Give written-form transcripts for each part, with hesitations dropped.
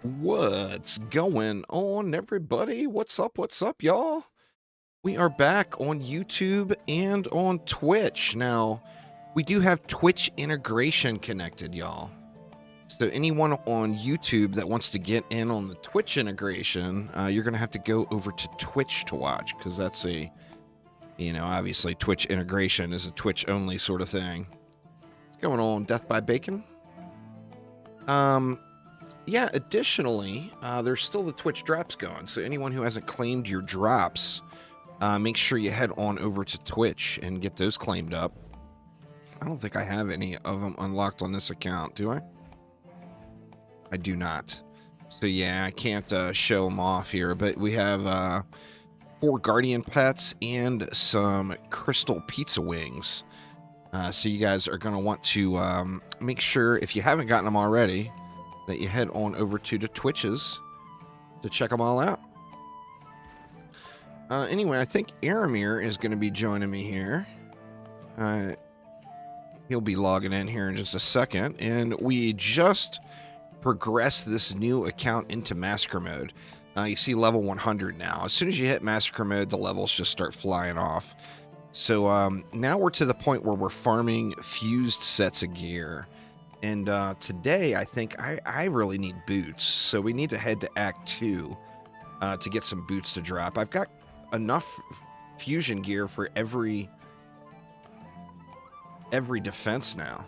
What's going on, everybody? What's up, y'all? We are back on YouTube and on Twitch. Now, we do have Twitch integration connected, y'all. So anyone on YouTube that wants to get in on the Twitch integration, you're going to have to go over to Twitch to watch, because that's obviously Twitch integration is a Twitch-only sort of thing. What's going on, Death by Bacon? Yeah, additionally, there's still the Twitch drops going, so anyone who hasn't claimed your drops, make sure you head on over to Twitch and get those claimed up. I don't think I have any of them unlocked on this account, do I? I do not. So yeah, I can't show them off here, but we have 4 Guardian Pets and some Crystal Pizza Wings. So you guys are going to want to make sure, if you haven't gotten them already, that you head on over to the Twitches to check them all out. Anyway, I think Aramir is going to be joining me here. He'll be logging in here in just a second. And we just progressed this new account into Massacre Mode. You see level 100 now. As soon as you hit Massacre Mode, the levels just start flying off. So now we're to the point where we're farming fused sets of gear. And today, I think I really need boots. So we need to head to Act 2 to get some boots to drop. I've got enough fusion gear for every defense now.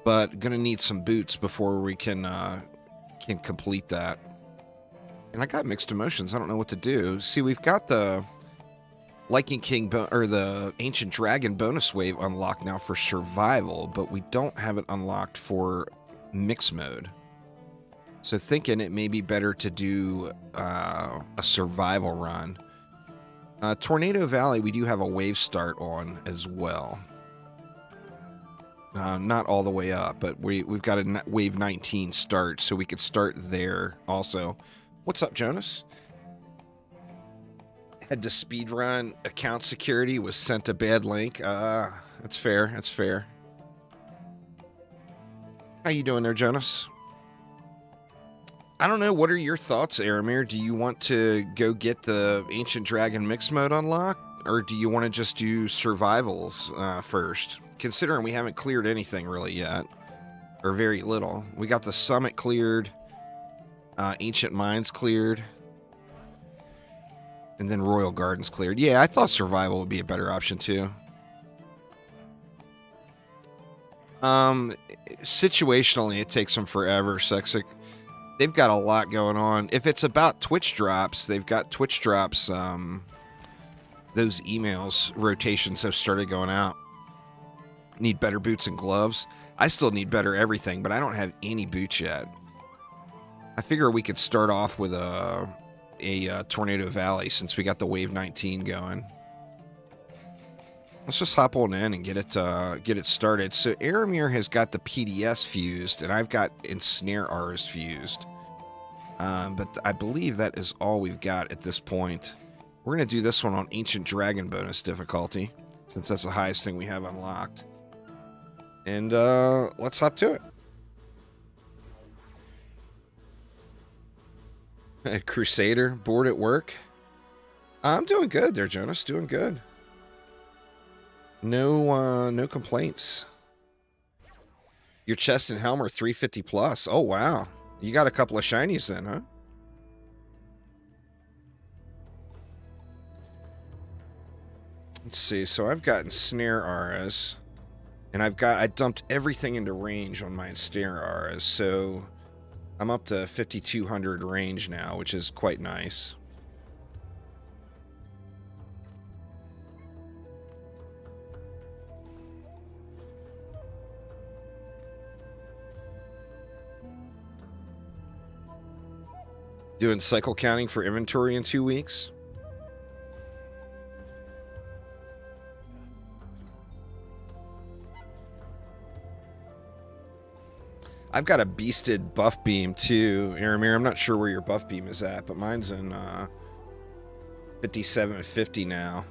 But gonna need some boots before we can complete that. And I got mixed emotions. I don't know what to do. See, we've got the Lycan King or the Ancient Dragon bonus wave unlocked now for survival, but we don't have it unlocked for mix mode. So thinking it may be better to do a survival run. Tornado Valley, we do have a wave start on as well. Not all the way up, but we've got a wave 19 start, so we could start there also. What's up, Jonas? Had to speedrun account security, was sent a bad link. That's fair. That's fair. How you doing there, Jonas? I don't know. What are your thoughts, Aramir? Do you want to go get the Ancient Dragon mix mode unlocked, or do you want to just do survivals first? Considering we haven't cleared anything really yet, or very little. We got the summit cleared, Ancient Mines cleared, and then Royal Gardens cleared. Yeah, I thought survival would be a better option too. Situationally, it takes them forever, Sexic. They've got a lot going on. If it's about Twitch drops, they've got Twitch drops. Those emails rotations have started going out. Need better boots and gloves. I still need better everything, but I don't have any boots yet. I figure we could start off with a Tornado Valley since we got the wave 19 going. Let's just hop on in and get it started. So Aramir has got the PDS fused, and I've got Ensnare R's fused. But I believe that is all we've got at this point. We're going to do this one on Ancient Dragon bonus difficulty, since that's the highest thing we have unlocked. And let's hop to it. Crusader, bored at work. I'm doing good there, Jonas. Doing good. No complaints. Your chest and helm are 350 plus. Oh, wow. You got a couple of shinies then, huh? Let's see. So I've gotten Snare Auras. And I dumped everything into range on my Snare Auras. So I'm up to 5,200 range now, which is quite nice. Doing cycle counting for inventory in 2 weeks. I've got a beasted buff beam too, Aramir. I'm not sure where your buff beam is at, but mine's in 5750 now.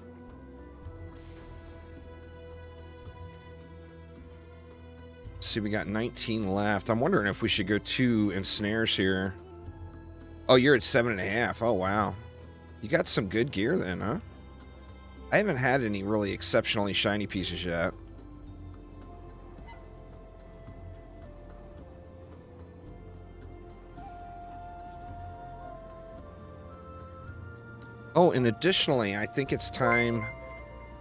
Let's see, we got 19 left. I'm wondering if we should go 2 ensnares here. Oh, you're at 7.5. Oh, wow. You got some good gear then, huh? I haven't had any really exceptionally shiny pieces yet. Oh, and additionally, I think it's time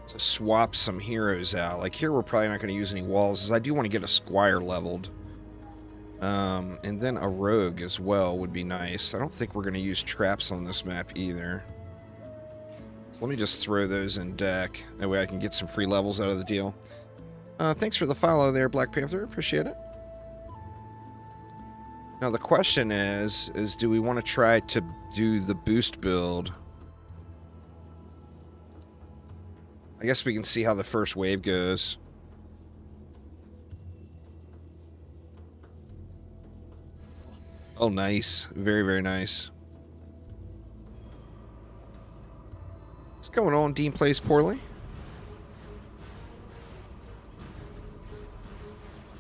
to swap some heroes out. Like here, we're probably not going to use any walls, as I do want to get a squire leveled. And then a rogue as well would be nice. I don't think we're going to use traps on this map either. So let me just throw those in deck. That way I can get some free levels out of the deal. Thanks for the follow there, Black Panther. Appreciate it. Now the question is do we want to try to do the boost build? I guess we can see how the first wave goes. Oh, nice. Very, very nice. What's going on? Dean plays poorly.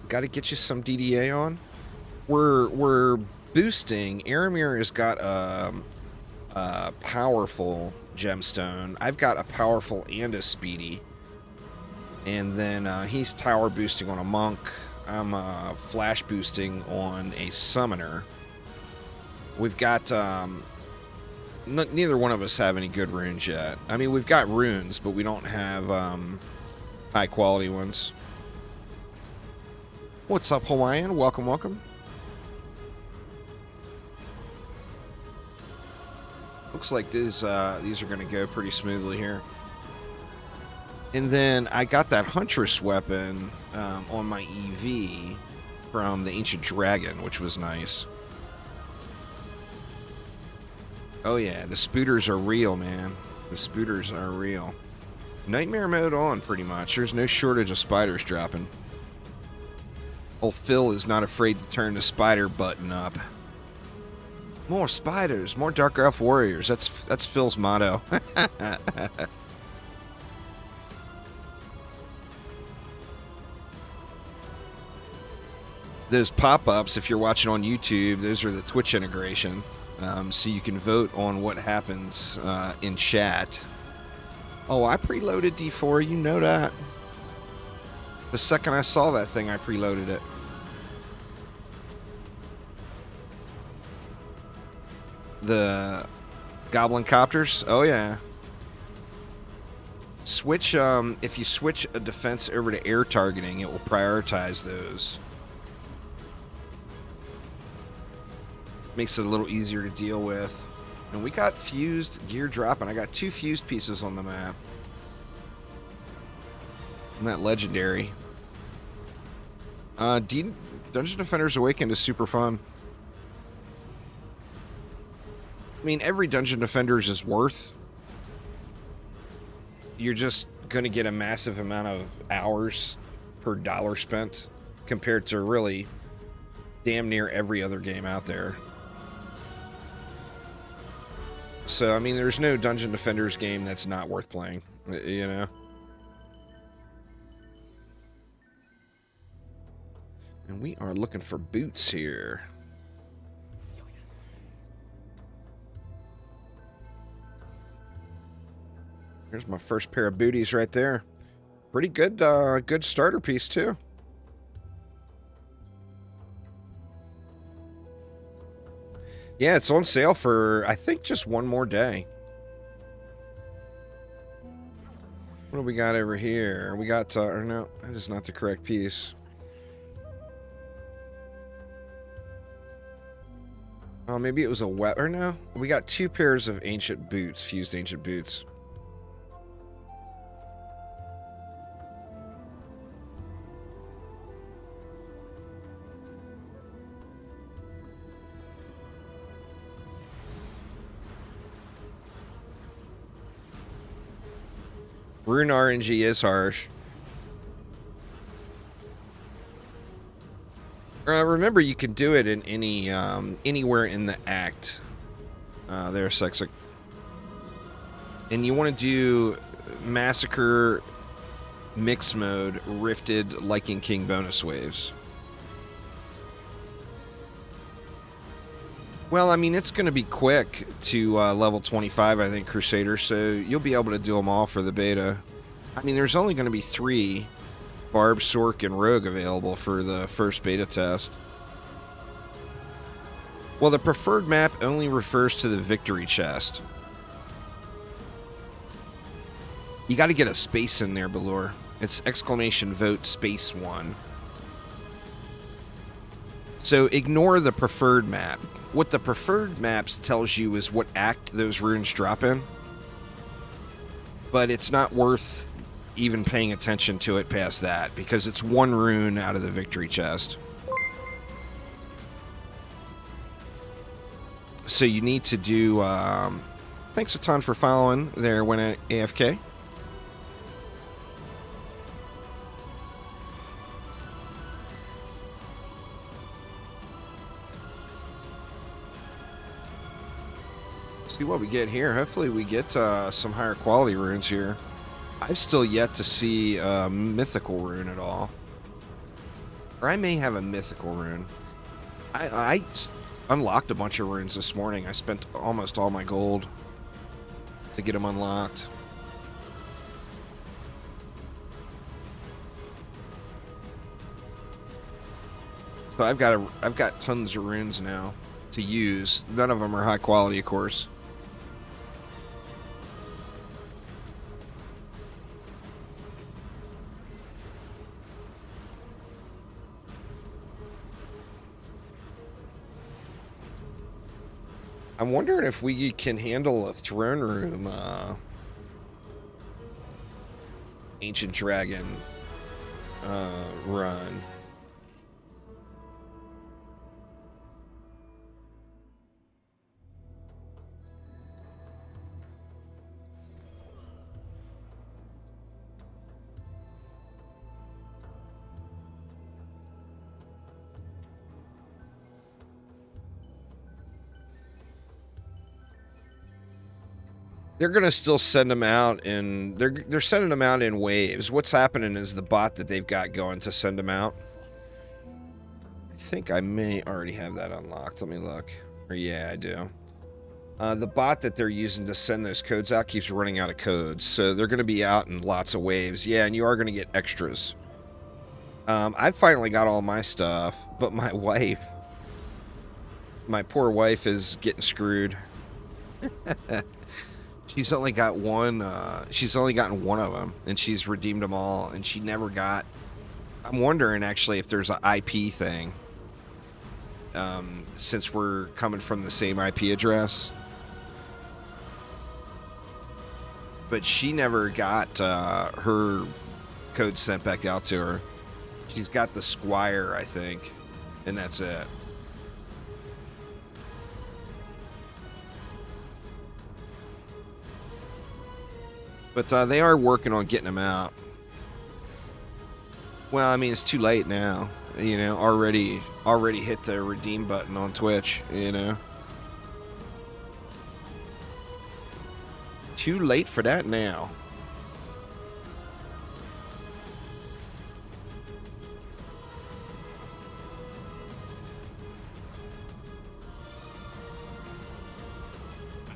Got to get you some DDA on. We're boosting. Aramir has got a powerful gemstone. I've got a powerful and a speedy. And then he's tower boosting on a monk. I'm flash boosting on a summoner. We've got neither one of us have any good runes yet. I mean, we've got runes, but we don't have high quality ones. What's up, Hawaiian? Welcome, welcome. Looks like these are going to go pretty smoothly here. And then I got that Huntress weapon on my EV from the Ancient Dragon, which was nice. Oh yeah, the spooters are real, man. The spooters are real. Nightmare mode on, pretty much. There's no shortage of spiders dropping. Old Phil is not afraid to turn the spider button up. More spiders, more Dark Elf warriors. That's Phil's motto. Those pop-ups, if you're watching on YouTube, those are the Twitch integration. So you can vote on what happens in chat. Oh, I preloaded D4, you know that. The second I saw that thing, I preloaded it. The Goblin Copters? Oh, yeah. Switch, if you switch a defense over to air targeting, it will prioritize those. Makes it a little easier to deal with. And we got fused gear dropping. I got 2 fused pieces on the map. And that legendary. Dungeon Defenders Awakened is super fun. I mean, every Dungeon Defenders is worth. You're just going to get a massive amount of hours per dollar spent compared to really damn near every other game out there. So, I mean, there's no Dungeon Defenders game that's not worth playing, you know? And we are looking for boots here. Here's my first pair of booties right there. Pretty good, good starter piece, too. Yeah, it's on sale for, I think, just one more day. What do we got over here? We got, or no, that is not the correct piece. Oh, maybe it was a wet, or no? We got 2 pairs of ancient boots, fused ancient boots. Rune RNG is harsh. Remember, you can do it in any anywhere in the act. There, Sexic. And you want to do Massacre, Mix Mode, Rifted, Lycan King bonus waves. Well, I mean, it's going to be quick to level 25, I think, Crusader, so you'll be able to do them all for the beta. I mean, there's only going to be 3, Barb, Sork, and Rogue available for the first beta test. Well, the preferred map only refers to the victory chest. You got to get a space in there, Balor. It's !vote space 1. So ignore the preferred map. What the preferred maps tells you is what act those runes drop in. But it's not worth even paying attention to it past that, because it's 1 rune out of the victory chest. So you need to do... thanks a ton for following there when at AFK. See what we get here. Hopefully we get some higher quality runes here. I've still yet to see a mythical rune at all. Or I may have a mythical rune. I unlocked a bunch of runes this morning. I spent almost all my gold to get them unlocked. So I've got tons of runes now to use. None of them are high quality, of course. I'm wondering if we can handle a throne room ancient dragon run. They're gonna still send them out, and they're sending them out in waves. What's happening is the bot that they've got going to send them out. I think I may already have that unlocked. Let me look. Or yeah, I do. The bot that they're using to send those codes out keeps running out of codes, so they're gonna be out in lots of waves. Yeah, and you are gonna get extras. I finally got all my stuff, but my wife, my poor wife, is getting screwed. She's only got one, she's only gotten one of them, and she's redeemed them all, and she never got... I'm wondering, actually, if there's an IP thing, since we're coming from the same IP address. But she never got her code sent back out to her. She's got the Squire, I think, and that's it. But they are working on getting them out. Well, I mean, it's too late now. You know, already hit the redeem button on Twitch, you know. Too late for that now.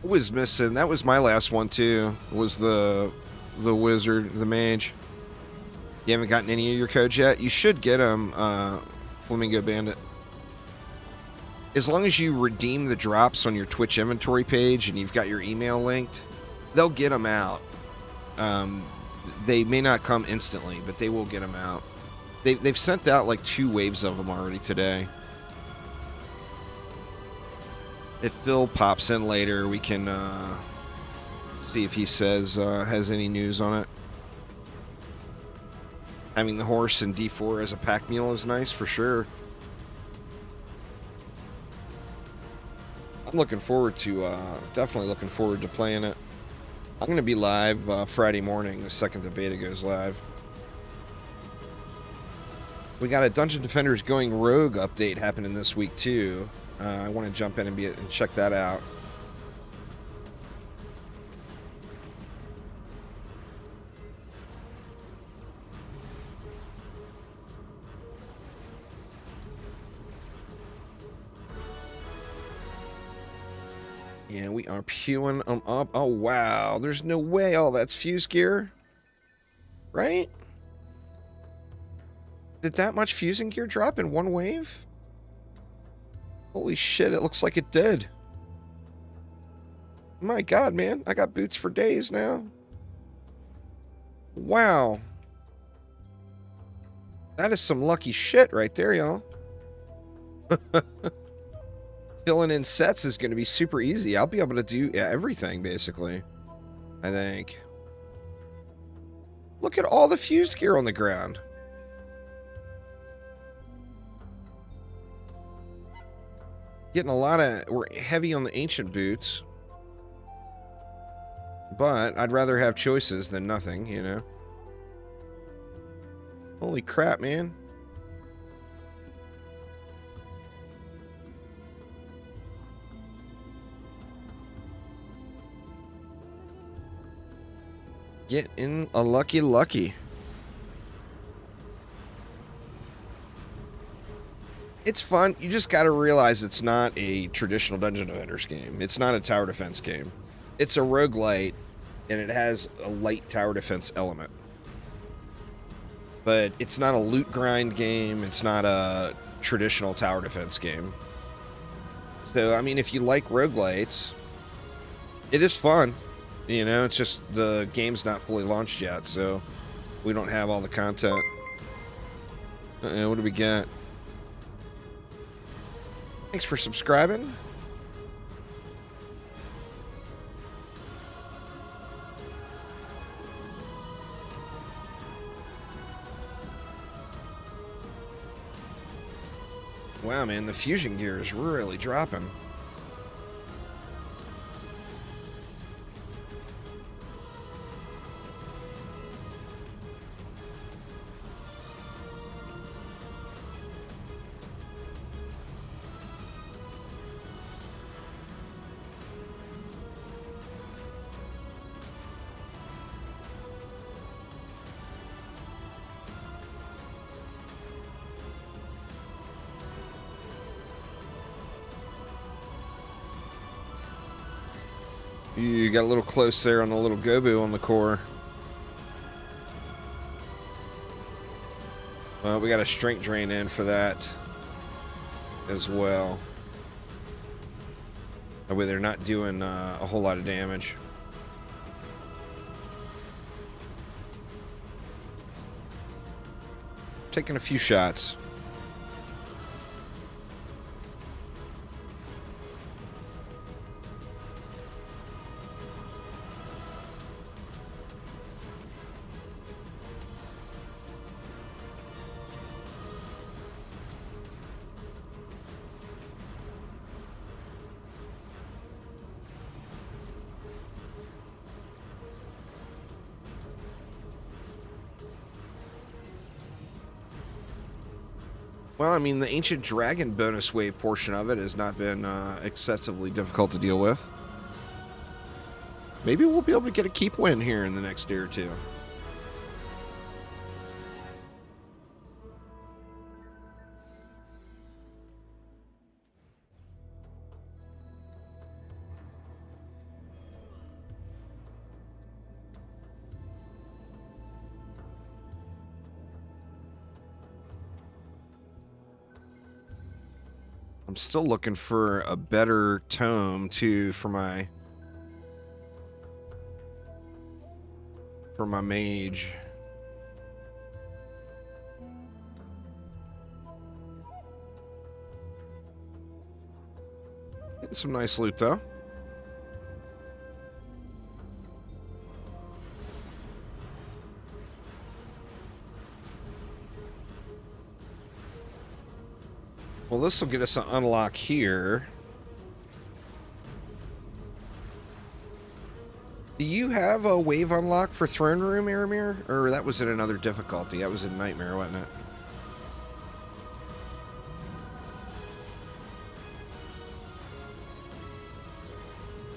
Was missing. That was my last one too. Was the wizard, the mage. You haven't gotten any of your codes yet? You should get them, Flamingo Bandit. As long as you redeem the drops on your Twitch inventory page and you've got your email linked, they'll get them out. They may not come instantly, but they will get them out. They've sent out like 2 waves of them already today. If Phil pops in later, we can see if he says has any news on it. Having the horse in D4 as a pack mule is nice for sure. I'm looking forward to, definitely looking forward to playing it. I'm going to be live Friday morning, the second the beta goes live. We got a Dungeon Defenders Going Rogue update happening this week too. I want to jump in and check that out. Yeah, we are pewing them up. Oh, wow. There's no way all that's fuse gear. Right? Did that much fusing gear drop in one wave? Holy shit, it looks like it did. My god, man. I got boots for days now. Wow. That is some lucky shit right there, y'all. Filling in sets is going to be super easy. I'll be able to do everything, basically. I think. Look at all the fused gear on the ground. Getting a lot of... We're heavy on the ancient boots. But I'd rather have choices than nothing, you know? Holy crap, man. Getting a lucky. It's fun. You just got to realize it's not a traditional Dungeon Defenders game. It's not a tower defense game. It's a roguelite, and it has a light tower defense element. But it's not a loot grind game. It's not a traditional tower defense game. So, I mean, if you like roguelites, it is fun. You know, it's just the game's not fully launched yet, so we don't have all the content. What do we get? Thanks for subscribing. Wow, man, the fusion gear is really dropping. You got a little close there on the little Gobu on the core. Well, we got a strength drain in for that as well. That way they're not doing a whole lot of damage. Taking a few shots. Well, I mean, the Ancient Dragon bonus wave portion of it has not been excessively difficult to deal with. Maybe we'll be able to get a keep win here in the next day or two. I'm still looking for a better tome too for my mage. Getting some nice loot though. Well, this will get us an unlock here. Do you have a wave unlock for Throne Room, Aramir? Or that was in another difficulty? That was in Nightmare, wasn't it?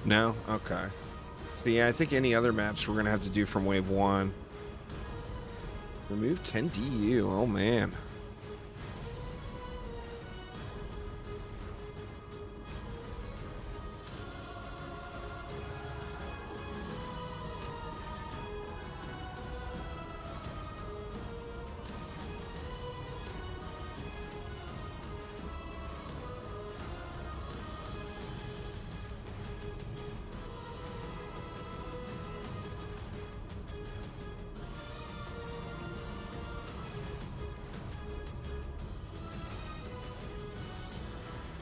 No? Okay. So yeah, I think any other maps we're going to have to do from Wave 1. Remove 10 DU. Oh, man.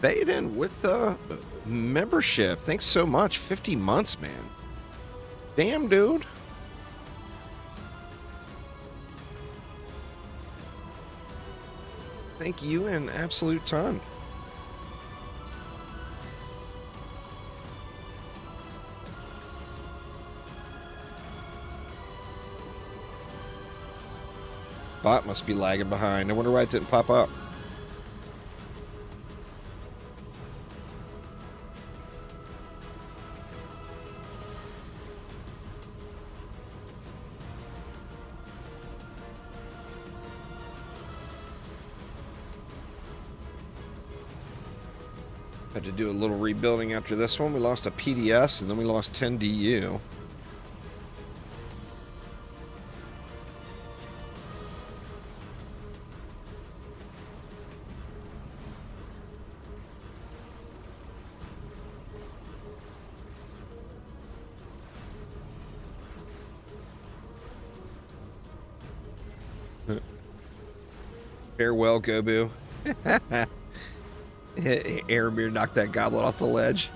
Baden with the membership. Thanks so much. 50 months, man. Damn, dude. Thank you an absolute ton. Bot must be lagging behind. I wonder why it didn't pop up. Had to do a little rebuilding after this one. We lost a PDS and then we lost 10 DU. Farewell, Gobu. Aramir knocked that goblet off the ledge.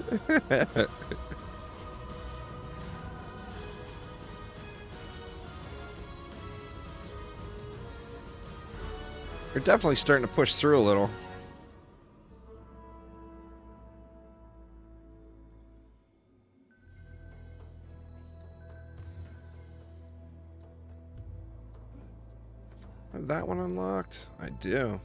We're definitely starting to push through a little. Have that one unlocked? I do.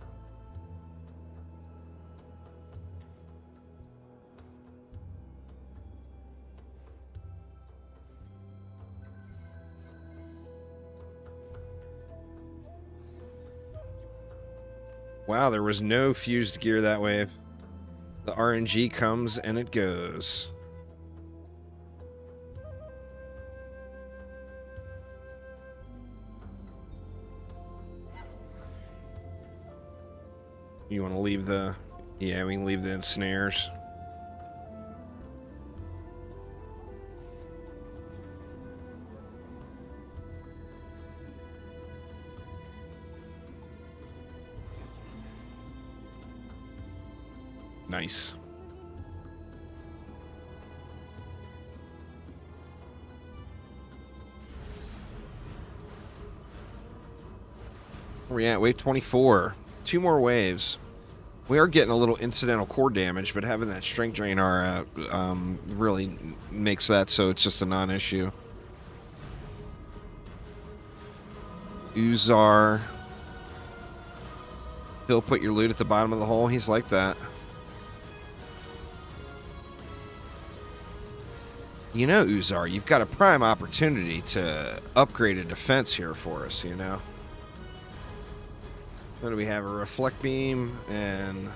Wow, there was no fused gear that wave. The RNG comes and it goes. You want to leave the... Yeah, we can leave the ensnares. Nice. Where we at? Wave 24. 2 more waves. We are getting a little incidental core damage, but having that strength drain aura really makes that so it's just a non-issue. Uzar. He'll put your loot at the bottom of the hole. He's like that. You know, Uzar, you've got a prime opportunity to upgrade a defense here for us, you know? What do we have? A reflect beam and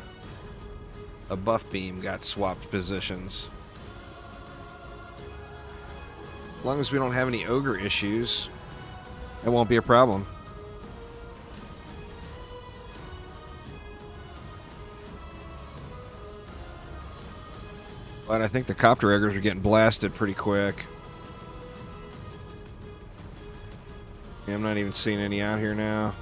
a buff beam got swapped positions. As long as we don't have any ogre issues, it won't be a problem. But I think the copter eggers are getting blasted pretty quick. Yeah, I'm not even seeing any out here now.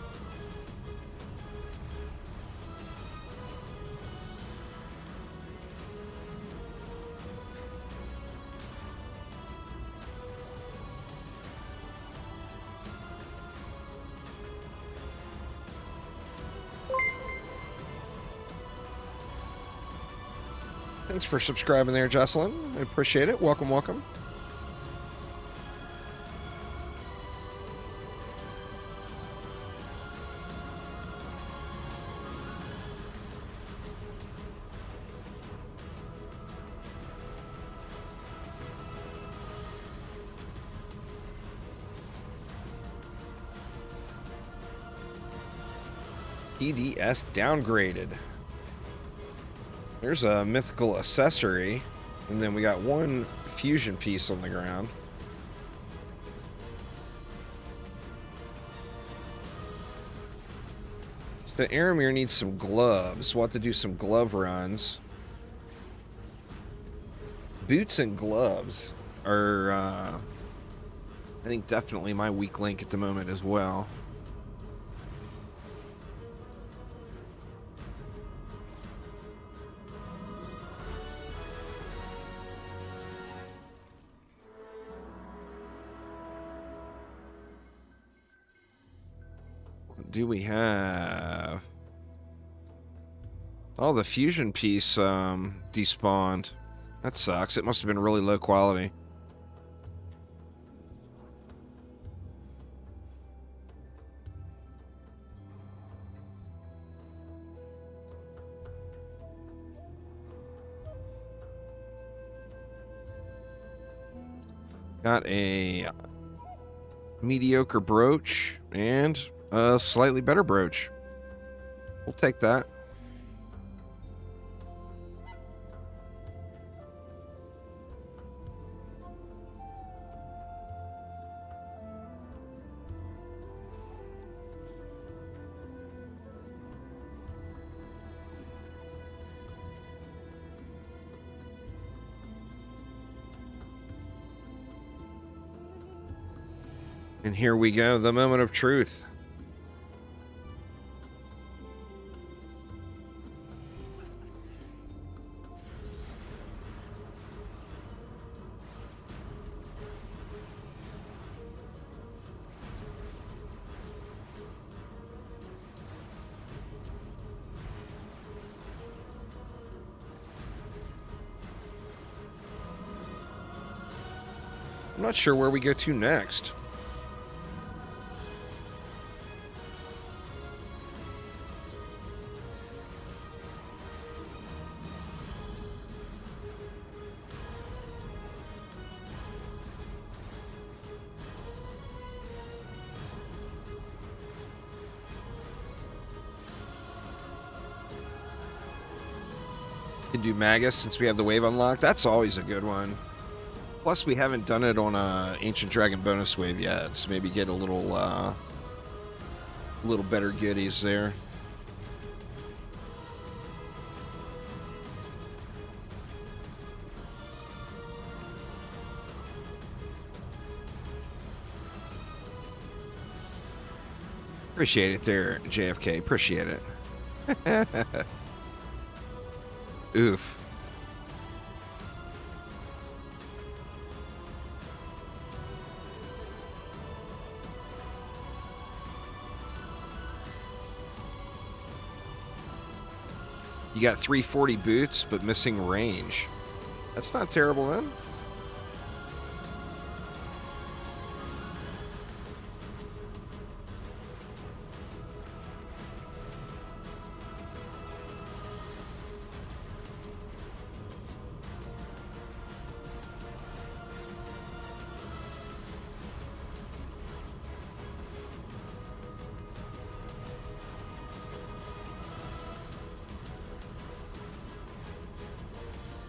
Thanks for subscribing there, Jocelyn. I appreciate it. Welcome, welcome. PDS downgraded. There's a mythical accessory, and then we got 1 fusion piece on the ground. So Aramir needs some gloves. We'll have to do some glove runs. Boots and gloves are, I think, definitely my weak link at the moment as well. What do we have? Oh, the fusion piece despawned. That sucks. It must have been really low quality. Got a mediocre brooch and a slightly better brooch. We'll take that. And here we go, the moment of truth. I'm not sure where we go to next. Can do Magus since we have the wave unlocked. That's always a good one. Plus, we haven't done it on a Ancient Dragon bonus wave yet, so maybe get a little better goodies there. Appreciate it there, JFK. Appreciate it. Oof. You got 340 boots, but missing range. That's not terrible then.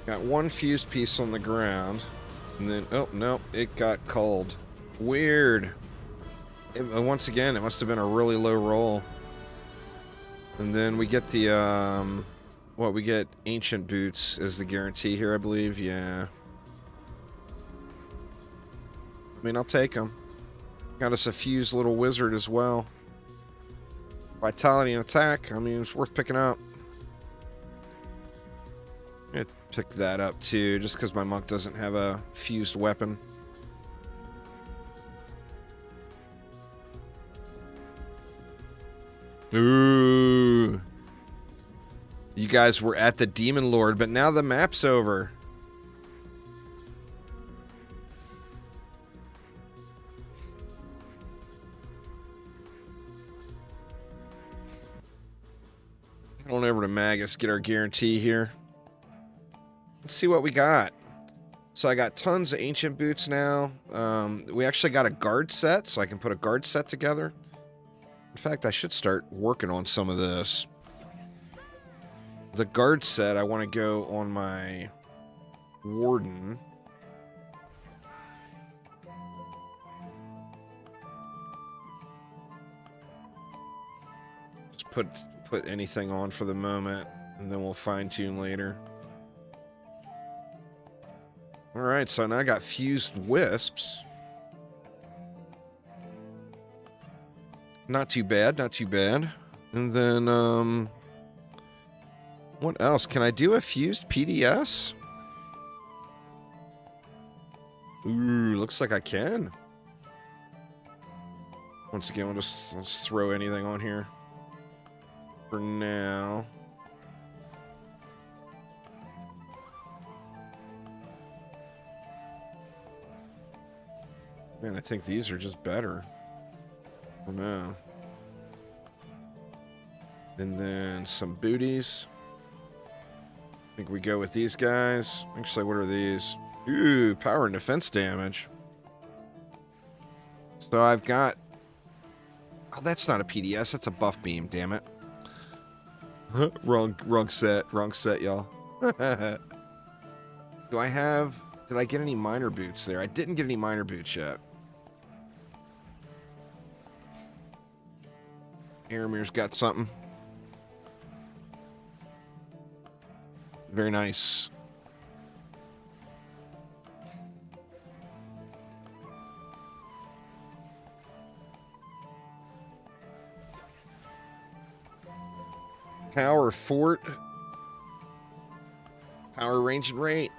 Got one fused piece on the ground, and then, oh, no, it got culled. Weird. Once again, it must have been a really low roll. And then we get the, we get Ancient Boots as the guarantee here, I believe. Yeah. I mean, I'll take them. Got us a fused little wizard as well. Vitality and attack, I mean, it's worth picking up. I'm gonna pick that up too, just because my monk doesn't have a fused weapon. Ooh. You guys were at the Demon Lord, but now the map's over. Head on over to Magus, get our guarantee here. Let's see what we got. So I got tons of Ancient Boots now. We actually got a guard set, so I can put a guard set together. In fact, I should start working on some of this. The guard set, I want to go on my Warden. Just put anything on for the moment, and then we'll fine-tune later. Alright, so now I got fused wisps. Not too bad, not too bad. And then, what else? Can I do a fused PDS? Ooh, looks like I can. Once again, let's throw anything on here for now. Man, I think these are just better for now. And then some booties. I think we go with these guys. Actually, what are these? Ooh, power and defense damage. So I've got... Oh, that's not a PDS. That's a buff beam, damn it. Wrong set, y'all. Do I have... Did I get any minor boots there? I didn't get any minor boots yet. Aramir's got something. Very nice. Power fort. Power range and rate.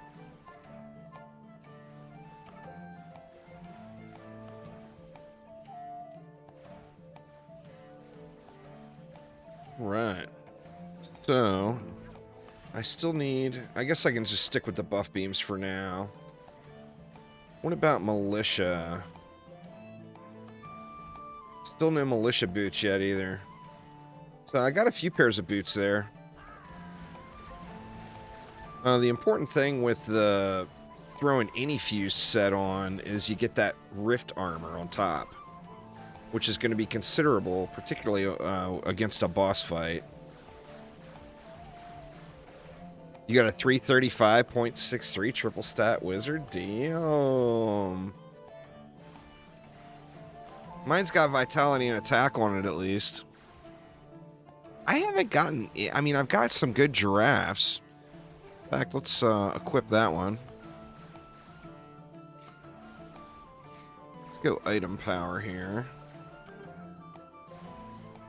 Right. So, I still need... I guess I can just stick with the buff beams for now. What about militia? Still no militia boots yet either. So I got a few pairs of boots there. The important thing with the throwing any fused set on is you get that rift armor on top, which is going to be considerable, particularly against a boss fight. You got a 335.63 triple stat wizard? Damn. Mine's got vitality and attack on it at least. I haven't gotten... I mean, I've got some good giraffes. In fact, let's equip that one. Let's go item power here.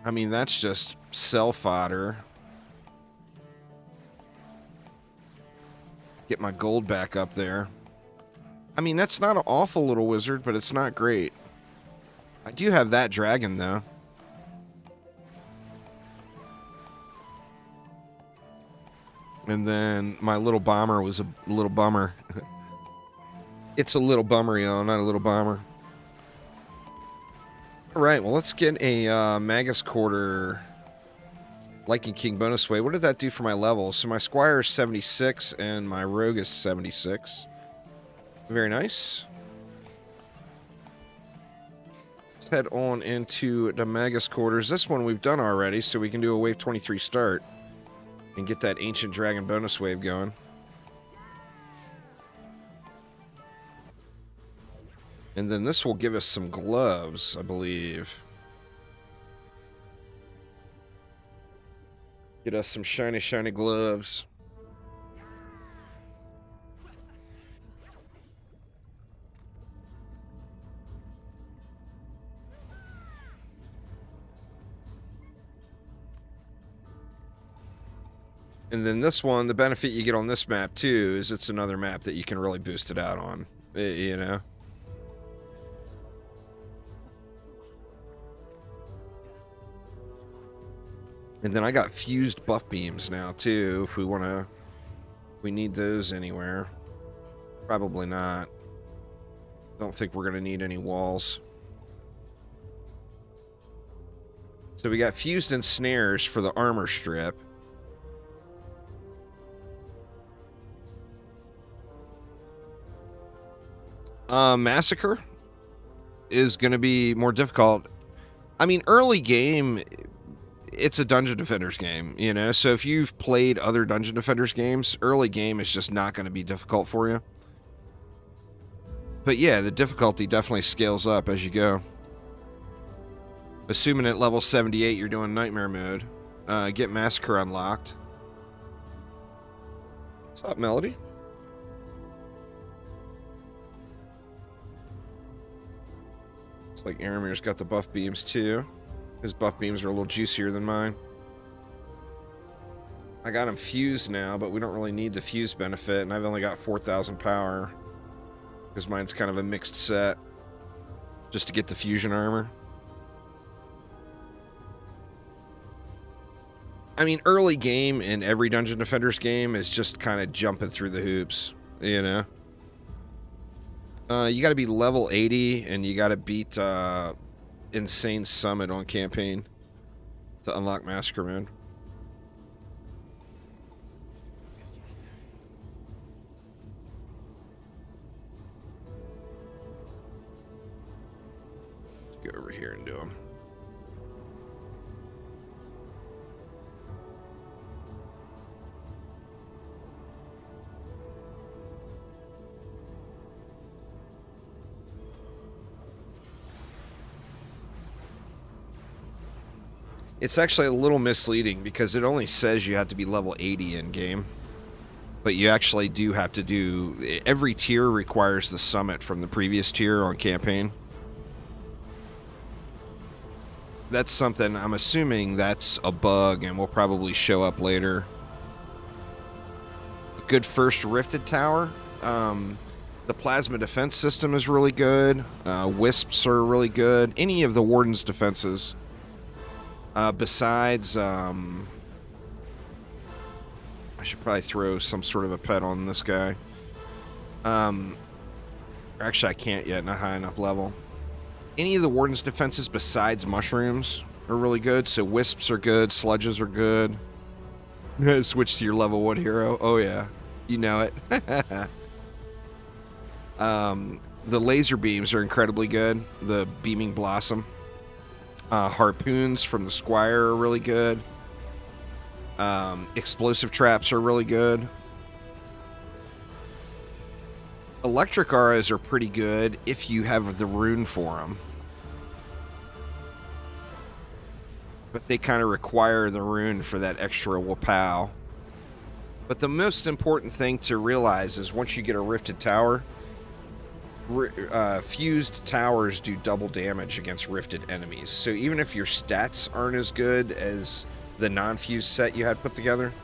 I mean, that's just cell fodder. Get my gold back up there. I mean, that's not an awful little wizard, but it's not great. I do have that dragon, though. And then my little bomber was a little bummer. It's a little bummer, y'all, not a little bomber. Alright, well, let's get a Magus Quarter Lycan King bonus way. What did that do for my levels? So my Squire is 76 and my Rogue is 76. Very nice. Let's head on into the Magus Quarters. This one we've done already, so we can do a Wave 23 start and get that Ancient Dragon bonus wave going. And then this will give us some gloves, I believe. Get us some shiny, shiny gloves. And then this one, the benefit you get on this map too is it's another map that you can really boost it out on, you know? And then I got fused buff beams now too, if we want to... We need those anywhere. Probably not. Don't think we're going to need any walls. So we got fused and snares for the armor strip. Massacre is going to be more difficult. I mean, early game, it's a Dungeon Defenders game, you know? So if you've played other Dungeon Defenders games, early game is just not going to be difficult for you. But yeah, the difficulty definitely scales up as you go. Assuming at level 78 you're doing Nightmare mode. Get Massacre unlocked. What's up, Melody? Looks like Aramir's got the buff beams too. His buff beams are a little juicier than mine. I got him fused now, but we don't really need the fuse benefit, and I've only got 4,000 power. Because mine's kind of a mixed set. Just to get the fusion armor. I mean, early game in every Dungeon Defenders game is just kind of jumping through the hoops, you know? You got to be level 80, and you got to beat Insane Summit on campaign to unlock Massacre Mode. Let's go over here and do them. It's actually a little misleading because it only says you have to be level 80 in game. But you actually do have to do... Every tier requires the summit from the previous tier on campaign. That's something, I'm assuming that's a bug and will probably show up later. A good first Rifted Tower. The Plasma Defense System is really good. Wisps are really good. Any of the Warden's defenses... besides, I should probably throw some sort of a pet on this guy. Actually, I can't yet, not high enough level. Any of the Warden's defenses besides mushrooms are really good. So wisps are good, sludges are good. Switch to your level 1 hero. Oh yeah, you know it. The laser beams are incredibly good. The Beaming Blossom. Harpoons from the Squire are really good. Explosive traps are really good. Electric auras are pretty good if you have the rune for them. But they kind of require the rune for that extra wapow. But the most important thing to realize is once you get a Rifted Tower, fused towers do double damage against rifted enemies. So even if your stats aren't as good as the non-fused set you had put together,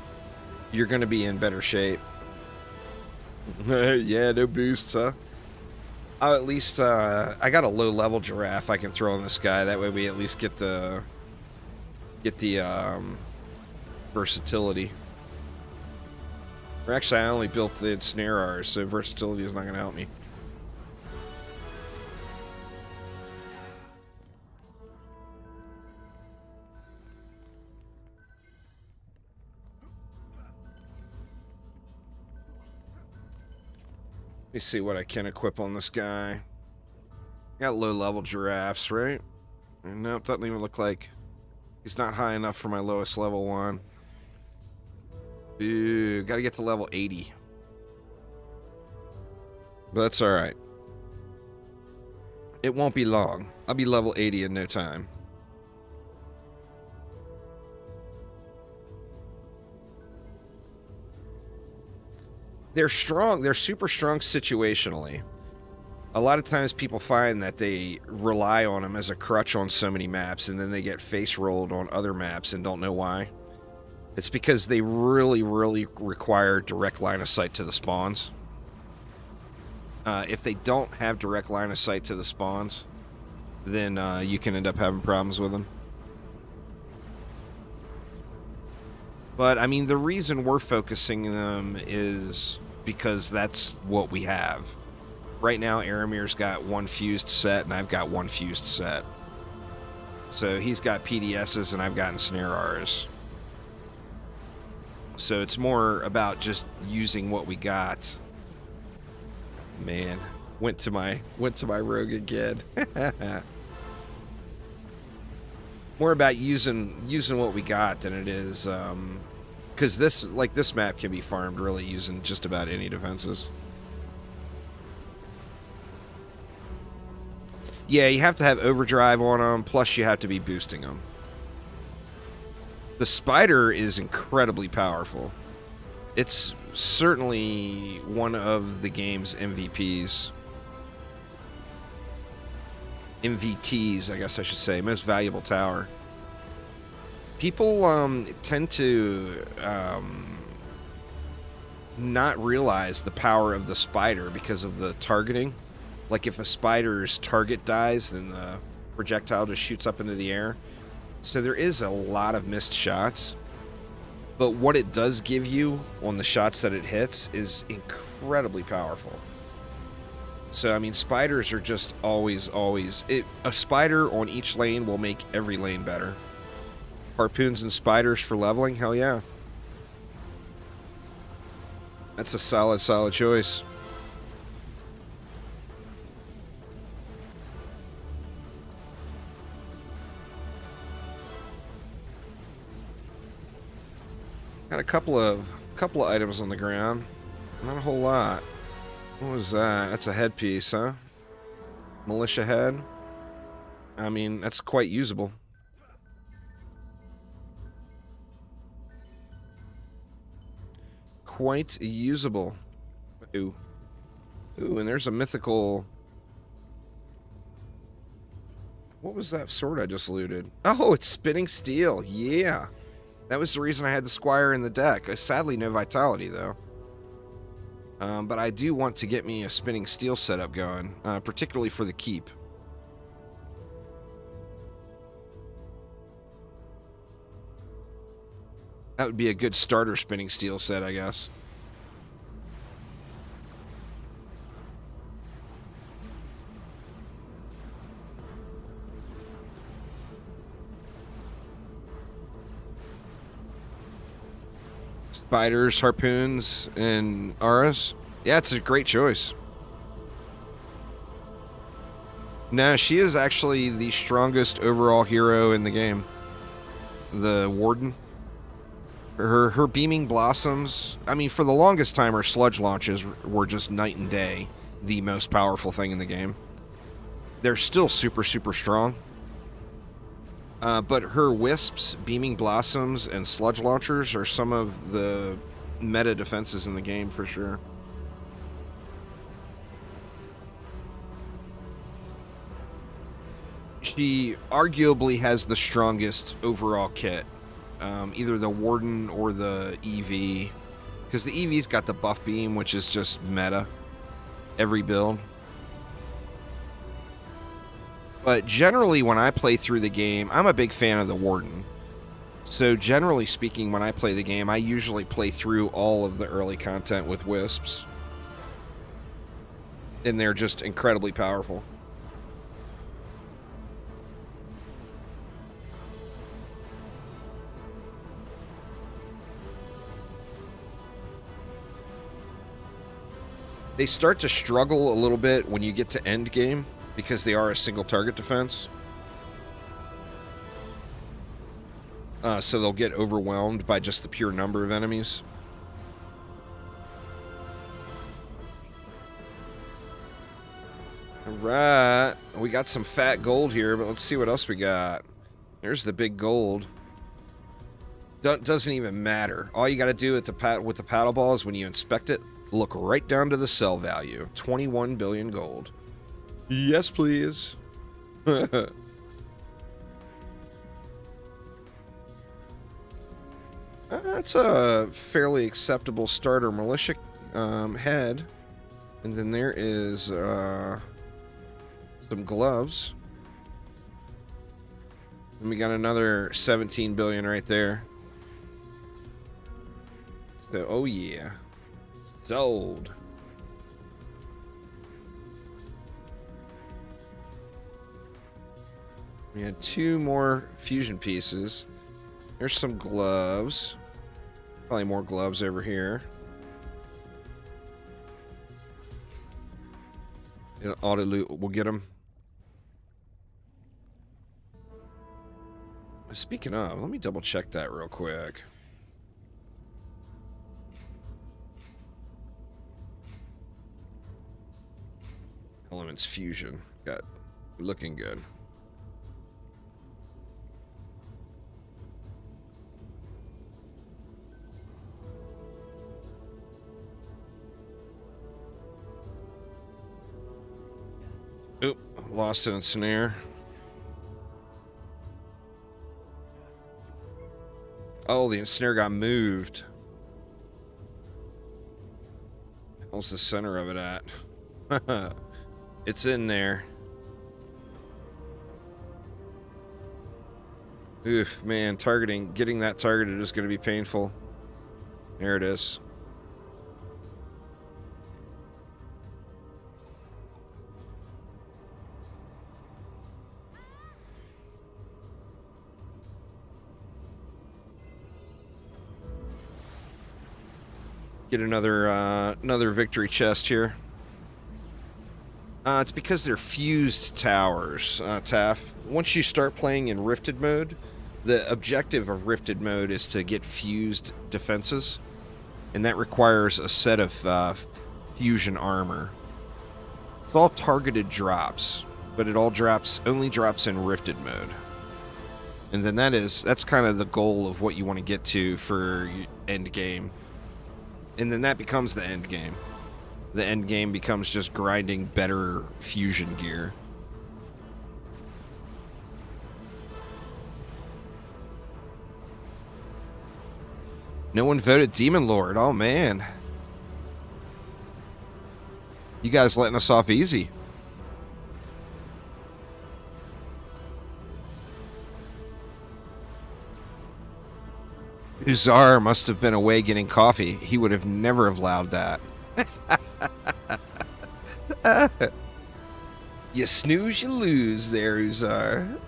you're going to be in better shape. Yeah, no boosts, huh? I'll at least, I got a low-level giraffe I can throw on this guy. That way we at least get the versatility. Or actually, I only built the snare R's, so versatility is not going to help me. Let me see what I can equip on this guy. Got low-level giraffes, right? Nope, doesn't even look like he's not high enough for my lowest level one. Ooh, gotta get to level 80. But that's alright. It won't be long. I'll be level 80 in no time. They're strong. They're super strong situationally. A lot of times people find that they rely on them as a crutch on so many maps, and then they get face rolled on other maps and don't know why. It's because they really, really require direct line of sight to the spawns. If they don't have direct line of sight to the spawns, then you can end up having problems with them. But, I mean, the reason we're focusing them is because that's what we have. Right now, Aramir's got one fused set, and I've got one fused set. So he's got PDSs, and I've gotten snare R's. So it's more about just using what we got. Man, went to my rogue again. More about using what we got than it is, because this map can be farmed really using just about any defenses. Yeah, you have to have overdrive on them, plus you have to be boosting them. The spider is incredibly powerful. It's certainly one of the game's MVPs. MVTs, I guess I should say. Most valuable tower. People tend to not realize the power of the spider because of the targeting. Like if a spider's target dies, then the projectile just shoots up into the air. So there is a lot of missed shots. But what it does give you on the shots that it hits is incredibly powerful. So, I mean, spiders are just always... a spider on each lane will make every lane better. Harpoons and spiders for leveling? Hell yeah. That's a solid choice. Got a couple of items on the ground. Not a whole lot. What was that? That's a headpiece, huh? Militia head. I mean, that's quite usable. Quite usable. Ooh. Ooh, and there's a mythical... What was that sword I just looted? Oh, it's spinning steel. Yeah. That was the reason I had the Squire in the deck. Sadly, no vitality, though. But I do want to get me a spinning steel setup going, particularly for the keep. That would be a good starter spinning steel set, I guess. Spiders, harpoons, and auras. Yeah, it's a great choice. No, she is actually the strongest overall hero in the game. The Warden. Her beaming blossoms. I mean, for the longest time, her sludge launches were just night and day the most powerful thing in the game. They're still super strong. But her wisps, beaming blossoms, and sludge launchers are some of the meta defenses in the game for sure. She arguably has the strongest overall kit. Either the Warden or the EV. Because the EV's got the buff beam, which is just meta. Every build. But generally, when I play through the game, I'm a big fan of the Warden. So generally speaking, when I play the game, I usually play through all of the early content with Wisps. And they're just incredibly powerful. They start to struggle a little bit when you get to end game, because they are a single target defense. So they'll get overwhelmed by just the pure number of enemies. Alright, we got some fat gold here, but let's see what else we got. There's the big gold. Doesn't even matter. All you got to do with the paddle ball is when you inspect it, look right down to the sell value. 21 billion gold. Yes, please. That's a fairly acceptable starter militia head. And then there is some gloves. And we got another 17 billion right there. So, oh yeah. Sold. We had 2 more fusion pieces. There's some gloves. Probably more gloves over here. Auto loot, we'll get them. Speaking of, let me double check that real quick. Elements fusion. Got looking good. Oop, lost in a snare. Oh, the snare got moved. Where's the center of it at? It's in there. Oof, man, getting that targeted is going to be painful. There it is. Get another victory chest here. It's because they're fused towers, Taff. Once you start playing in Rifted mode, the objective of Rifted mode is to get fused defenses, and that requires a set of fusion armor. It's all targeted drops, but it all only drops in Rifted mode. And then that's kind of the goal of what you want to get to for end game. And then that becomes the end game. The end game becomes just grinding better fusion gear. No one voted Demon Lord. Oh, man. You guys letting us off easy. Uzar must have been away getting coffee. He would have never allowed that. You snooze, you lose there, Uzar.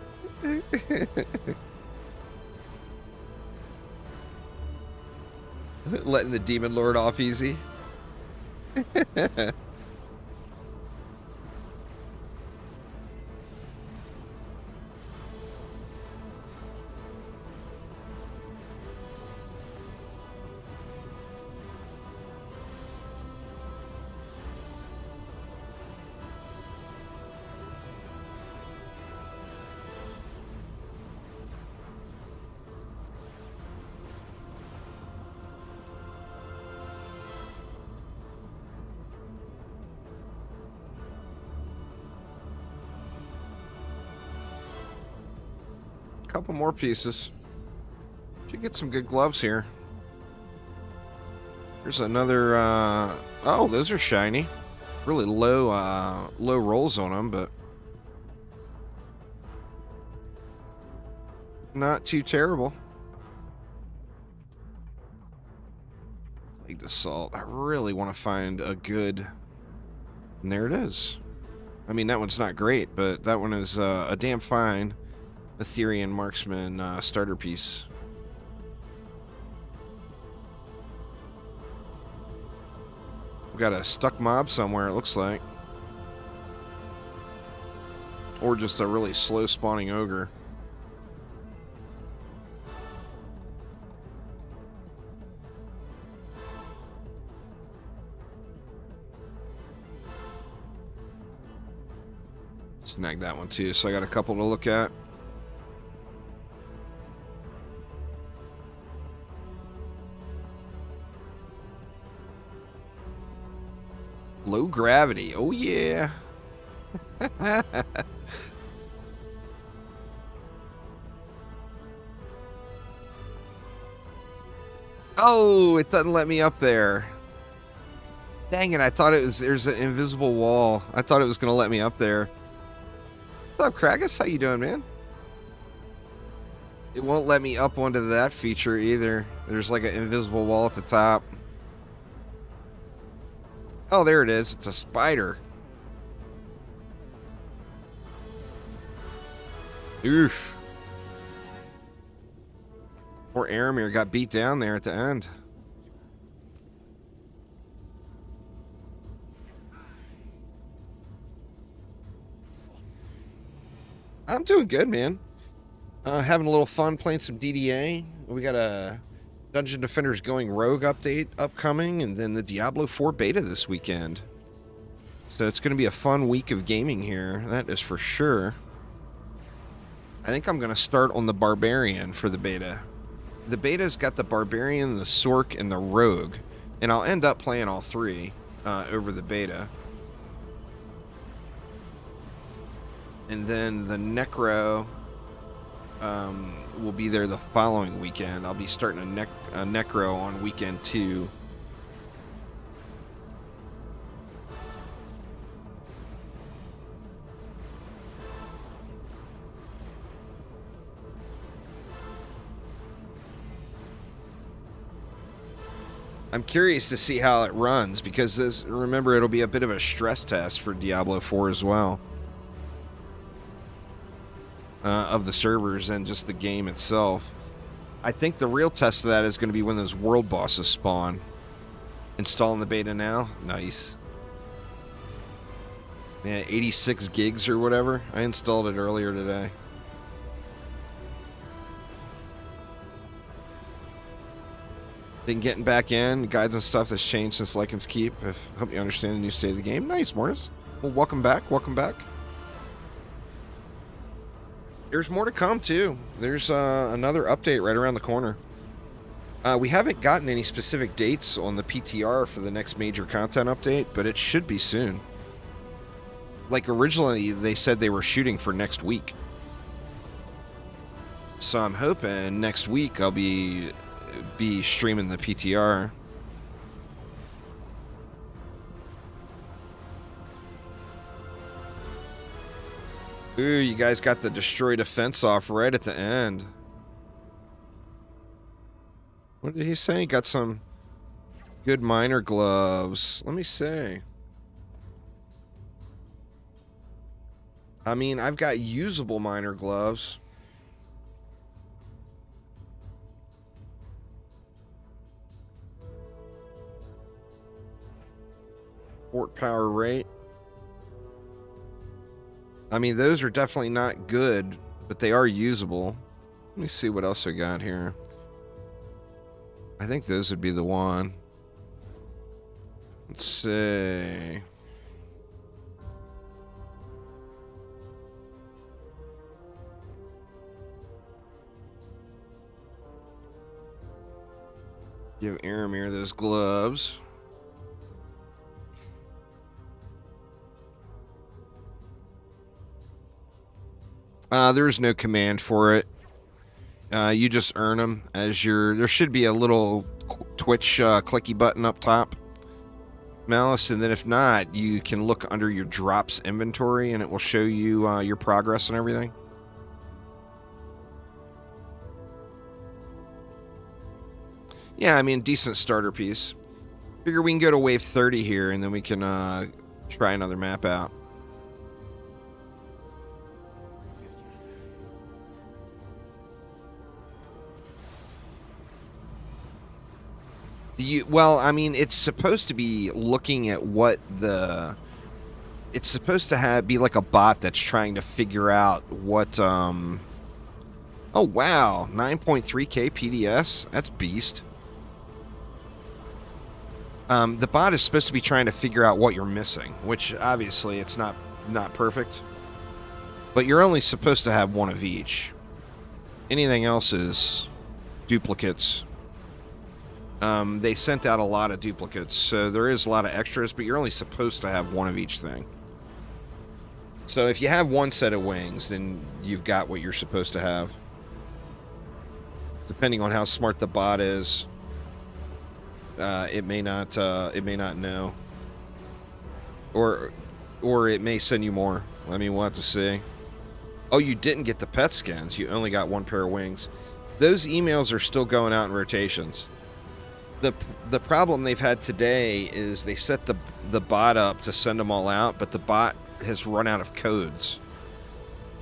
Letting the Demon Lord off easy. Couple more pieces. Should get some good gloves here. There's another, oh, those are shiny. Really low rolls on them, but not too terrible. Plagued Assault. I really want to find a good, and there it is. I mean, that one's not great, but that one is a damn fine Etherean Marksman starter piece. We got a stuck mob somewhere, it looks like. Or just a really slow spawning ogre. Snag that one too, so I got a couple to look at. Low gravity. Oh, yeah. Oh, it doesn't let me up there. Dang it, I thought there's an invisible wall. I thought it was going to let me up there. What's up, Kragus? How you doing, man? It won't let me up onto that feature either. There's like an invisible wall at the top. Oh, there it is. It's a spider. Oof. Poor Aramir got beat down there at the end. I'm doing good, man. Having a little fun playing some DDA. We got a Dungeon Defenders Going Rogue update upcoming, and then the Diablo 4 beta this weekend. So it's going to be a fun week of gaming here, that is for sure. I think I'm going to start on the Barbarian for the beta. The beta's got the Barbarian, the Sork, and the Rogue, and I'll end up playing all three over the beta. And then the Necro will be there the following weekend. I'll be starting a Necro on weekend 2. I'm curious to see how it runs, because this, remember, it'll be a bit of a stress test for Diablo 4 as well. Of the servers and just the game itself. I think the real test of that is going to be when those world bosses spawn. Installing the beta now? Nice. Yeah, 86 gigs or whatever. I installed it earlier today. Been getting back in. Guides and stuff that's changed since Lycan's Keep. Help you understand the new state of the game. Nice, Mortis. Well, welcome back. Welcome back. There's more to come, too. There's another update right around the corner. We haven't gotten any specific dates on the PTR for the next major content update, but it should be soon. Like, originally, they said they were shooting for next week. So I'm hoping next week I'll be streaming the PTR. Ooh, you guys got the destroy defense off right at the end. What did he say? Got some good miner gloves. Let me see. I mean, I've got usable miner gloves. Fort power rate. I mean, those are definitely not good, but they are usable. Let me see what else I got here. I think those would be the one. Let's see. Give Aramir those gloves. There's no command for it. You just earn them as your... There should be a little Twitch clicky button up top, Malice, and then if not, you can look under your drops inventory and it will show you your progress and everything. Yeah, I mean, decent starter piece. Figure we can go to wave 30 here and then we can try another map out. Well, I mean, it's supposed to be looking at what the... It's supposed to be like a bot that's trying to figure out what... Oh, wow. 9.3k PDS? That's beast. The bot is supposed to be trying to figure out what you're missing, which obviously it's not perfect. But you're only supposed to have one of each. Anything else is duplicates. They sent out a lot of duplicates, so there is a lot of extras, but you're only supposed to have one of each thing. So if you have one set of wings, then you've got what you're supposed to have. Depending on how smart the bot is, it may not know, or it may send you more. I mean, we'll have to see. Oh, you didn't get the pet skins. You only got one pair of wings. Those emails are still going out in rotations. The problem they've had today is they set the bot up to send them all out, but the bot has run out of codes.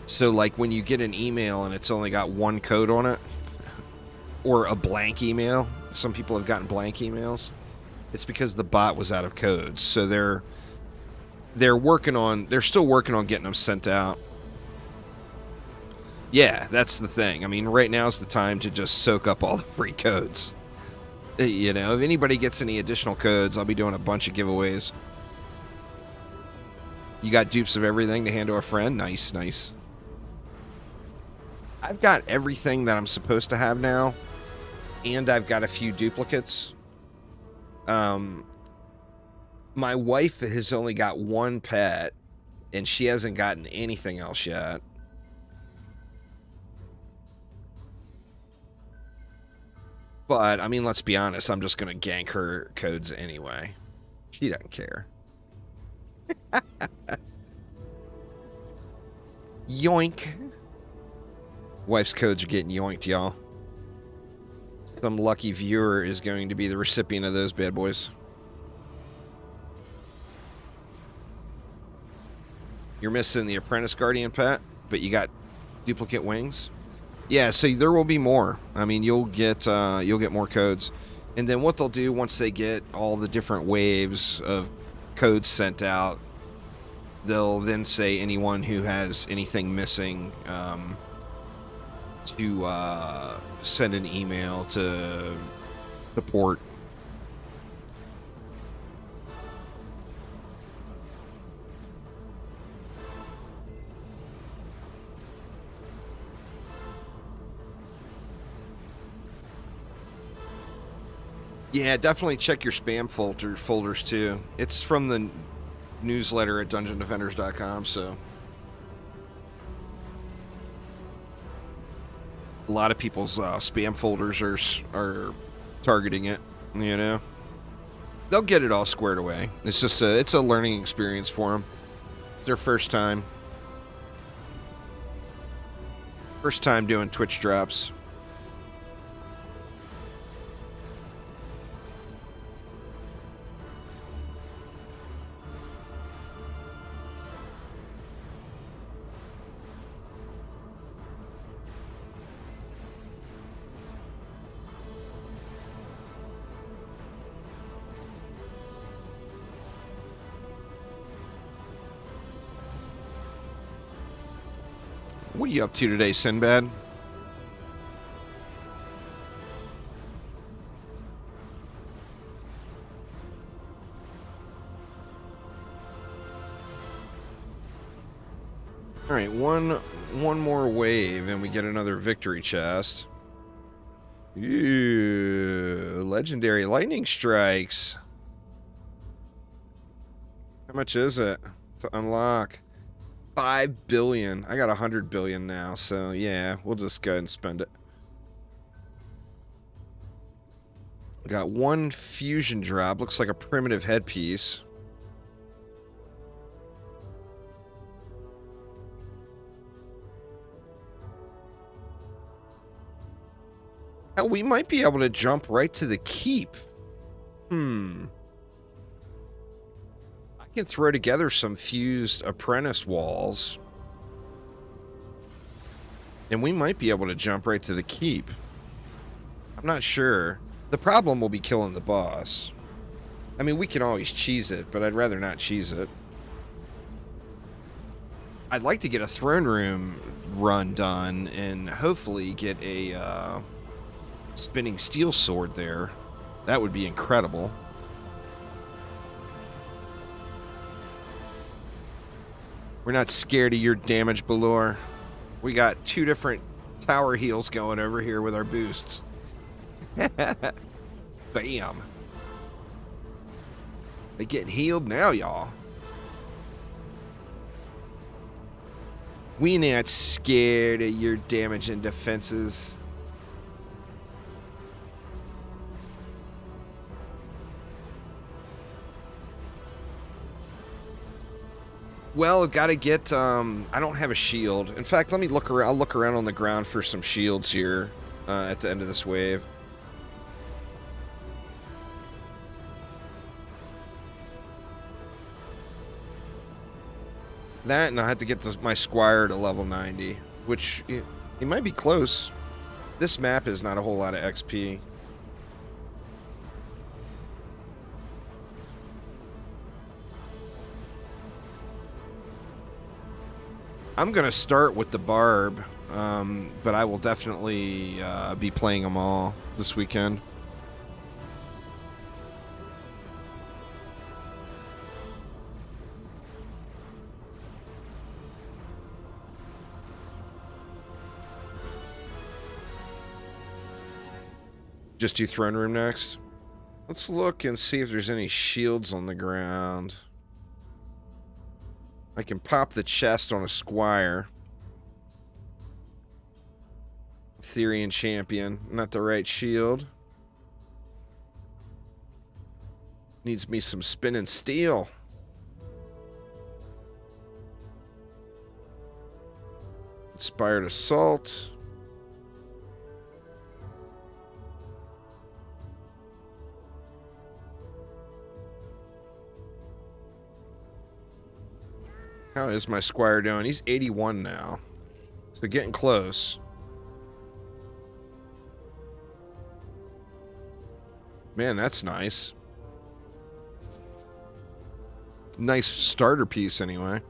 So, like, when you get an email and it's only got one code on it, or a blank email, some people have gotten blank emails, it's because the bot was out of codes. So they're still working on getting them sent out. Yeah, that's the thing. I mean, right now's the time to just soak up all the free codes. You know, if anybody gets any additional codes, I'll be doing a bunch of giveaways. You got dupes of everything to hand to a friend? Nice, nice. I've got everything that I'm supposed to have now, and I've got a few duplicates. My wife has only got one pet, and she hasn't gotten anything else yet. But, I mean, let's be honest, I'm just going to gank her codes anyway. She doesn't care. Yoink. Wife's codes are getting yoinked, y'all. Some lucky viewer is going to be the recipient of those bad boys. You're missing the Apprentice Guardian pet, but you got duplicate wings. Yeah, so there will be more. I mean, you'll get more codes. And then what they'll do once they get all the different waves of codes sent out, they'll then say anyone who has anything missing to send an email to support. Yeah, definitely check your spam folders too. It's from the newsletter at dungeondefenders.com, so a lot of people's spam folders are targeting it, you know. They'll get it all squared away. It's just it's a learning experience for them. It's their first time doing Twitch drops. What are you up to today, Sinbad? All right, one more wave, and we get another victory chest. Ooh, legendary lightning strikes. How much is it to unlock? 5 billion. I got 100 billion now, so yeah, we'll just go ahead and spend it. Got one fusion drop. Looks like a primitive headpiece. Hell, we might be able to jump right to the keep. I can throw together some fused apprentice walls, and we might be able to jump right to the keep. I'm not sure. The problem will be killing the boss. I mean, we can always cheese it, but I'd rather not cheese it. I'd like to get a throne room run done and hopefully get a spinning steel sword there. That would be incredible. We're not scared of your damage, Balor. We got 2 different tower heals going over here with our boosts. Bam. They getting healed now, y'all. We not scared of your damage and defenses. Well, I've got to get, I don't have a shield. In fact, let me look around. I'll look around on the ground for some shields here at the end of this wave. That, and I have to get my squire to level 90, which he might be close. This map is not a whole lot of XP. I'm going to start with the Barb, but I will definitely be playing them all this weekend. Just do throne room next. Let's look and see if there's any shields on the ground. I can pop the chest on a squire. Therian champion. Not the right shield. Needs me some spinning steel. Inspired assault. How is my squire doing? He's 81 now. So getting close. Man, that's nice. Nice starter piece, anyway.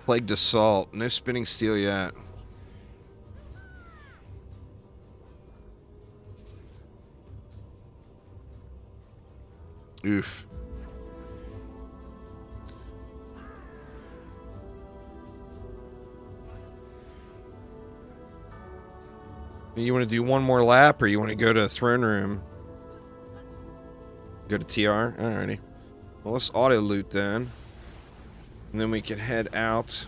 Plagued Assault. No spinning steel yet. Oof. You want to do one more lap, or you want to go to throne room? Go to TR? Alrighty. Well, let's auto loot then. And then we can head out.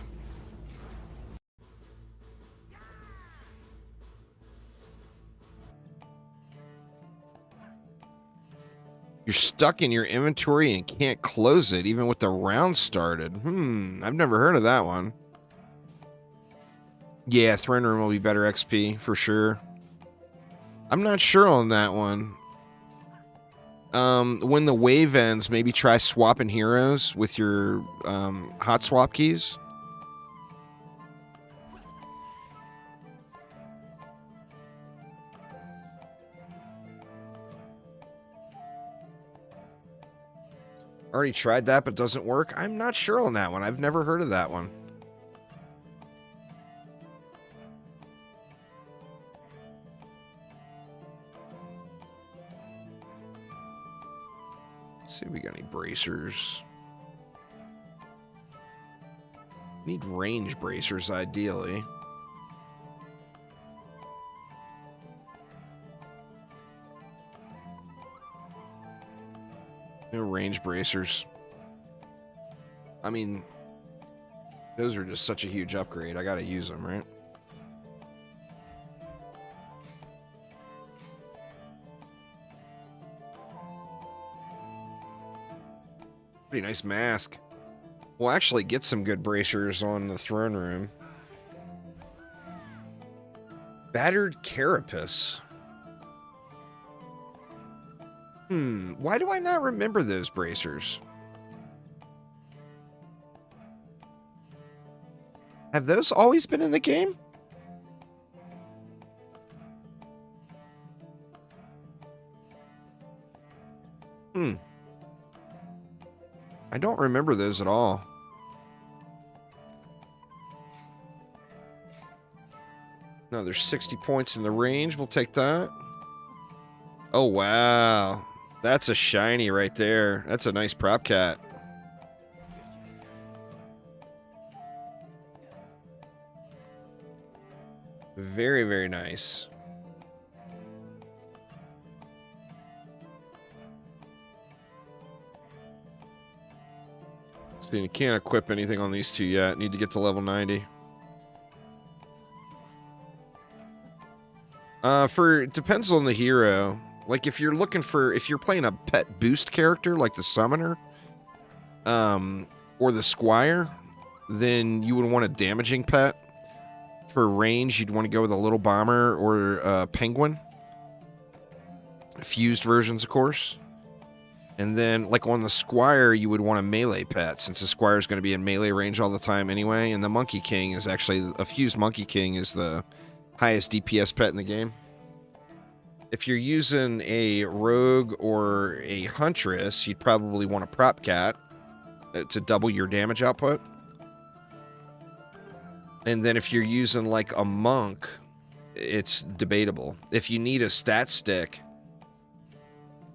You're stuck in your inventory and can't close it, even with the round started. I've never heard of that one. Yeah, throne room will be better XP, for sure. I'm not sure on that one. When the wave ends, maybe try swapping heroes with your hot swap keys. Already tried that, but doesn't work. I'm not sure on that one. I've never heard of that one. Let's see if we got any bracers. Need range bracers, ideally. No range bracers. I mean, those are just such a huge upgrade. I gotta use them, right? Pretty nice mask. We'll actually get some good bracers on the throne room. Battered carapace. Why do I not remember those bracers? Have those always been in the game? I don't remember those at all. No, there's 60 points in the range. We'll take that. Oh, wow. That's a shiny right there. That's a nice prop cat. Very, very nice. See, you can't equip anything on these two yet. Need to get to level 90. It depends on the hero. Like, if you're playing a pet boost character, like the Summoner, or the Squire, then you would want a damaging pet. For range, you'd want to go with a Little Bomber or a Penguin. Fused versions, of course. And then, like, on the Squire, you would want a melee pet, since the Squire is going to be in melee range all the time anyway, and the Monkey King is actually... A fused Monkey King is the highest DPS pet in the game. If you're using a rogue or a huntress, you'd probably want a prop cat to double your damage output. And then if you're using like a monk, it's debatable. If you need a stat stick,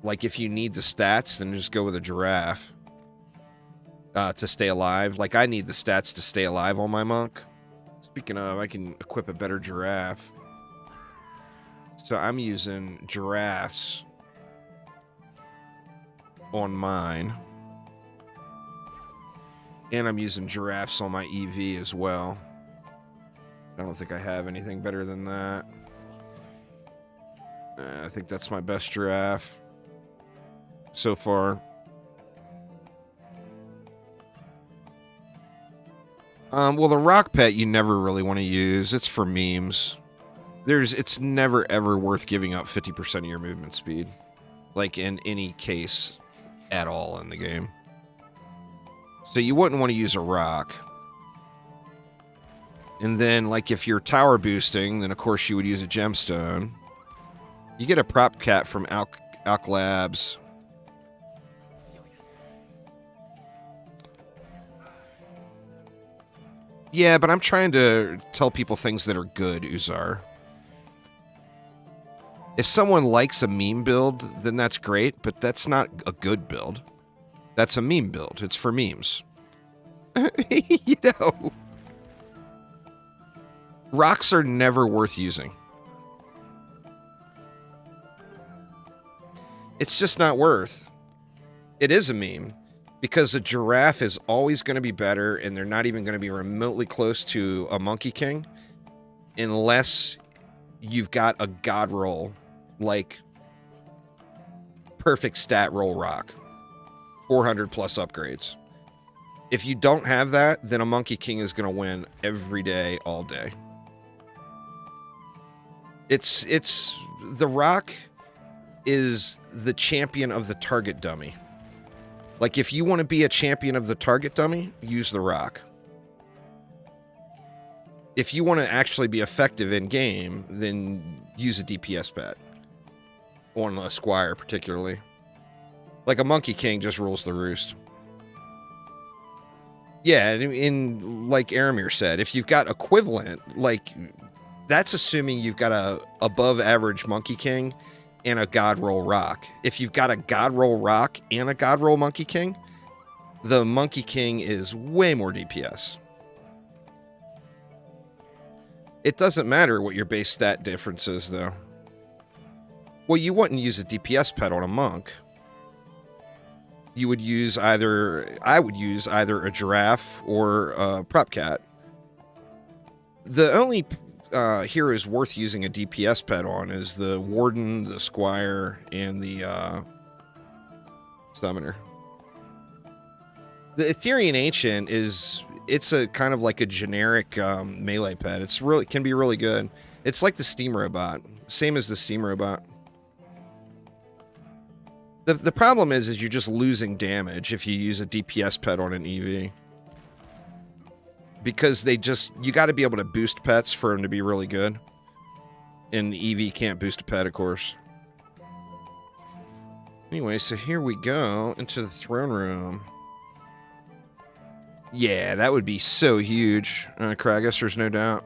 like if you need the stats, then just go with a giraffe to stay alive. Like I need the stats to stay alive on my monk. Speaking of, I can equip a better giraffe. So I'm using giraffes on mine. And I'm using giraffes on my EV as well. I don't think I have anything better than that. I think that's my best giraffe so far. Well, the rock pet you never really want to use. It's for memes. It's never ever worth giving up 50% of your movement speed, like in any case at all in the game. So you wouldn't want to use a rock. And then, like, if you're tower boosting, then of course you would use a gemstone. You get a prop cat from Alk Labs. Yeah, but I'm trying to tell people things that are good, Uzar. If someone likes a meme build, then that's great, but that's not a good build. That's a meme build. It's for memes. You know. Rocks are never worth using. It's just not worth. It is a meme. Because a giraffe is always going to be better, and they're not even going to be remotely close to a Monkey King unless you've got a god roll, like perfect stat roll rock. 400 plus upgrades. If you don't have that, then a Monkey King is going to win every day, all day. It's the rock is the champion of the target dummy. Like, if you want to be a champion of the target dummy, use the rock. If you want to actually be effective in game, then use a DPS pet. On a Squire, particularly. Like, a Monkey King just rules the roost. Yeah, like Aramir said, if you've got equivalent, like, that's assuming you've got a above average Monkey King and a God Roll Rock. If you've got a God Roll Rock and a God Roll Monkey King, the Monkey King is way more DPS. It doesn't matter what your base stat difference is, though. Well, you wouldn't use a DPS pet on a monk. You would use either... I would use either a giraffe or a prop cat. The only... heroes worth using a DPS pet on is the Warden, the Squire, and the Summoner. The Ethereal Ancient it's a kind of like a generic melee pet. It can be really good. It's like the Steam Robot, same as the Steam Robot. The problem is you're just losing damage if you use a DPS pet on an EV. Because you got to be able to boost pets for them to be really good. And the EV can't boost a pet, of course. Anyway, so here we go into the throne room. Yeah, that would be so huge. Kragus, there's no doubt.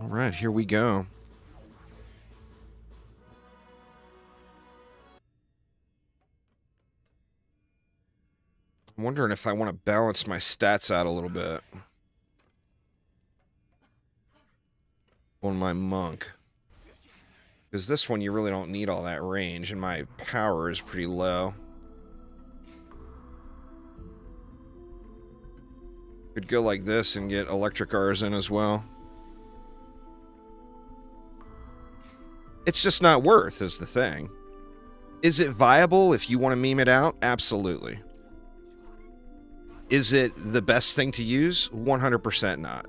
All right, here we go. I'm wondering if I want to balance my stats out a little bit on my monk. Because this one, you really don't need all that range, and my power is pretty low. Could go like this and get electric R's in as well. It's just not worth, is the thing. Is it viable if you want to meme it out? Absolutely. Is it the best thing to use? 100% not.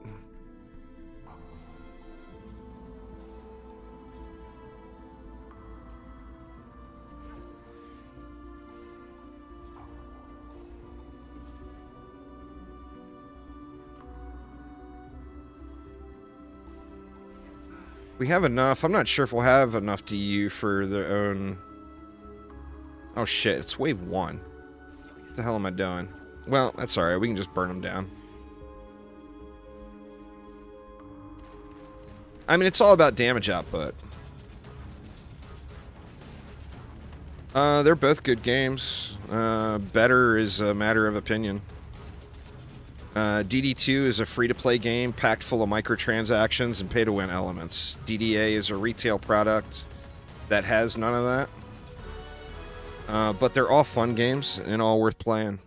We have enough. I'm not sure if we'll have enough DU for their own... Oh shit, it's wave 1. What the hell am I doing? Well, that's alright. We can just burn them down. I mean, it's all about damage output. They're both good games. Better is a matter of opinion. DD2 is a free-to-play game packed full of microtransactions and pay-to-win elements. DDA is a retail product that has none of that. But they're all fun games and all worth playing.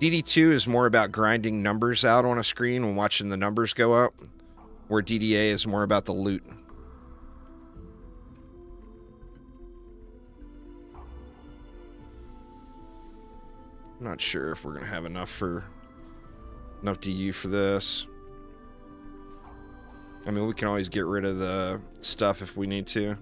DD2 is more about grinding numbers out on a screen and watching the numbers go up, where DDA is more about the loot. I'm not sure if we're going to have enough DU for this. I mean, we can always get rid of the stuff if we need to.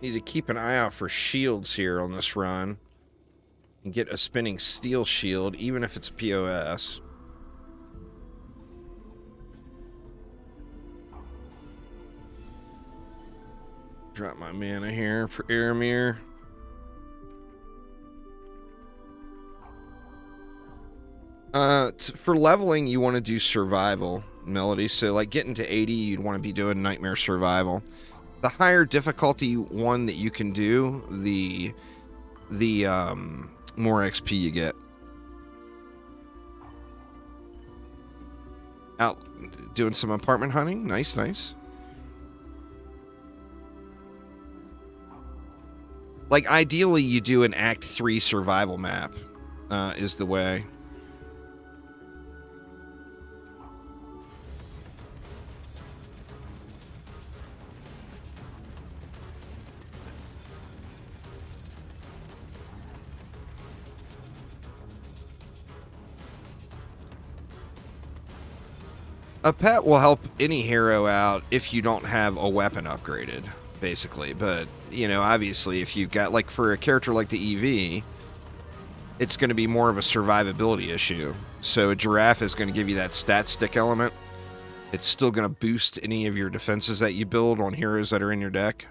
Need to keep an eye out for shields here on this run. And get a spinning steel shield, even if it's POS. Drop my mana here for Aramir. For leveling, you want to do survival, Melody. So, like, getting to 80, you'd want to be doing Nightmare Survival. The higher difficulty one that you can do, the more XP you get. Out doing some apartment hunting. Nice, nice. Like, ideally, you do an Act 3 survival map, is the way. A pet will help any hero out if you don't have a weapon upgraded, basically. But, you know, obviously, if you've got, like, for a character like the EV, it's going to be more of a survivability issue. So a giraffe is going to give you that stat stick element. It's still going to boost any of your defenses that you build on heroes that are in your deck.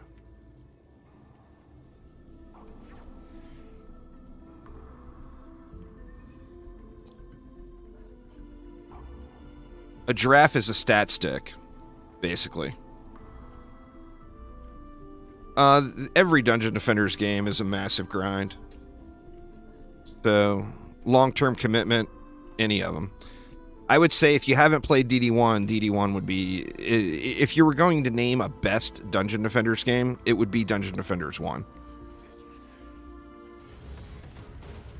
A giraffe is a stat stick, basically. Every Dungeon Defenders game is a massive grind. So, long-term commitment, any of them. I would say if you haven't played DD1, DD1 would be... If you were going to name a best Dungeon Defenders game, it would be Dungeon Defenders 1.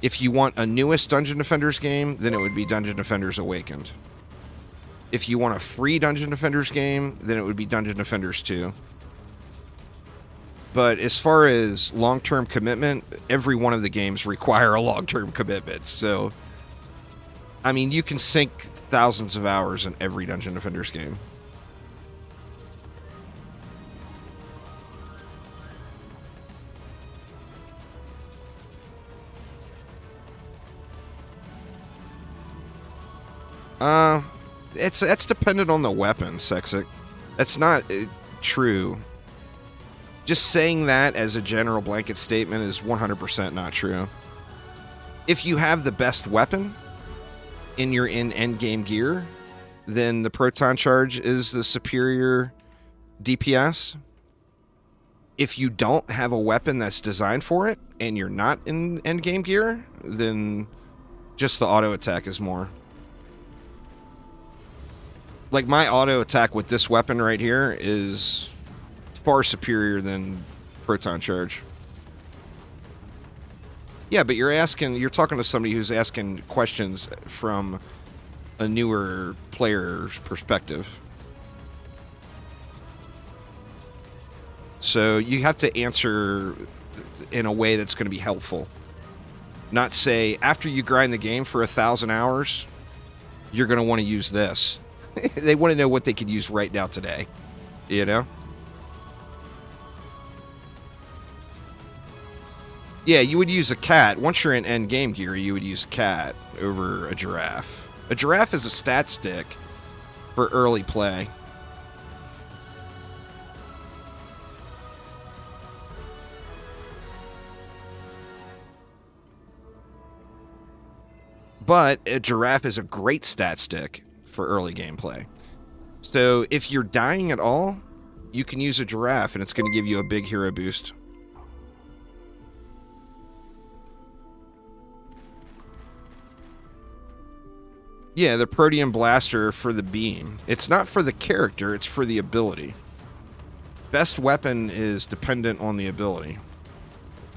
If you want a newest Dungeon Defenders game, then it would be Dungeon Defenders Awakened. If you want a free Dungeon Defenders game, then it would be Dungeon Defenders 2. But as far as long-term commitment, every one of the games require a long-term commitment. So, I mean, you can sink thousands of hours in every Dungeon Defenders game. That's dependent on the weapon, Sexic. That's not true. Just saying that as a general blanket statement is 100% not true. If you have the best weapon in your endgame gear, then the proton charge is the superior DPS. If you don't have a weapon that's designed for it and you're not in endgame gear, then just the auto attack is more. Like, my auto attack with this weapon right here is far superior than proton charge. Yeah, but you're talking to somebody who's asking questions from a newer player's perspective. So you have to answer in a way that's going to be helpful. Not say, after you grind the game for 1,000 hours, you're going to want to use this. They want to know what they could use right now today. You know? Yeah, you would use a cat. Once you're in endgame gear, you would use a cat over a giraffe. A giraffe is a stat stick for early play. But a giraffe is a great stat stick for early gameplay. So if you're dying at all, you can use a giraffe and it's going to give you a big hero boost. Yeah, the Protean Blaster for the beam. It's not for the character, it's for the ability. Best weapon is dependent on the ability.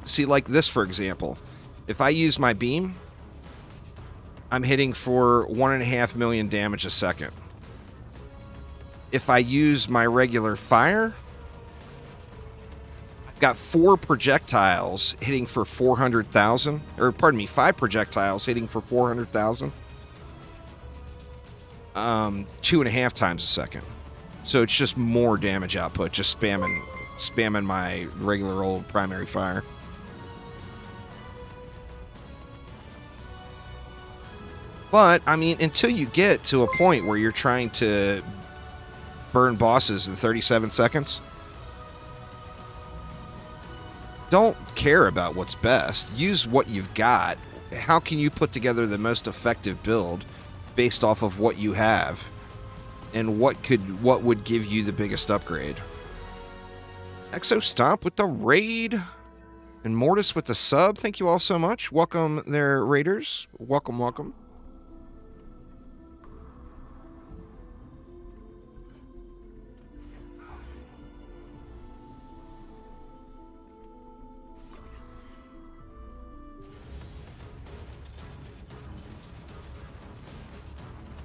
See, like this, for example. If I use my beam, I'm hitting for 1.5 million damage a second. If I use my regular fire, I've got 4 projectiles hitting for 400,000. Or, pardon me, 5 projectiles hitting for 400,000. 2.5 times a second. So it's just more damage output, just spamming spamming my regular old primary fire. But, I mean, until you get to a point where you're trying to burn bosses in 37 seconds, don't care about what's best. Use what you've got. How can you put together the most effective build based off of what you have? And what would give you the biggest upgrade? Exo Stomp with the raid. And Mortis with the sub. Thank you all so much. Welcome there, Raiders. Welcome, welcome.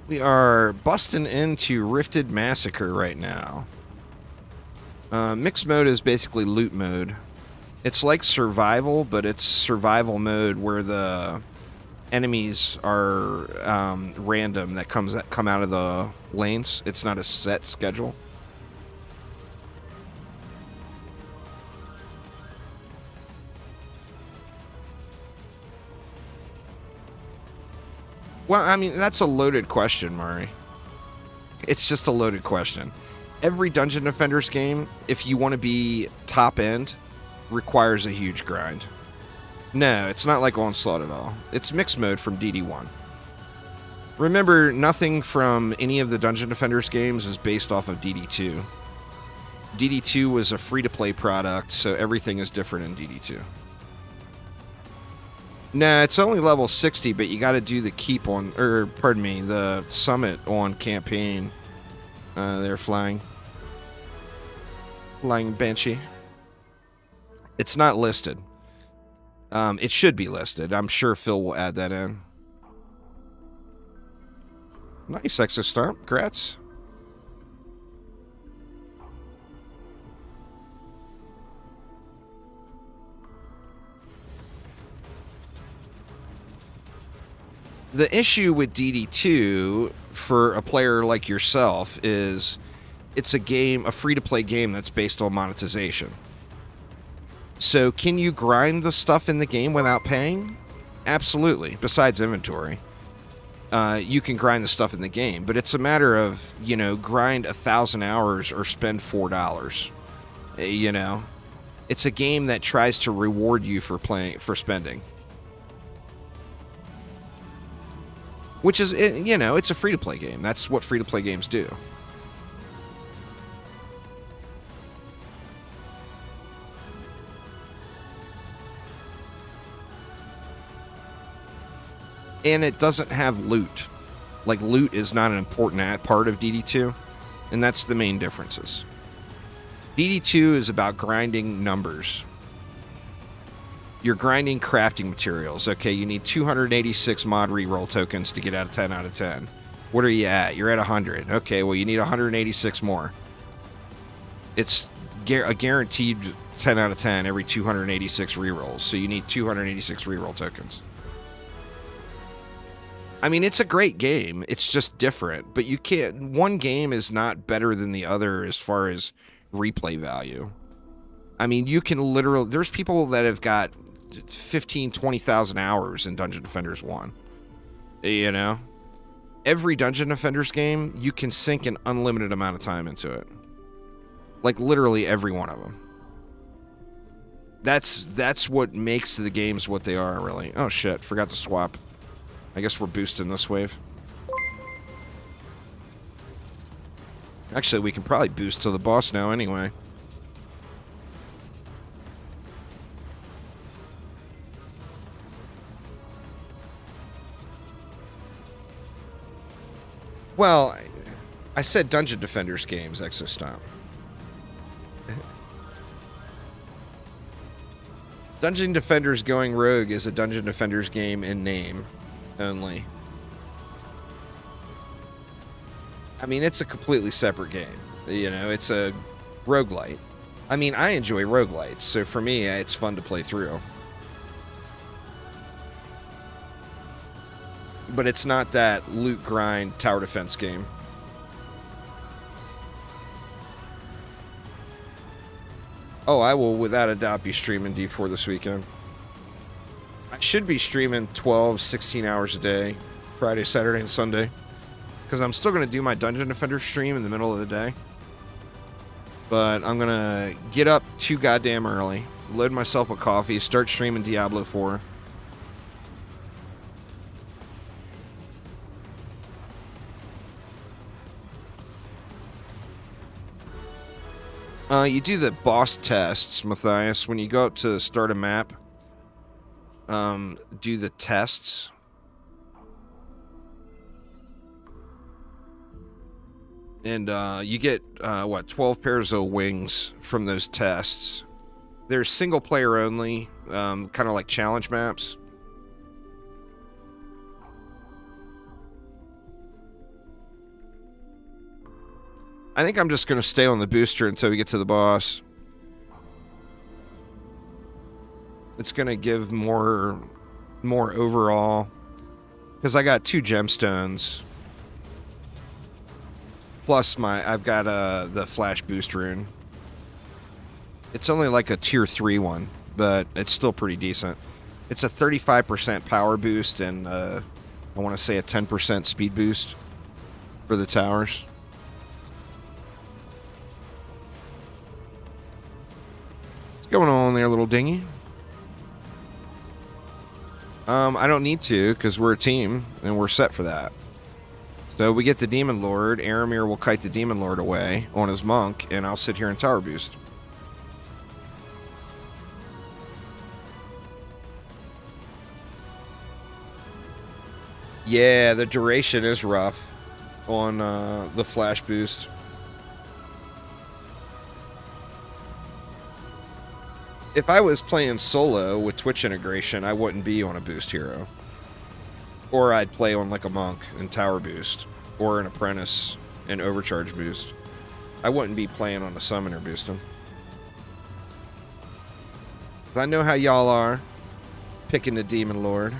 We are busting into Rifted Massacre right now. Mixed mode is basically loot mode. It's like survival, but it's survival mode where the enemies are random that come out of the lanes. It's not a set schedule. Well, I mean, that's a loaded question, Murray. It's just a loaded question. Every Dungeon Defenders game, if you want to be top end, requires a huge grind. No, it's not like Onslaught at all. It's mixed mode from DD1. Remember, nothing from any of the Dungeon Defenders games is based off of DD2. DD2 was a free-to-play product, so everything is different in DD2. Nah, it's only level 60, but you got to do the keep on, or pardon me, the summit on campaign. They're flying Banshee. It's not listed. It should be listed. I'm sure Phil will add that in. Nice Exo Stomp. Congrats. The issue with DD2 for a player like yourself is it's a free-to-play game that's based on monetization. So can you grind the stuff in the game without paying? Absolutely. Besides inventory. You can grind the stuff in the game, but it's a matter of, grind 1,000 hours or spend $4. It's a game that tries to reward you for spending. Which is, it's a free-to-play game. That's what free-to-play games do. And it doesn't have loot. Like, loot is not an important part of DD2, and that's the main differences. DD2 is about grinding numbers. You're grinding crafting materials. Okay, you need 286 mod reroll tokens to get out of 10 out of 10. What are you at? You're at 100. Okay, well, you need 186 more. It's a guaranteed 10 out of 10 every 286 rerolls, so you need 286 reroll tokens. I mean, it's a great game. It's just different, but you can't... One game is not better than the other as far as replay value. I mean, you can literally... There's people that have got 15, 20,000 hours in Dungeon Defenders 1. Every Dungeon Defenders game, you can sink an unlimited amount of time into it. Like, literally every one of them. That's what makes the games what they are, really. Oh, shit. Forgot to swap. I guess we're boosting this wave. Actually, we can probably boost to the boss now anyway. Well, I said Dungeon Defenders games, Exo Stomp. Dungeon Defenders Going Rogue is a Dungeon Defenders game in name only. I mean, it's a completely separate game. It's a roguelite. I mean, I enjoy roguelites, so for me, it's fun to play through. But it's not that loot grind tower defense game. Oh, I will without a doubt be streaming D4 this weekend. I should be streaming 12, 16 hours a day, Friday, Saturday, and Sunday. Because I'm still going to do my Dungeon Defender stream in the middle of the day. But I'm going to get up too goddamn early, load myself a coffee, start streaming Diablo 4. You do the boss tests, Matthias. When you go up to start a map, do the tests. And you get, 12 pairs of wings from those tests. They're single player only, kind of like challenge maps. I think I'm just going to stay on the booster until we get to the boss. It's going to give more overall. Because I got 2 gemstones. Plus I've got the flash boost rune. It's only like a tier 3 one, but it's still pretty decent. It's a 35% power boost and I want to say a 10% speed boost for the towers. What's going on there, little dingy? I don't need to, because we're a team, and we're set for that. So we get the Demon Lord, Aramir will kite the Demon Lord away on his monk, and I'll sit here and tower boost. Yeah, the duration is rough on the flash boost. If I was playing solo with Twitch integration, I wouldn't be on a boost hero. Or I'd play on like a monk and tower boost. Or an apprentice and overcharge boost. I wouldn't be playing on a summoner boosting. But I know how y'all are. Picking the Demon Lord.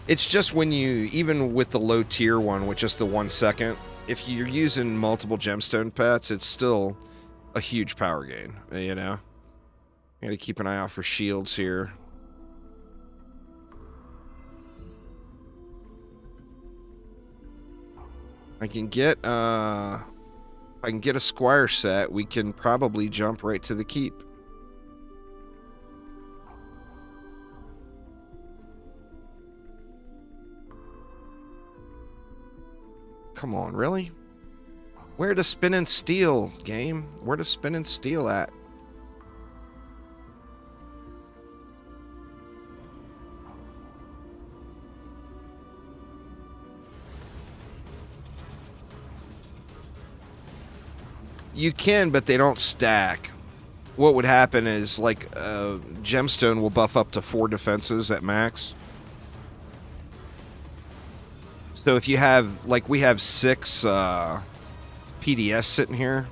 It's just when you, even with the low tier one, with just the 1 second, if you're using multiple gemstone pets, it's still a huge power gain, you know? You gotta keep an eye out for shields here. I can get a squire set, we can probably jump right to the keep. Come on, really? Where to spin and steal, game? Where to spin and steal at? You can, but they don't stack. What would happen is, like, gemstone will buff up to 4 defenses at max. So if you have, like, we have 6 PDS sitting here.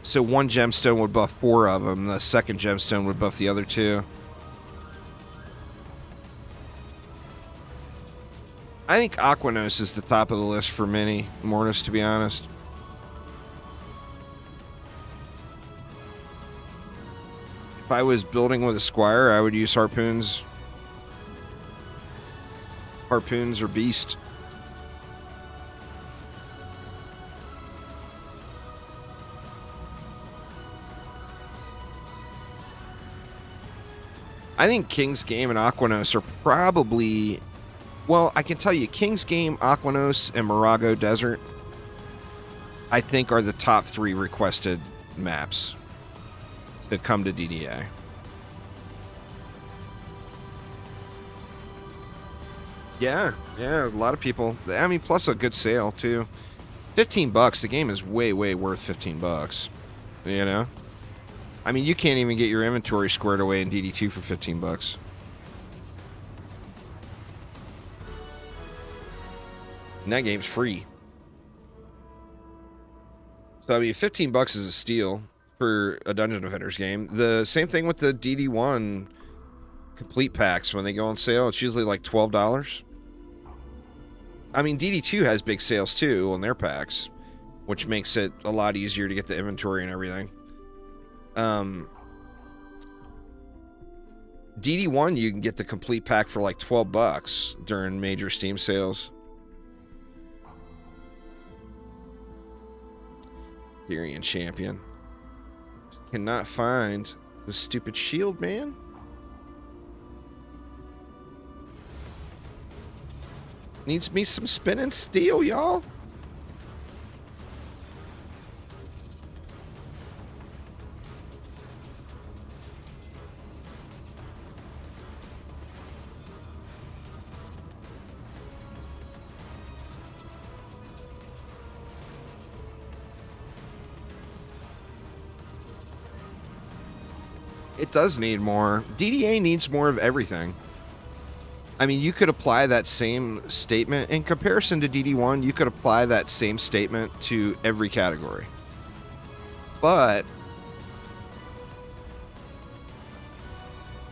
So 1 gemstone would buff 4 of them. The second gemstone would buff the other 2. I think Aquanos is the top of the list for many Mortis, to be honest. If I was building with a squire, I would use harpoons. Harpoons or beast. I think King's Game and Aquanos are probably... Well, I can tell you, King's Game, Aquanos, and Morago Desert, I think are the top 3 requested maps that come to DDA. Yeah, a lot of people. I mean, plus a good sale, too. $15, the game is way, way worth $15. You know? I mean, you can't even get your inventory squared away in DD2 for $15. And that game's free. So, I mean, $15 is a steal for a Dungeon Defenders game. The same thing with the DD1 complete packs when they go on sale. It's usually like $12. I mean, DD2 has big sales too on their packs, which makes it a lot easier to get the inventory and everything. DD1, you can get the complete pack for like $12 during major Steam sales. Tyrion champion. Cannot find the stupid shield, man. Needs me some spinning steel, y'all. It does need more. DDA needs more of everything. I mean, you could apply that same statement. In comparison to DD1, you could apply that same statement to every category. But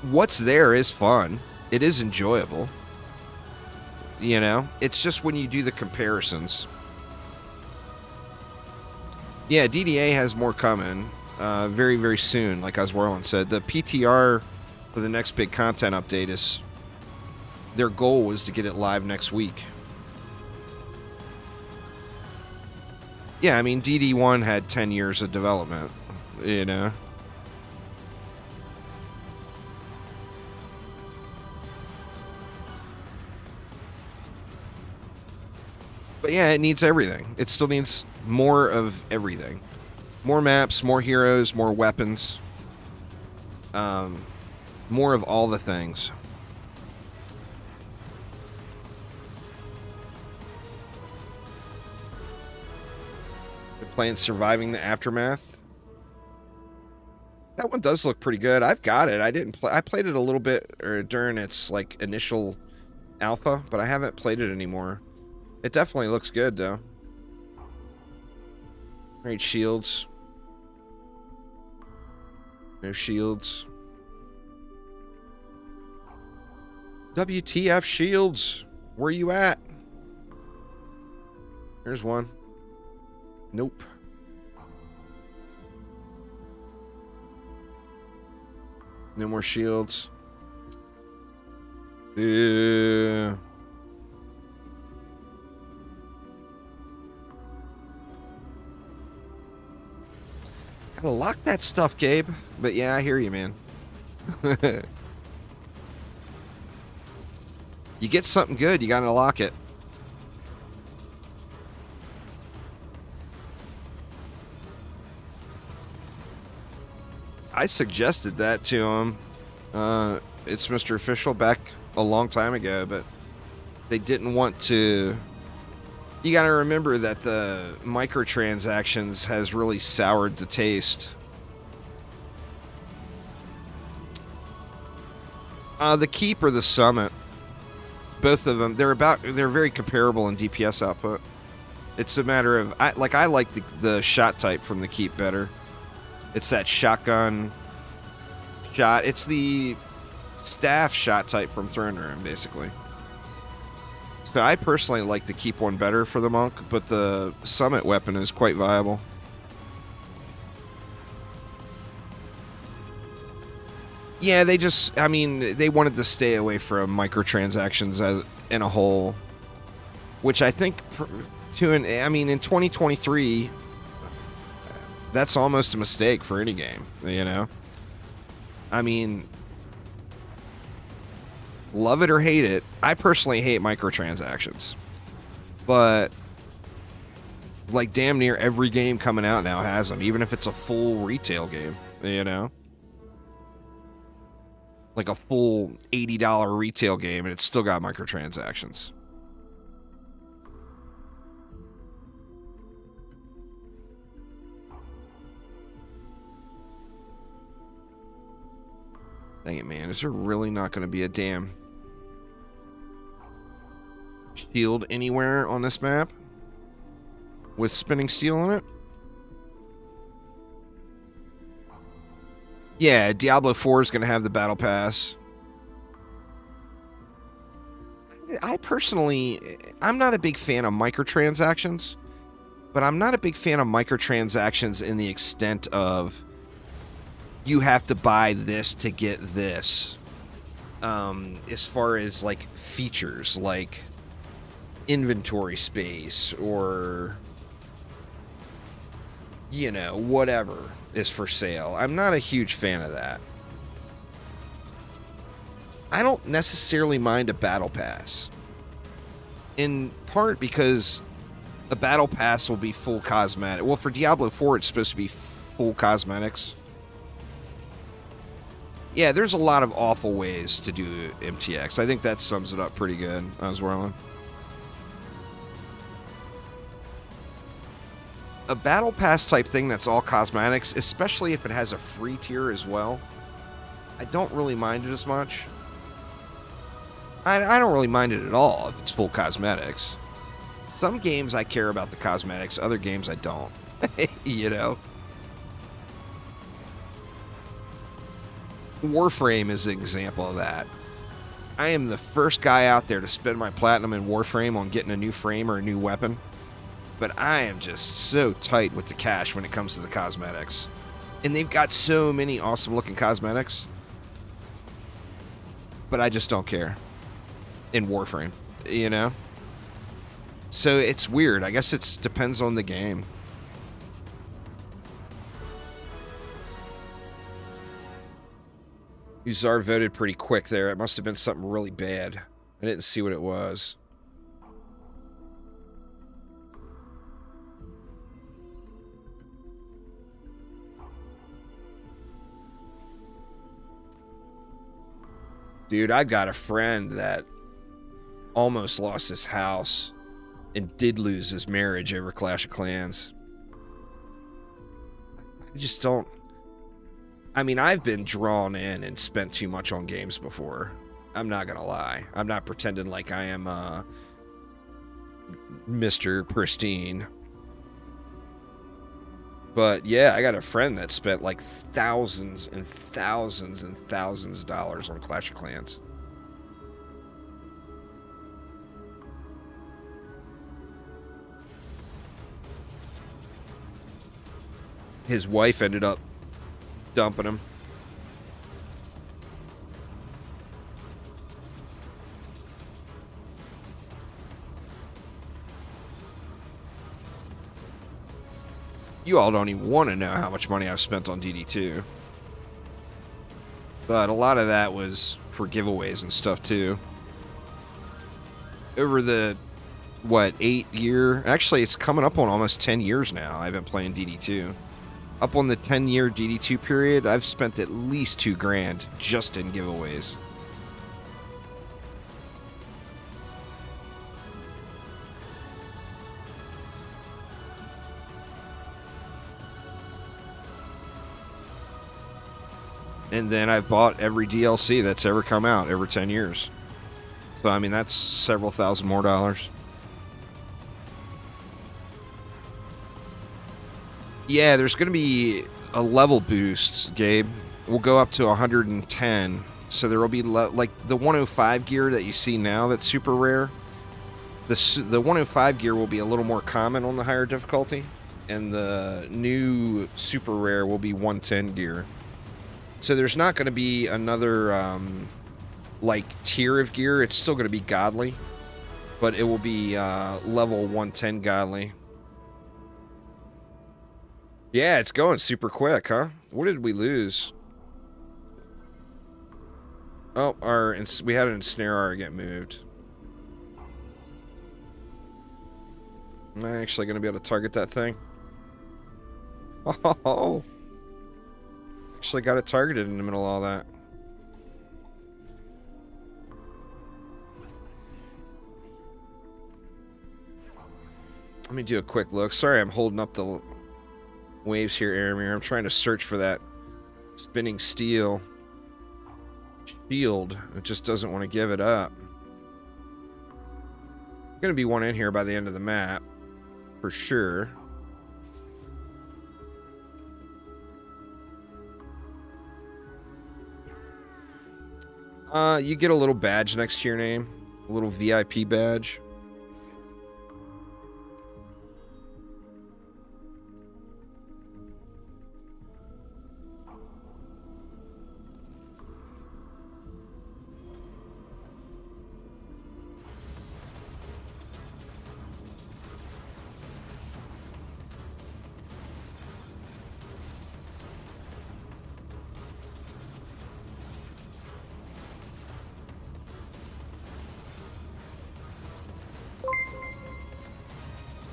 what's there is fun. It is enjoyable. You know? It's just when you do the comparisons. Yeah, DDA has more coming. Very, very soon, like Oswarland said. The PTR for the next big content update is... Their goal was to get it live next week. Yeah, I mean, DD1 had 10 years of development, you know? But yeah, it needs everything. It still needs more of everything. More maps, more heroes, more weapons. More of all the things. Playing Surviving the Aftermath. That one does look pretty good. I've got it. I didn't play. I played it a little bit during its like initial alpha, but I haven't played it anymore. It definitely looks good though. Great shields. No shields. WTF shields? Where you at? Here's one. Nope. No more shields. Gotta lock that stuff, Gabe. But yeah, I hear you, man. You get something good, you gotta lock it. I suggested that to him. It's Mr. Official back a long time ago, but they didn't want to. You got to remember that the microtransactions has really soured the taste. The Keep or the Summit, both of them, they're very comparable in DPS output. It's a matter of I like the shot type from the Keep better. It's that shotgun shot. It's the staff shot type from Throne Room, basically. So I personally like the Keep one better for the Monk, but the Summit weapon is quite viable. Yeah, I mean, they wanted to stay away from microtransactions in a whole, which I think, I mean, in 2023... that's almost a mistake for any game, you know? I mean, love it or hate it, I personally hate microtransactions. But, like, damn near every game coming out now has them, even if it's a full retail game, you know? Like a full $80 retail game, and it's still got microtransactions. Dang it, man. Is there really not going to be a damn shield anywhere on this map with spinning steel on it? Yeah, Diablo 4 is going to have the battle pass. I personally, I'm not a big fan of microtransactions, but I'm not a big fan of microtransactions in the extent of you have to buy this to get this. As far as like features, like inventory space or, you know, whatever is for sale. I'm not a huge fan of that. I don't necessarily mind a battle pass. In part because a battle pass will be full cosmetic. Well, for Diablo 4, it's supposed to be full cosmetics. Yeah, there's a lot of awful ways to do MTX. I think that sums it up pretty good, Osweiler. A battle pass type thing that's all cosmetics, especially if it has a free tier as well, I don't really mind it as much. I don't really mind it at all if it's full cosmetics. Some games I care about the cosmetics, other games I don't. You know? Warframe is an example of that. I am the first guy out there to spend my platinum in Warframe on getting a new frame or a new weapon. But I am just so tight with the cash when it comes to the cosmetics. And they've got so many awesome looking cosmetics. But I just don't care. In Warframe, you know? So it's weird. I guess it depends on the game. Uzar voted pretty quick there. It must have been something really bad. I didn't see what it was. Dude, I got a friend that almost lost his house and did lose his marriage over Clash of Clans. I just don't... I mean, I've been drawn in and spent too much on games before. I'm not gonna lie. I'm not pretending like I am Mr. Pristine. But yeah, I got a friend that spent like thousands and thousands and thousands of dollars on Clash of Clans. His wife ended up dumping him. You all don't even want to know how much money I've spent on DD2. But a lot of that was for giveaways and stuff too. Over the, what, 8-year... Actually, it's coming up on almost 10 years now I've been playing DD2. Up on the 10-year DD2 period, I've spent at least $2,000 just in giveaways. And then I've bought every DLC that's ever come out every 10 years. So, I mean, that's several thousand more dollars. Yeah, there's going to be a level boost, Gabe. We'll go up to 110. So there will be, like, the 105 gear that you see now that's super rare. The 105 gear will be a little more common on the higher difficulty. And the new super rare will be 110 gear. So there's not going to be another, like, tier of gear. It's still going to be godly. But it will be level 110 godly. Yeah, it's going super quick, huh? What did we lose? Oh, we had an Ensnarer get moved. Am I actually going to be able to target that thing? Oh! Actually got it targeted in the middle of all that. Let me do a quick look. Sorry, I'm holding up the waves here, Aramir. I'm trying to search for that spinning steel shield. It just doesn't want to give it up. There's going to be one in here by the end of the map, for sure. You get a little badge next to your name. A little VIP badge.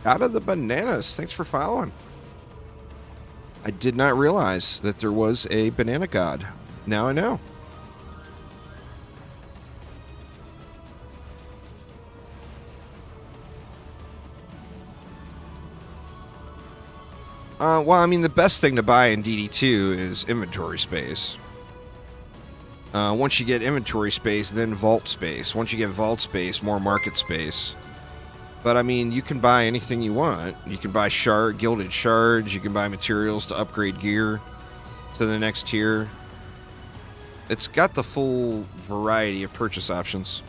Out of the bananas. Thanks for following. I did not realize that there was a banana god. Now I know. Well, I mean, the best thing to buy in DD2 is inventory space. Once you get inventory space, then vault space. Once you get vault space, more market space. But, I mean, you can buy anything you want. You can buy gilded shards. You can buy materials to upgrade gear to the next tier. It's got the full variety of purchase options.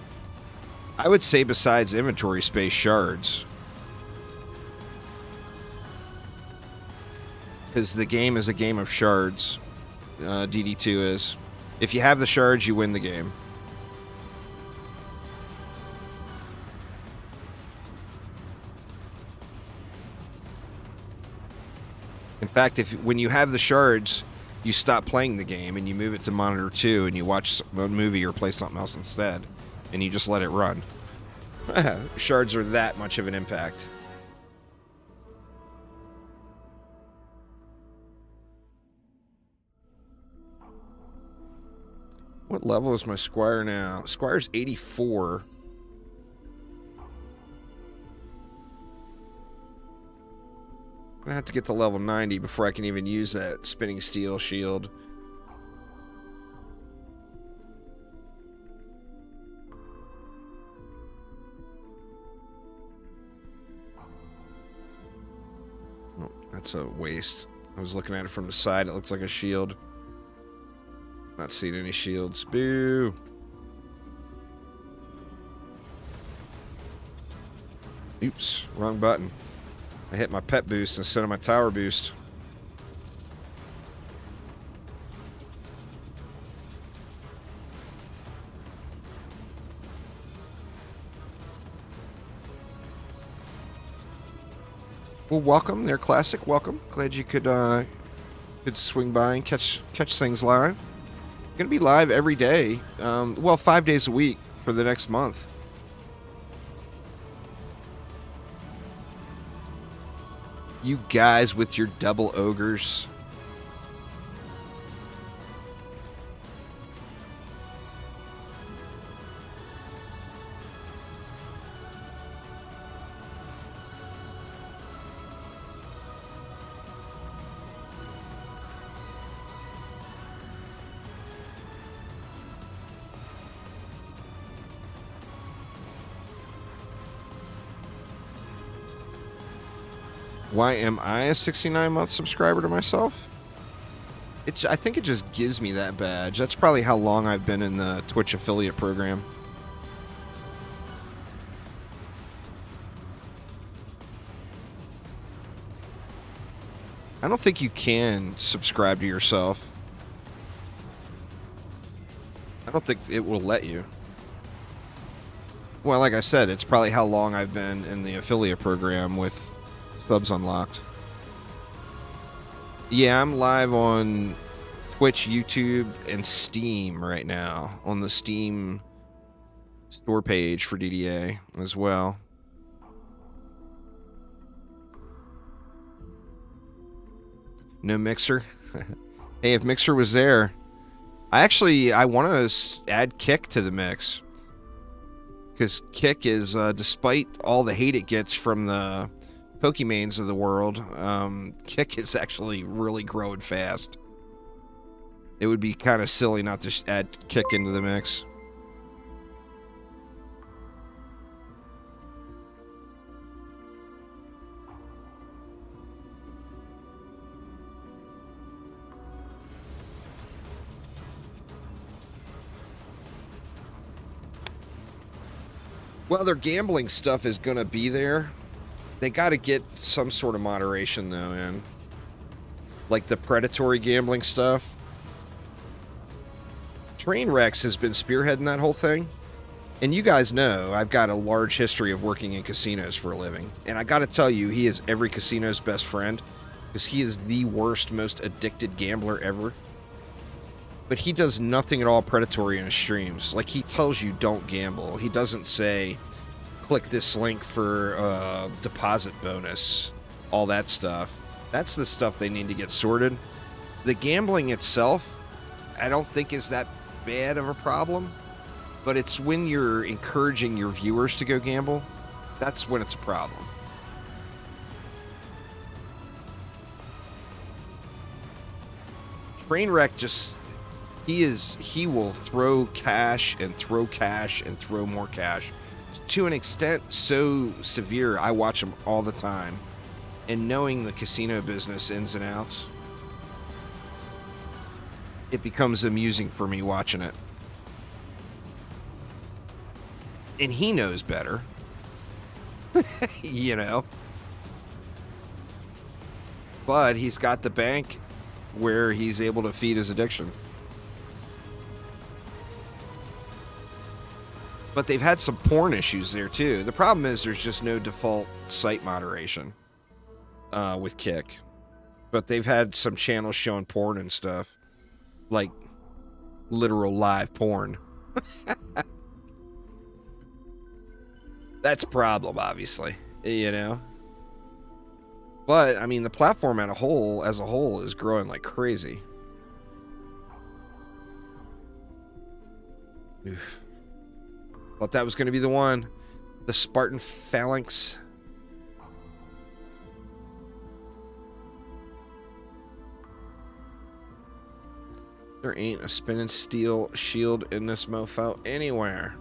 I would say besides inventory space, shards. Because the game is a game of shards. DD2 is. If you have the shards, you win the game. In fact, when you have the shards, you stop playing the game and you move it to monitor 2 and you watch a movie or play something else instead. And you just let it run. Shards are that much of an impact. What level is my Squire now? Squire's 84. I'm gonna have to get to level 90 before I can even use that spinning steel shield. Oh, that's a waste. I was looking at it from the side. It looks like a shield. Not seeing any shields. Boo! Oops, wrong button. I hit my pet boost instead of my tower boost. Well, welcome there, Classic. Welcome. Glad you could swing by and catch things live. Gonna be live every day. Well, 5 days a week for the next month. You guys with your double ogres. Why am I a 69-month subscriber to myself? I think it just gives me that badge. That's probably how long I've been in the Twitch affiliate program. I don't think you can subscribe to yourself. I don't think it will let you. Well, like I said, it's probably how long I've been in the affiliate program with subs unlocked. Yeah, I'm live on Twitch, YouTube, and Steam right now. On the Steam store page for DDA as well. No Mixer? Hey, if Mixer was there... I want to add Kick to the mix. Because Kick is, despite all the hate it gets from the Pokemanes of the world, Kick is actually really growing fast. It would be kind of silly not to add Kick into the mix. Well, their gambling stuff is going to be there. They got to get some sort of moderation, though, in. Like the predatory gambling stuff. Trainwrecks has been spearheading that whole thing. And you guys know I've got a large history of working in casinos for a living. And I got to tell you, he is every casino's best friend. Because he is the worst, most addicted gambler ever. But he does nothing at all predatory in his streams. Like, he tells you don't gamble. He doesn't say, click this link for deposit bonus. All that stuff. That's the stuff they need to get sorted. The gambling itself, I don't think is that bad of a problem. But it's when you're encouraging your viewers to go gamble, that's when it's a problem. Trainwreck just, he will throw cash and throw cash and throw more cash. To an extent so severe, I watch him all the time. And knowing the casino business ins and outs, it becomes amusing for me watching it. And he knows better. You know. But he's got the bank where he's able to feed his addiction. But they've had some porn issues there, too. The problem is there's just no default site moderation with Kick. But they've had some channels showing porn and stuff. Like, literal live porn. That's a problem, obviously, you know. But I mean, the platform as a whole, is growing like crazy. Oof. Thought that was going to be the one, the Spartan Phalanx. There ain't a spinning steel shield in this mofo anywhere.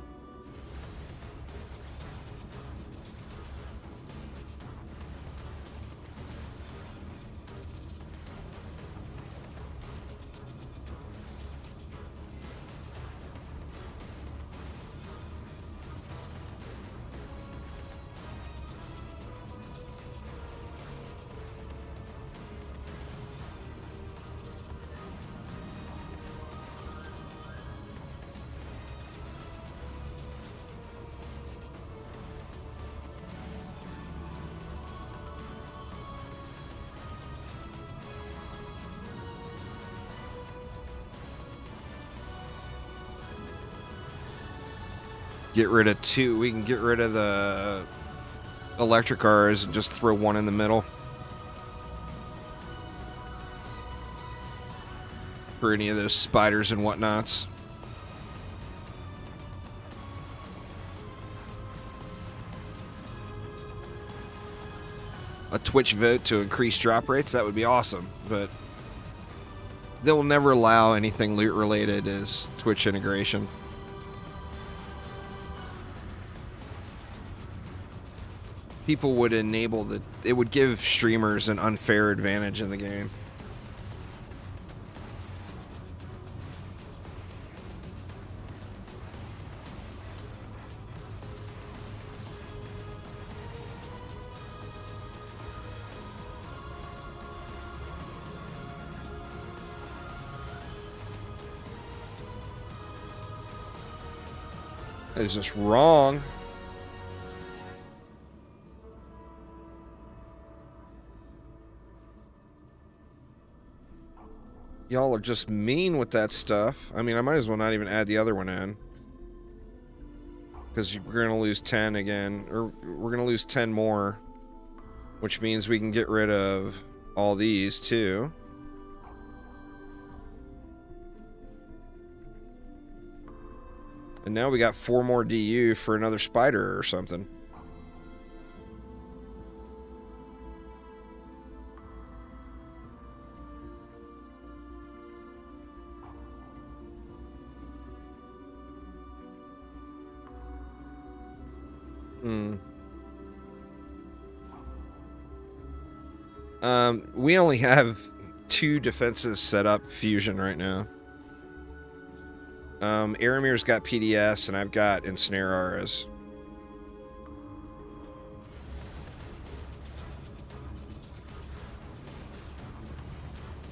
Get rid of two. We can get rid of the electric cars and just throw one in the middle. For any of those spiders and whatnots. A Twitch vote to increase drop rates, that would be awesome. But they'll never allow anything loot related as Twitch integration. People would enable it would give streamers an unfair advantage in the game. That is just wrong. Y'all are just mean with that stuff. I mean, I might as well not even add the other one in. Because we're going to lose 10 again. Or we're going to lose 10 more. Which means we can get rid of all these, too. And now we got 4 more DU for another spider or something. We only have 2 defenses set up fusion right now. Aramir's got PDS and I've got Ensnare Auras.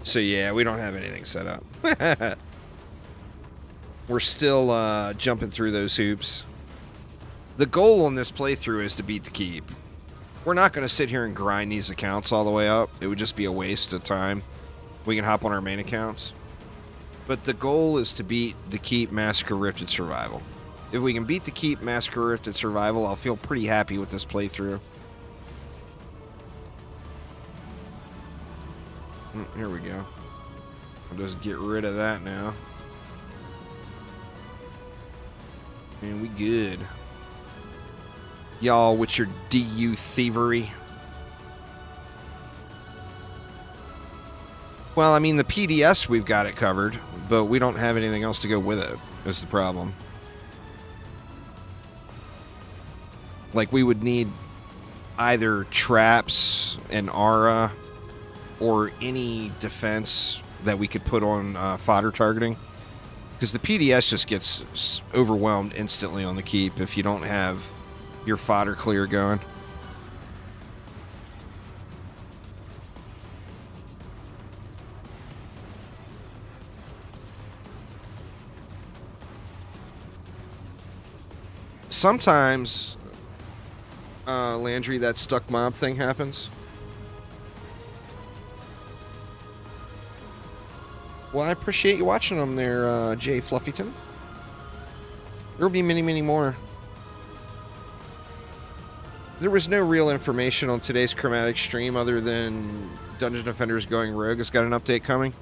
So yeah, we don't have anything set up. We're still jumping through those hoops. The goal on this playthrough is to beat the keep. We're not going to sit here and grind these accounts all the way up. It would just be a waste of time. We can hop on our main accounts. But the goal is to beat the keep, Massacre, Rifted, Survival. If we can beat the keep, Massacre, Rifted, Survival, I'll feel pretty happy with this playthrough. Here we go. I'll just get rid of that now. And we good. Y'all with your DU thievery. Well, I mean, the PDS, we've got it covered, but we don't have anything else to go with it, is the problem. Like, we would need either traps and aura or any defense that we could put on fodder targeting. Because the PDS just gets overwhelmed instantly on the keep if you don't have your fodder clear going. Sometimes, Landry, that stuck mob thing happens. Well, I appreciate you watching them there, Jay Fluffyton. There will be many, many more. There was no real information on today's Chromatic stream other than Dungeon Defenders Going Rogue has got an update coming.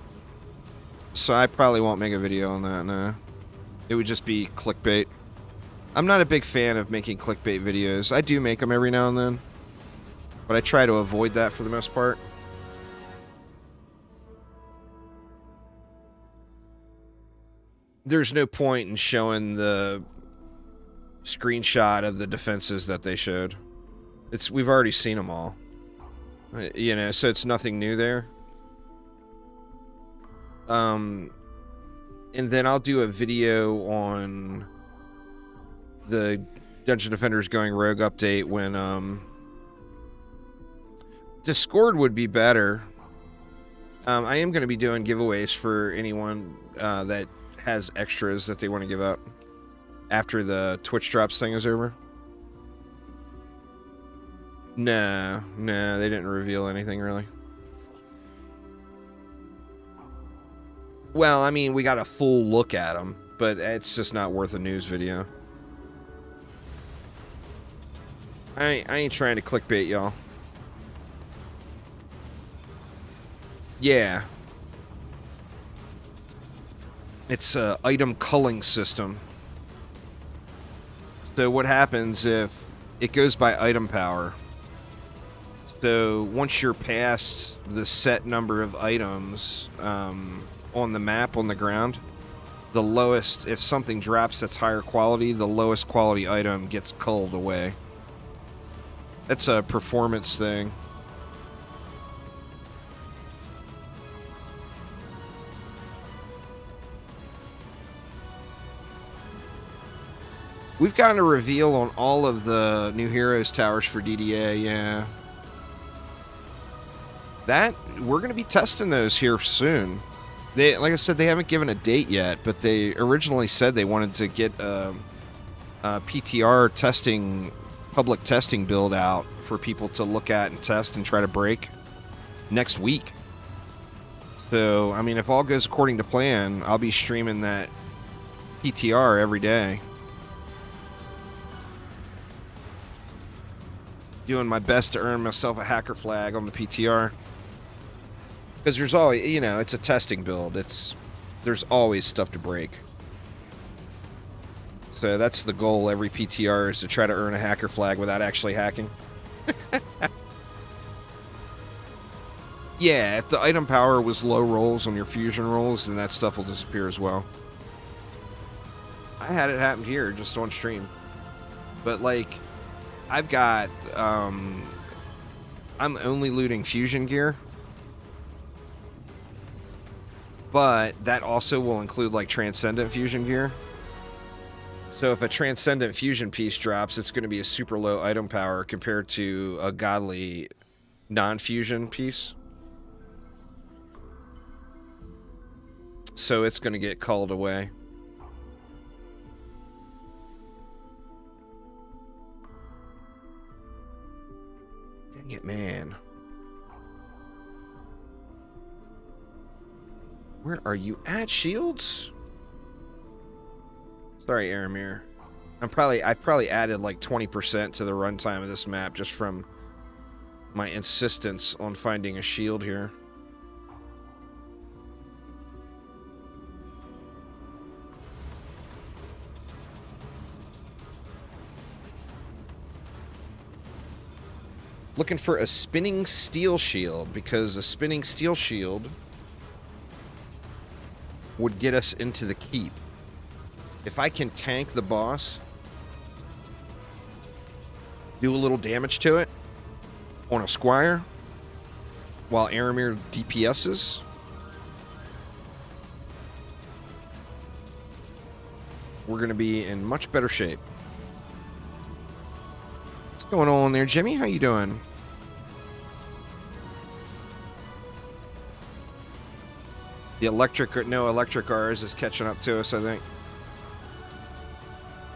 So I probably won't make a video on that, no. It would just be clickbait. I'm not a big fan of making clickbait videos. I do make them every now and then. But I try to avoid that for the most part. There's no point in showing the screenshot of the defenses that they showed. We've already seen them all. You know, so it's nothing new there. And then I'll do a video on the Dungeon Defenders Going Rogue update when Discord would be better. I am going to be doing giveaways for anyone that has extras that they want to give up after the Twitch drops thing is over. Nah, they didn't reveal anything really. Well, I mean, we got a full look at them, but it's just not worth a news video. I ain't trying to clickbait y'all. Yeah. It's a item culling system. So what happens if it goes by item power? So once you're past the set number of items on the map, on the ground, the lowest, if something drops that's higher quality, the lowest quality item gets culled away. That's a performance thing. We've gotten a reveal on all of the new Heroes towers for DDA, yeah. We're going to be testing those here soon. Like I said, they haven't given a date yet, but they originally said they wanted to get a PTR testing, public testing build out for people to look at and test and try to break next week. So, I mean, if all goes according to plan, I'll be streaming that PTR every day. Doing my best to earn myself a hacker flag on the PTR. Because there's always, you know, it's a testing build. There's always stuff to break. So that's the goal every PTR, is to try to earn a hacker flag without actually hacking. Yeah, if the item power was low rolls on your fusion rolls, then that stuff will disappear as well. I had it happen here just on stream. But like, I've got, I'm only looting fusion gear. But that also will include like Transcendent fusion gear. So if a Transcendent fusion piece drops, it's going to be a super low item power compared to a godly non-fusion piece. so it's going to get called away. Dang it, man. Where are you at, Shields? Sorry, Aramir. I probably added like 20% to the runtime of this map just from my insistence on finding a shield here. Looking for a spinning steel shield, because a spinning steel shield would get us into the keep. If I can tank the boss, do a little damage to it on a squire while Aramir DPSs, we're going to be in much better shape. What's going on there, Jimmy? How you doing? The electric R's is catching up to us, I think.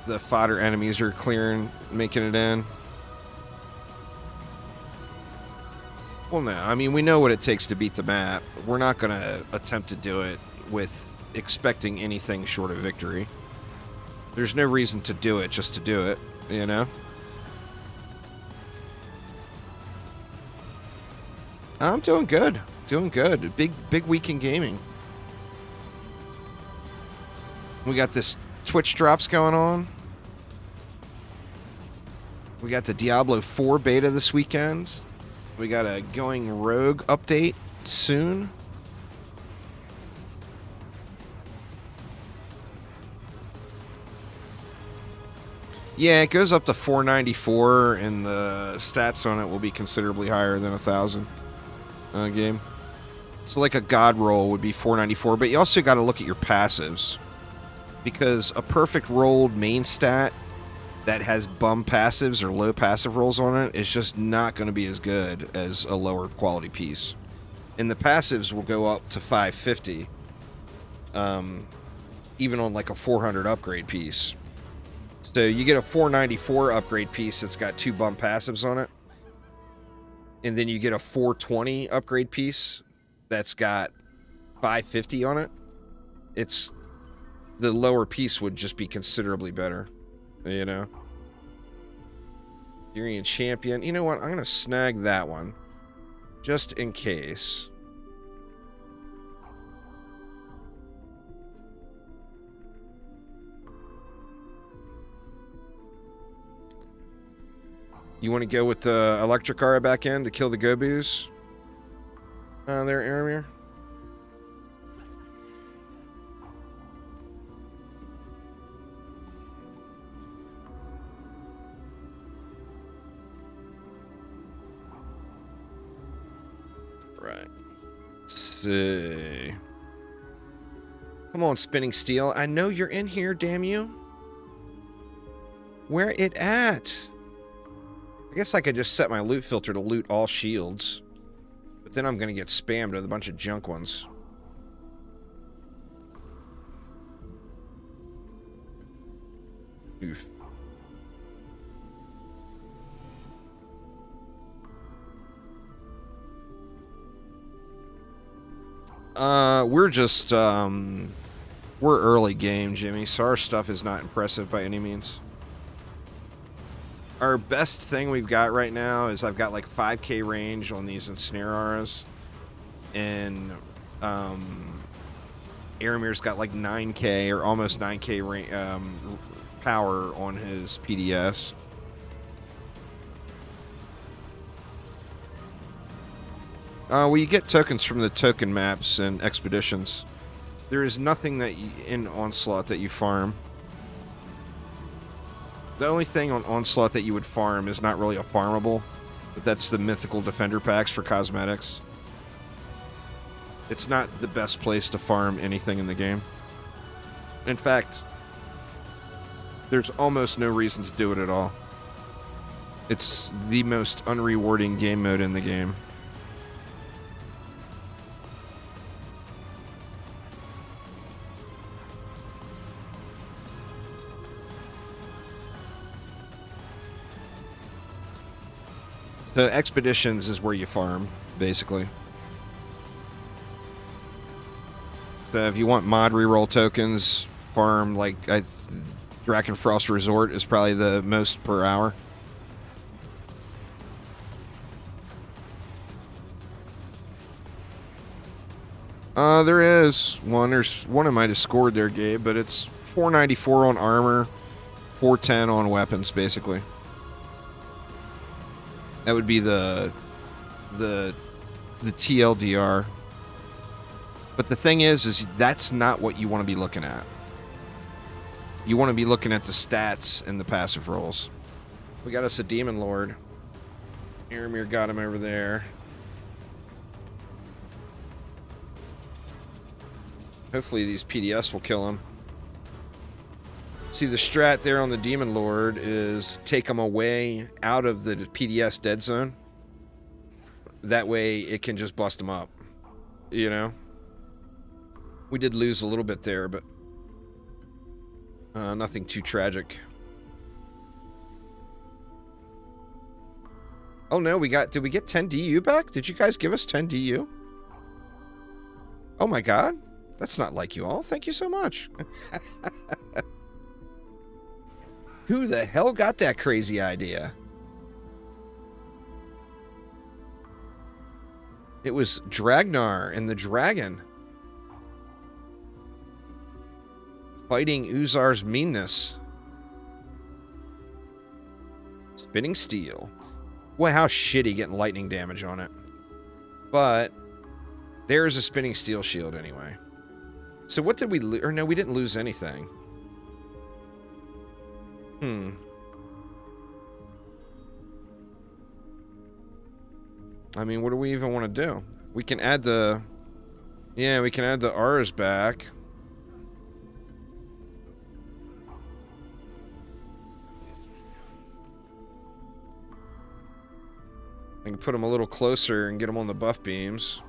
The fodder enemies are clearing, making it in. Well, no. I mean, we know what it takes to beat the map. We're not going to attempt to do it with expecting anything short of victory. There's no reason to do it just to do it, you know? I'm doing good. Doing good. Big week in gaming. We got this Twitch drops going on. We got the Diablo 4 beta this weekend. We got a Going Rogue update soon. Yeah, it goes up to 494, and the stats on it will be considerably higher than 1,000 game. So like a god roll would be 494, but you also got to look at your passives, because a perfect rolled main stat that has bum passives or low passive rolls on it is just not going to be as good as a lower quality piece. And the passives will go up to 550, even on like a 400 upgrade piece. So you get a 494 upgrade piece that's got 2 bum passives on it, and then you get a 420 upgrade piece that's got 550 on it. It's the lower piece would just be considerably better, you know. Syrian champion. You know what? I'm gonna snag that one just in case. You want to go with the electric aura back in to kill the Gobus? There, Aramir. Right. Let's see. Come on, spinning steel. I know you're in here, damn you. Where it at? I guess I could just set my loot filter to loot all shields, but then I'm going to get spammed with a bunch of junk ones. Oof. We're just, we're early game, Jimmy, so our stuff is not impressive by any means. Our best thing we've got right now is I've got like 5k range on these ensnare auras, and Aramir's got like 9k or almost 9k power on his PDS. Well, you get tokens from the token maps and expeditions. There is nothing that in Onslaught that you farm. The only thing on Onslaught that you would farm is not really a farmable, but that's the mythical defender packs for cosmetics. It's not the best place to farm anything in the game. In fact, there's almost no reason to do it at all. It's the most unrewarding game mode in the game. So expeditions is where you farm, basically. So if you want mod reroll tokens, farm like Drakenfrost Resort is probably the most per hour. There is one. There's one I might have scored there, Gabe, but it's 494 on armor, 410 on weapons, basically. That would be the TLDR. But the thing is that's not what you want to be looking at. You want to be looking at the stats and the passive rolls. We got us a Demon Lord. Aramir got him over there. Hopefully these PDS will kill him. See, the strat there on the Demon Lord is take him away out of the PDS dead zone. That way it can just bust him up. You know? We did lose a little bit there, but nothing too tragic. Oh no, did we get 10 DU back? Did you guys give us 10 DU? Oh my god. That's not like you all. Thank you so much. Who the hell got that crazy idea? It was Dragnar and the dragon. Fighting Uzar's meanness. Spinning steel. Boy, how shitty getting lightning damage on it. But there's a spinning steel shield anyway. So what did we lose? Or no, we didn't lose anything. I mean, what do we even want to do? We can add the... Yeah, we can add the R's back. I can put them a little closer and get them on the buff beams.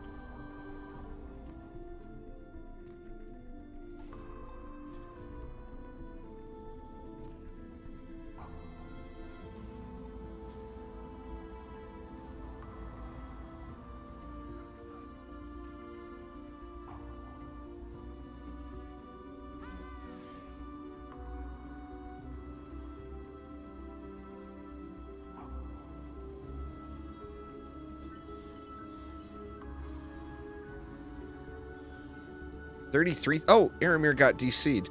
Oh, Aramir got DC'd.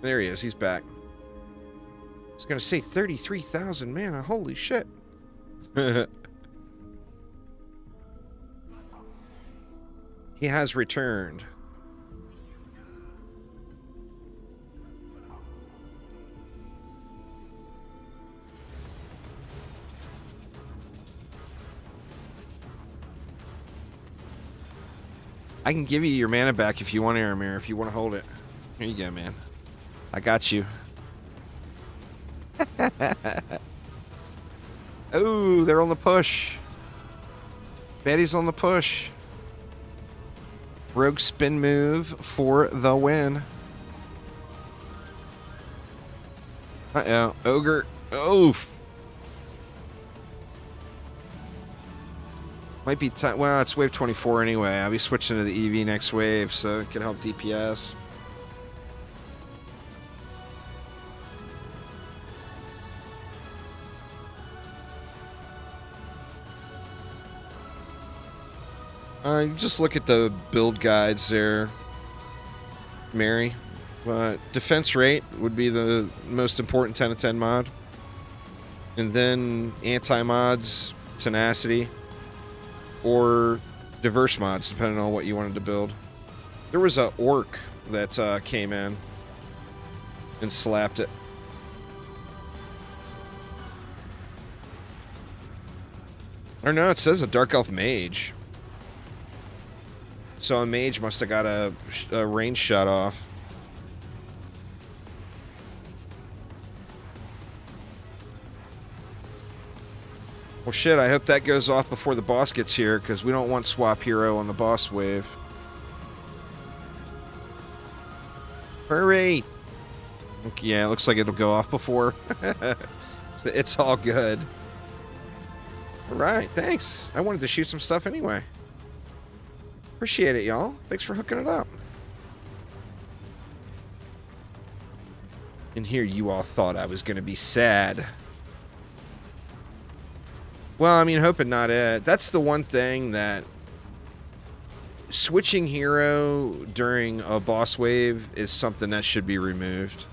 There he is. He's back. I was going to say 33,000 mana. Holy shit. He has returned. I can give you your mana back if you want, Aramir, if you want to hold it. Here you go, man. I got you. Oh, they're on the push. Betty's on the push. Rogue spin move for the win. Uh-oh. Ogre. Oof. Might be time. Well, it's wave 24 anyway. I'll be switching to the EV next wave, so it can help DPS. Just look at the build guides there, Mary. Defense rate would be the most important 10 of 10 mod. And then anti-mods, tenacity. Or diverse mods, depending on what you wanted to build. There was a orc that came in and slapped it. Or no, it says a Dark Elf Mage. So a mage must have got a range shot off. Well, shit, I hope that goes off before the boss gets here, because we don't want swap hero on the boss wave. Hurry! Yeah, it looks like it'll go off before. It's all good. All right, thanks. I wanted to shoot some stuff anyway. Appreciate it, y'all. Thanks for hooking it up. And here you all thought I was going to be sad. Well, I mean, hoping not it. That's the one thing that switching hero during a boss wave is something that should be removed.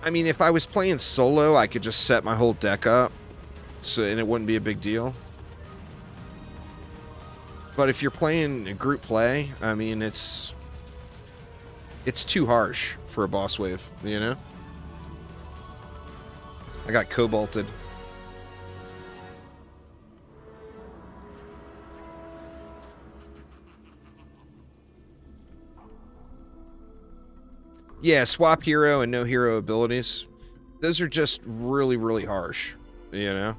I mean, if I was playing solo, I could just set my whole deck up, and it wouldn't be a big deal. But if you're playing a group play, I mean, it's too harsh for a boss wave, you know? I got cobalted. Yeah, swap hero and no hero abilities. Those are just really, really harsh, you know?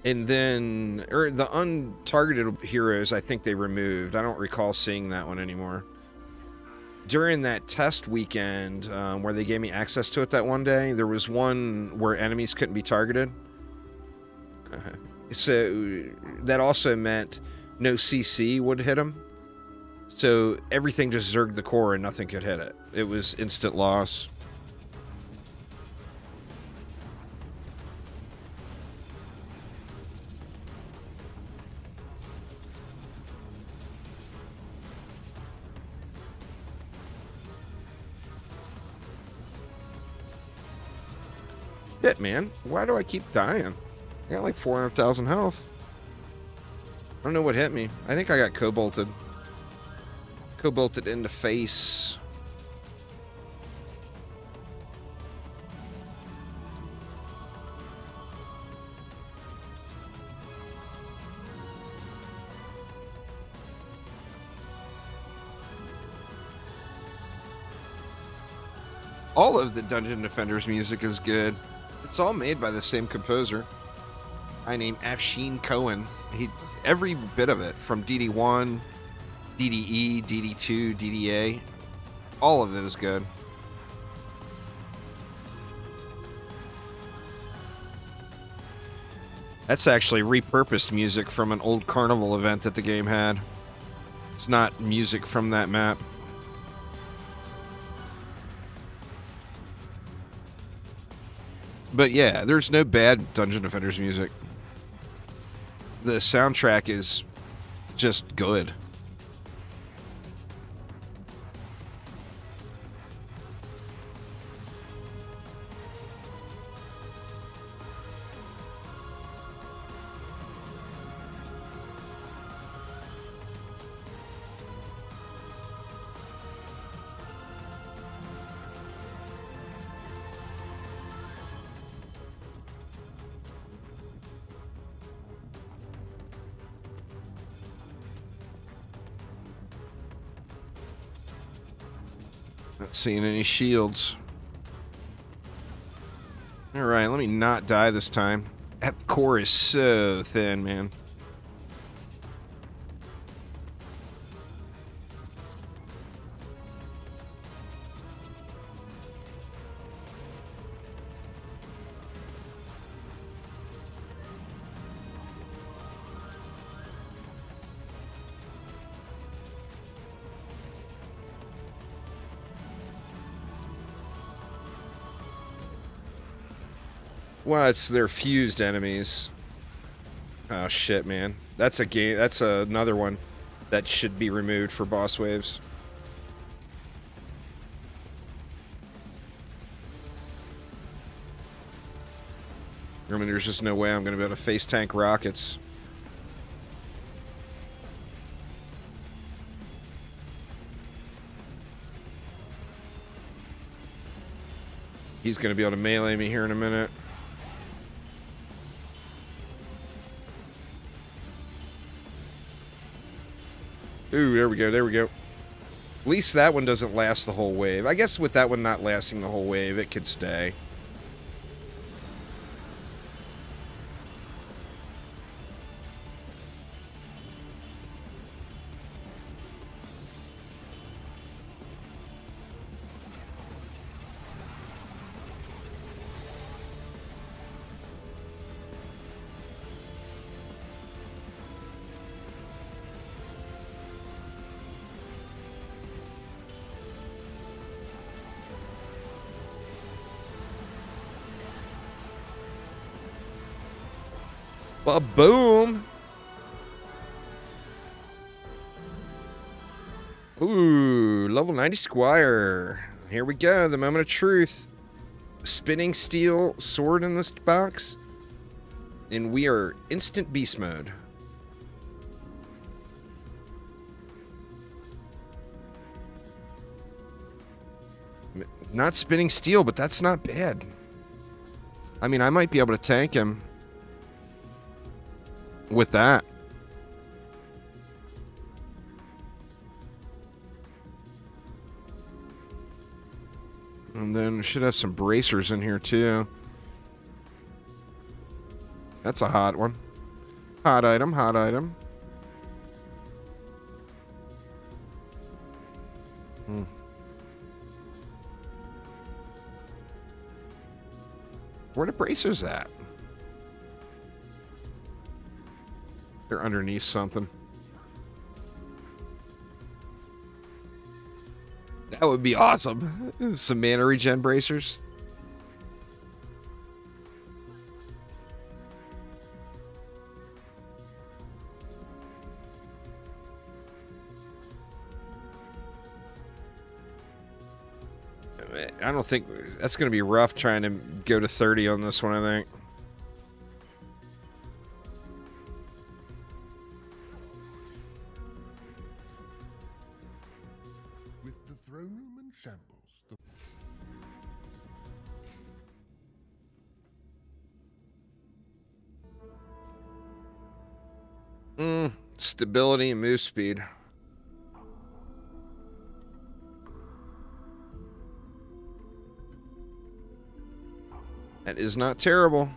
And then, or the untargeted heroes, I think they removed. I don't recall seeing that one anymore. During that test weekend, where they gave me access to it that one day, there was one where enemies couldn't be targeted. So that also meant no CC would hit them. So everything just zerged the core and nothing could hit it. It was instant loss. Shit, man. Why do I keep dying? I got like 400,000 health. I don't know what hit me. I think I got cobalted. Cobalted in the face. All of the Dungeon Defenders music is good. It's all made by the same composer. I named Afshin Cohen. Every bit of it, from DD1, DDE, DD2, DDA, all of it is good. That's actually repurposed music from an old carnival event that the game had. It's not music from that map. But yeah, there's no bad Dungeon Defenders music. The soundtrack is just good. Not seeing any shields. Alright, let me not die this time. That core is so thin, man. Well, it's their fused enemies. Oh shit, man. That's a game. That's another one that should be removed for boss waves. I mean, there's just no way I'm going to be able to face tank rockets. He's going to be able to melee me here in a minute. Ooh, there we go, there we go. At least that one doesn't last the whole wave. I guess with that one not lasting the whole wave, it could stay. Ba-boom! Ooh, level 90 Squire. Here we go, the moment of truth. Spinning steel sword in this box. And we are instant beast mode. Not spinning steel, but that's not bad. I mean, I might be able to tank him with that. And then we should have some bracers in here too. That's a hot one. Hot item, hot item. Where the bracers at? They're underneath something. That would be awesome. Some mana regen bracers. I don't think that's going to be rough trying to go to 30 on this one, I think. With the throne room in shambles. Stability and move speed. That is not terrible.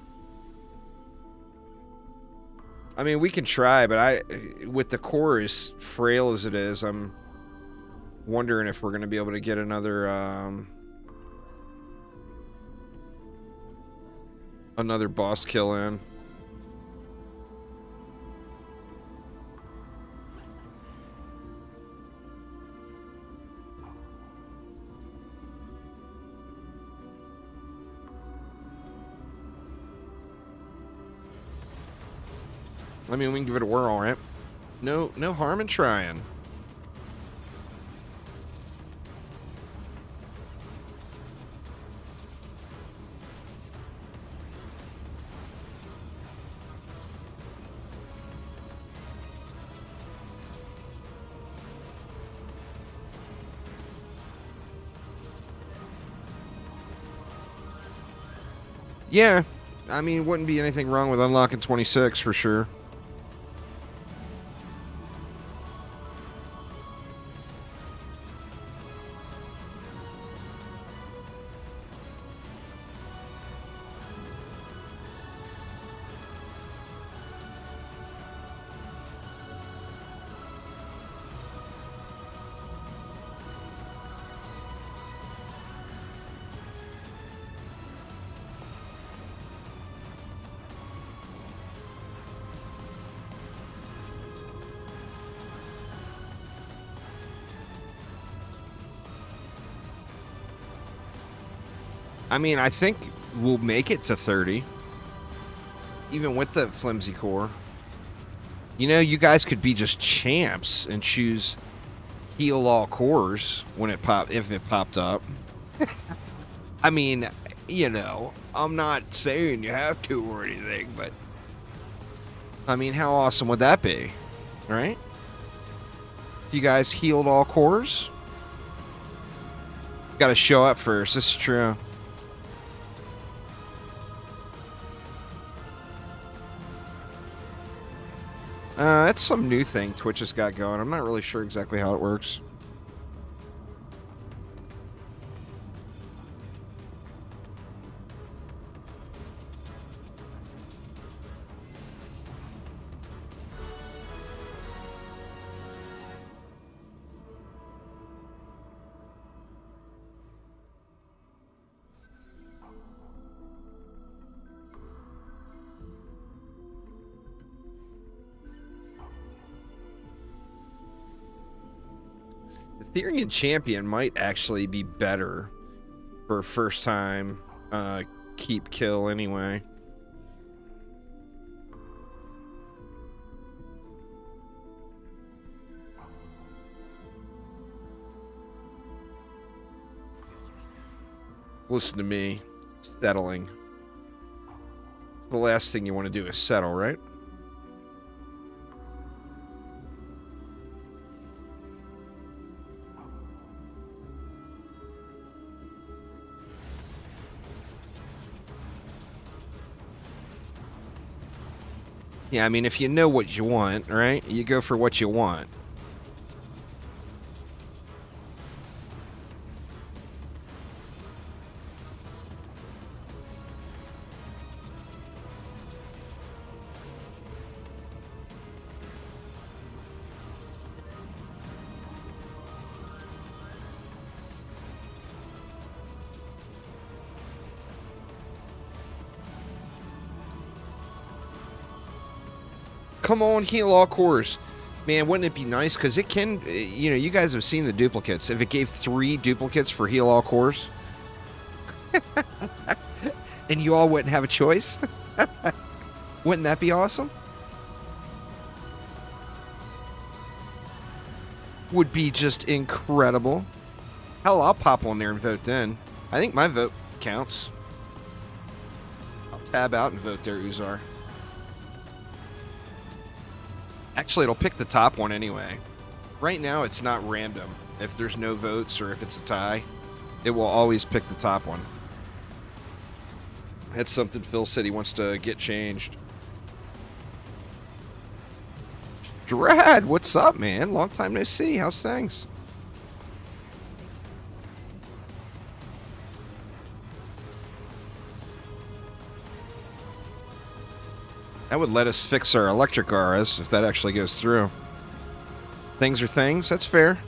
I mean, we can try, but with the core as frail as it is, I'm wondering if we're going to be able to get another another boss kill in. I mean, we can give it a whirl, right? No harm in trying. Yeah, I mean, wouldn't be anything wrong with unlocking 26 for sure. I mean, I think we'll make it to 30. Even with the flimsy core. You know, you guys could be just champs and choose heal all cores when it if it popped up. I mean, you know, I'm not saying you have to or anything, but I mean, how awesome would that be? Right? You guys healed all cores? Got to show up first. This is true. That's some new thing Twitch has got going. I'm not really sure exactly how it works. Ethereum Champion might actually be better for first time keep kill anyway. Listen to me. Settling. The last thing you want to do is settle, right? Yeah, I mean, if you know what you want, right? You go for what you want. Come on, heal all cores. Man, wouldn't it be nice? Because it can, you know, you guys have seen the duplicates. If it gave 3 duplicates for heal all cores, and you all wouldn't have a choice, wouldn't that be awesome? Would be just incredible. Hell, I'll pop on there and vote then. I think my vote counts. I'll tab out and vote there, Uzar. Actually, it'll pick the top one anyway. Right now, it's not random. If there's no votes or if it's a tie, it will always pick the top one. That's something Phil said he wants to get changed. Drad, what's up, man? Long time no see. How's things? That would let us fix our electric auras if that actually goes through. Things are things. That's fair.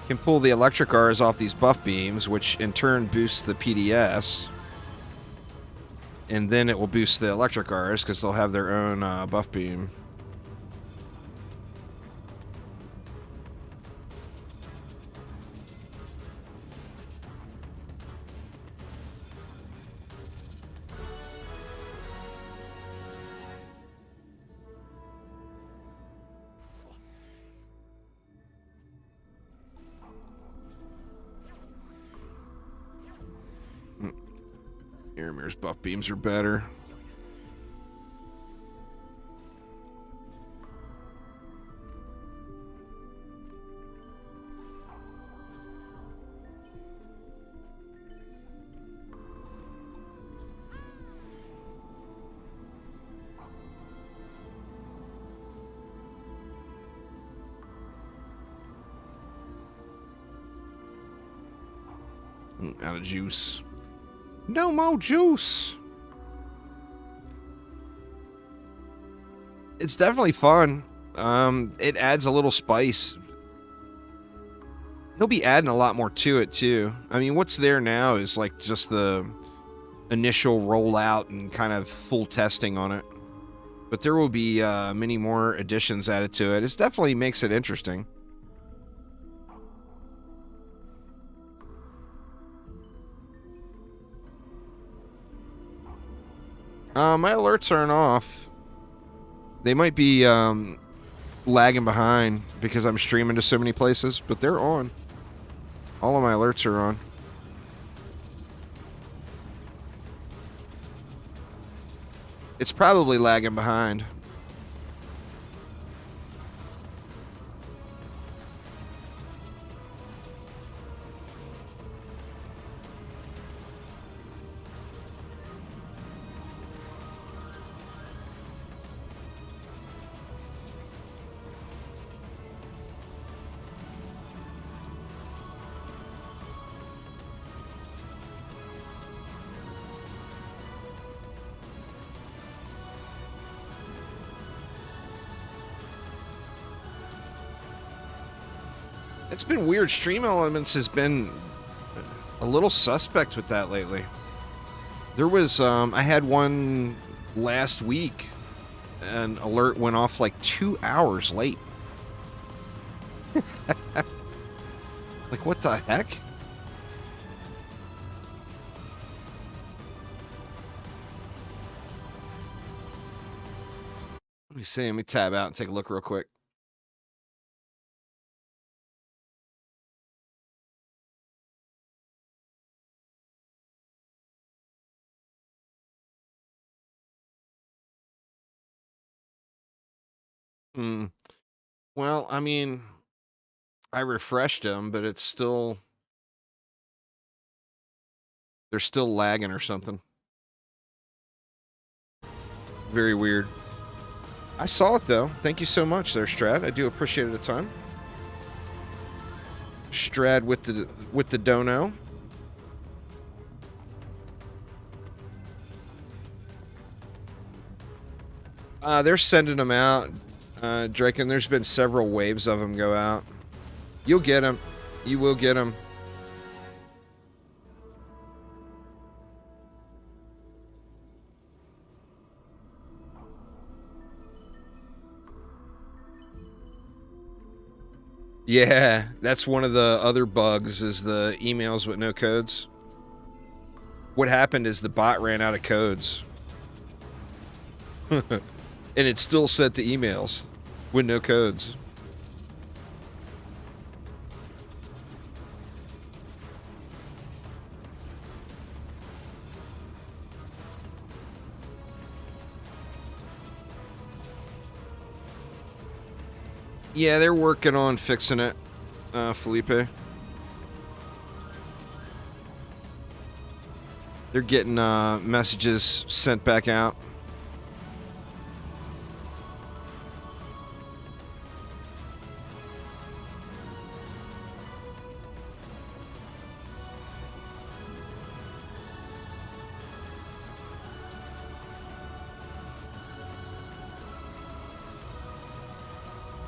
Can pull the electric auras off these buff beams, which in turn boosts the PDS. And then it will boost the electric auras because they'll have their own buff beam. Aramir's buff beams are better. Out of juice. No more juice. It's definitely fun. It adds a little spice. He'll be adding a lot more to it too. I mean, what's there now is like just the initial rollout and kind of full testing on it. But there will be many more additions added to it. It definitely makes it interesting. My alerts aren't off. They might be lagging behind because I'm streaming to so many places, but they're on. All of my alerts are on. It's probably lagging behind. It's been weird. Stream Elements has been a little suspect with that lately. There was, I had one last week. An alert went off like 2 hours late. Like, what the heck? Let me see. Let me tab out and take a look real quick. Hmm. Well, I mean, I refreshed them, but they're still lagging or something. Very weird. I saw it though. Thank you so much there, Strad. I do appreciate it a ton. Strad with the dono. They're sending them out, Drake, and there's been several waves of them go out. You'll get them. You will get them. Yeah, that's one of the other bugs is the emails with no codes. What happened is the bot ran out of codes. And it still sent the emails with no codes. Yeah, they're working on fixing it, Felipe. They're getting messages sent back out.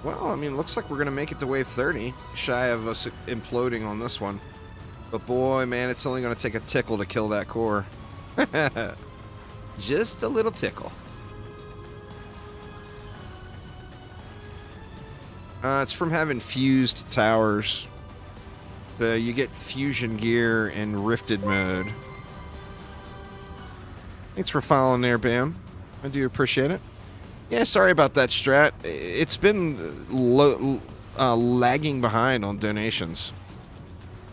Well, I mean, looks like we're going to make it to wave 30. Shy of us imploding on this one. But boy, man, it's only going to take a tickle to kill that core. Just a little tickle. It's from having fused towers. You get fusion gear in rifted mode. Thanks for following there, Bam. I do appreciate it. Yeah, sorry about that, Strat. It's been lagging behind on donations.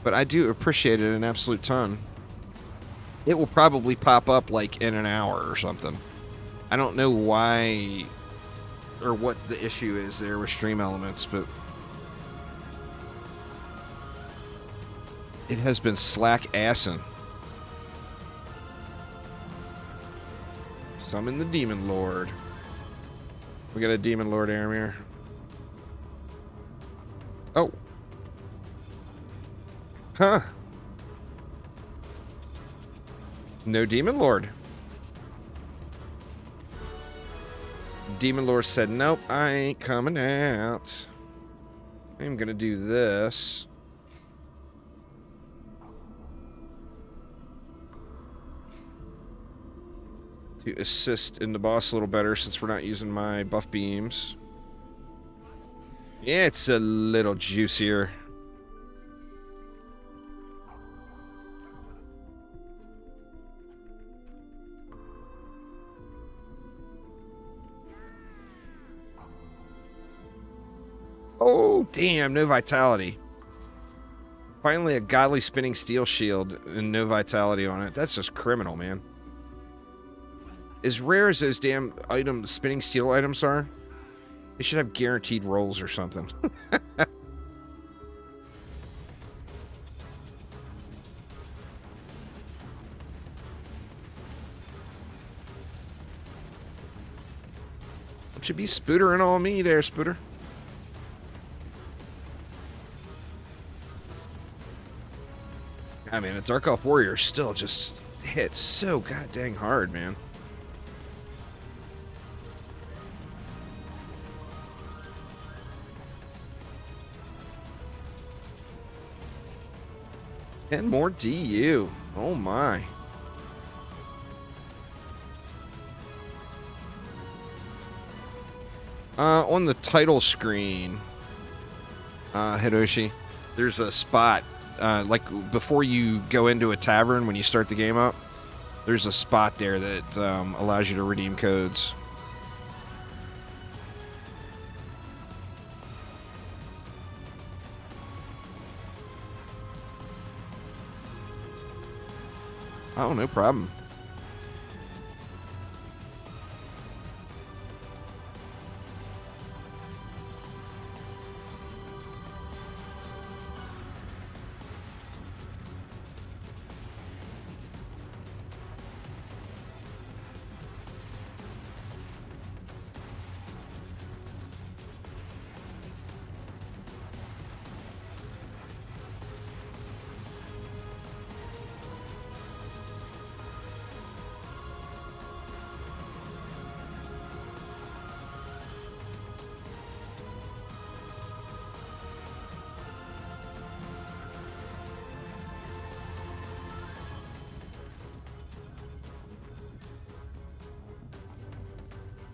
But I do appreciate it an absolute ton. It will probably pop up like in an hour or something. I don't know why or what the issue is there with Stream Elements, but it has been slack-assing. Summon the Demon Lord. We got a Demon Lord Aramir. Oh. Huh. No Demon Lord. Demon Lord said, nope, I ain't coming out. I'm gonna do this. To assist in the boss a little better since we're not using my buff beams. Yeah, it's a little juicier. Oh, damn, no vitality. Finally a godly spinning steel shield and no vitality on it. That's just criminal, man. As rare as those damn items, spinning steel items are, they should have guaranteed rolls or something. It should be spootering on me there, Spooter. I mean, a Dark Elf Warrior still just hits so goddamn hard, man. And more DU. Oh my. On the title screen, Hiroshi, there's a spot, like before you go into a tavern when you start the game up, there's a spot there that allows you to redeem codes. Oh, no problem.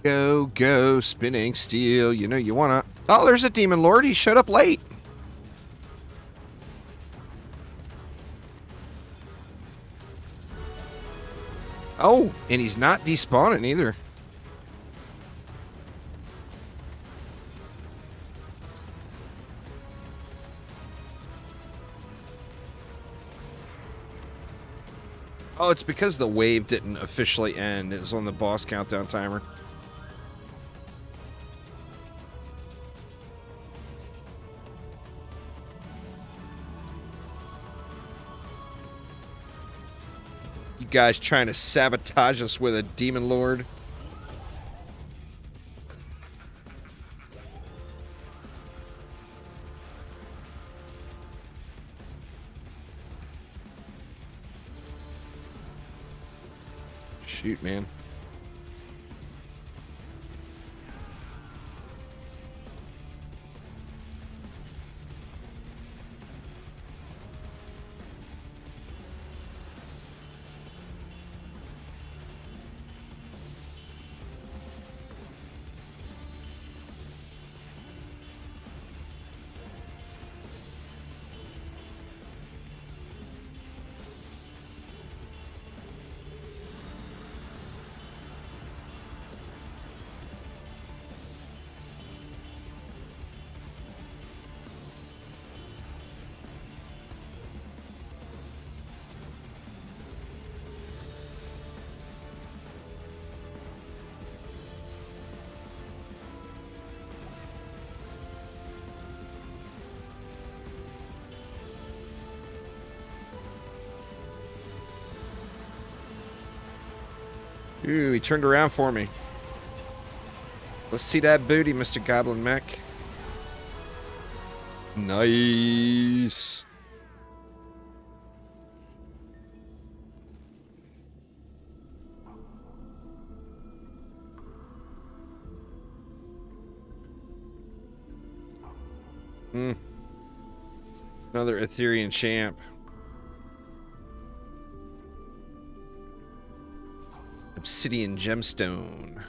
Go, go, spinning steel. You know you wanna... Oh, there's a Demon Lord. He showed up late. Oh, and he's not despawning either. Oh, it's because the wave didn't officially end. It's on the boss countdown timer. You guys trying to sabotage us with a Demon Lord? Shoot, man. Ooh, he turned around for me. Let's see that booty, Mr. Goblin Mech. Nice. Another Etherean champ. Obsidian gemstone.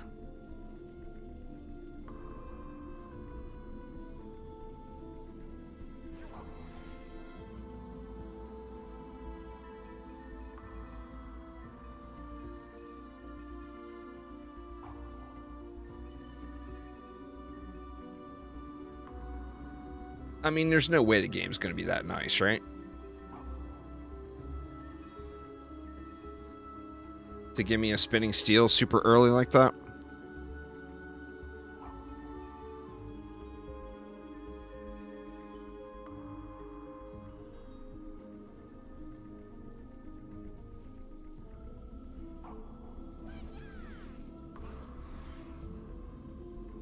I mean, there's no way the game's going to be that nice, right? To give me a spinning steel super early like that.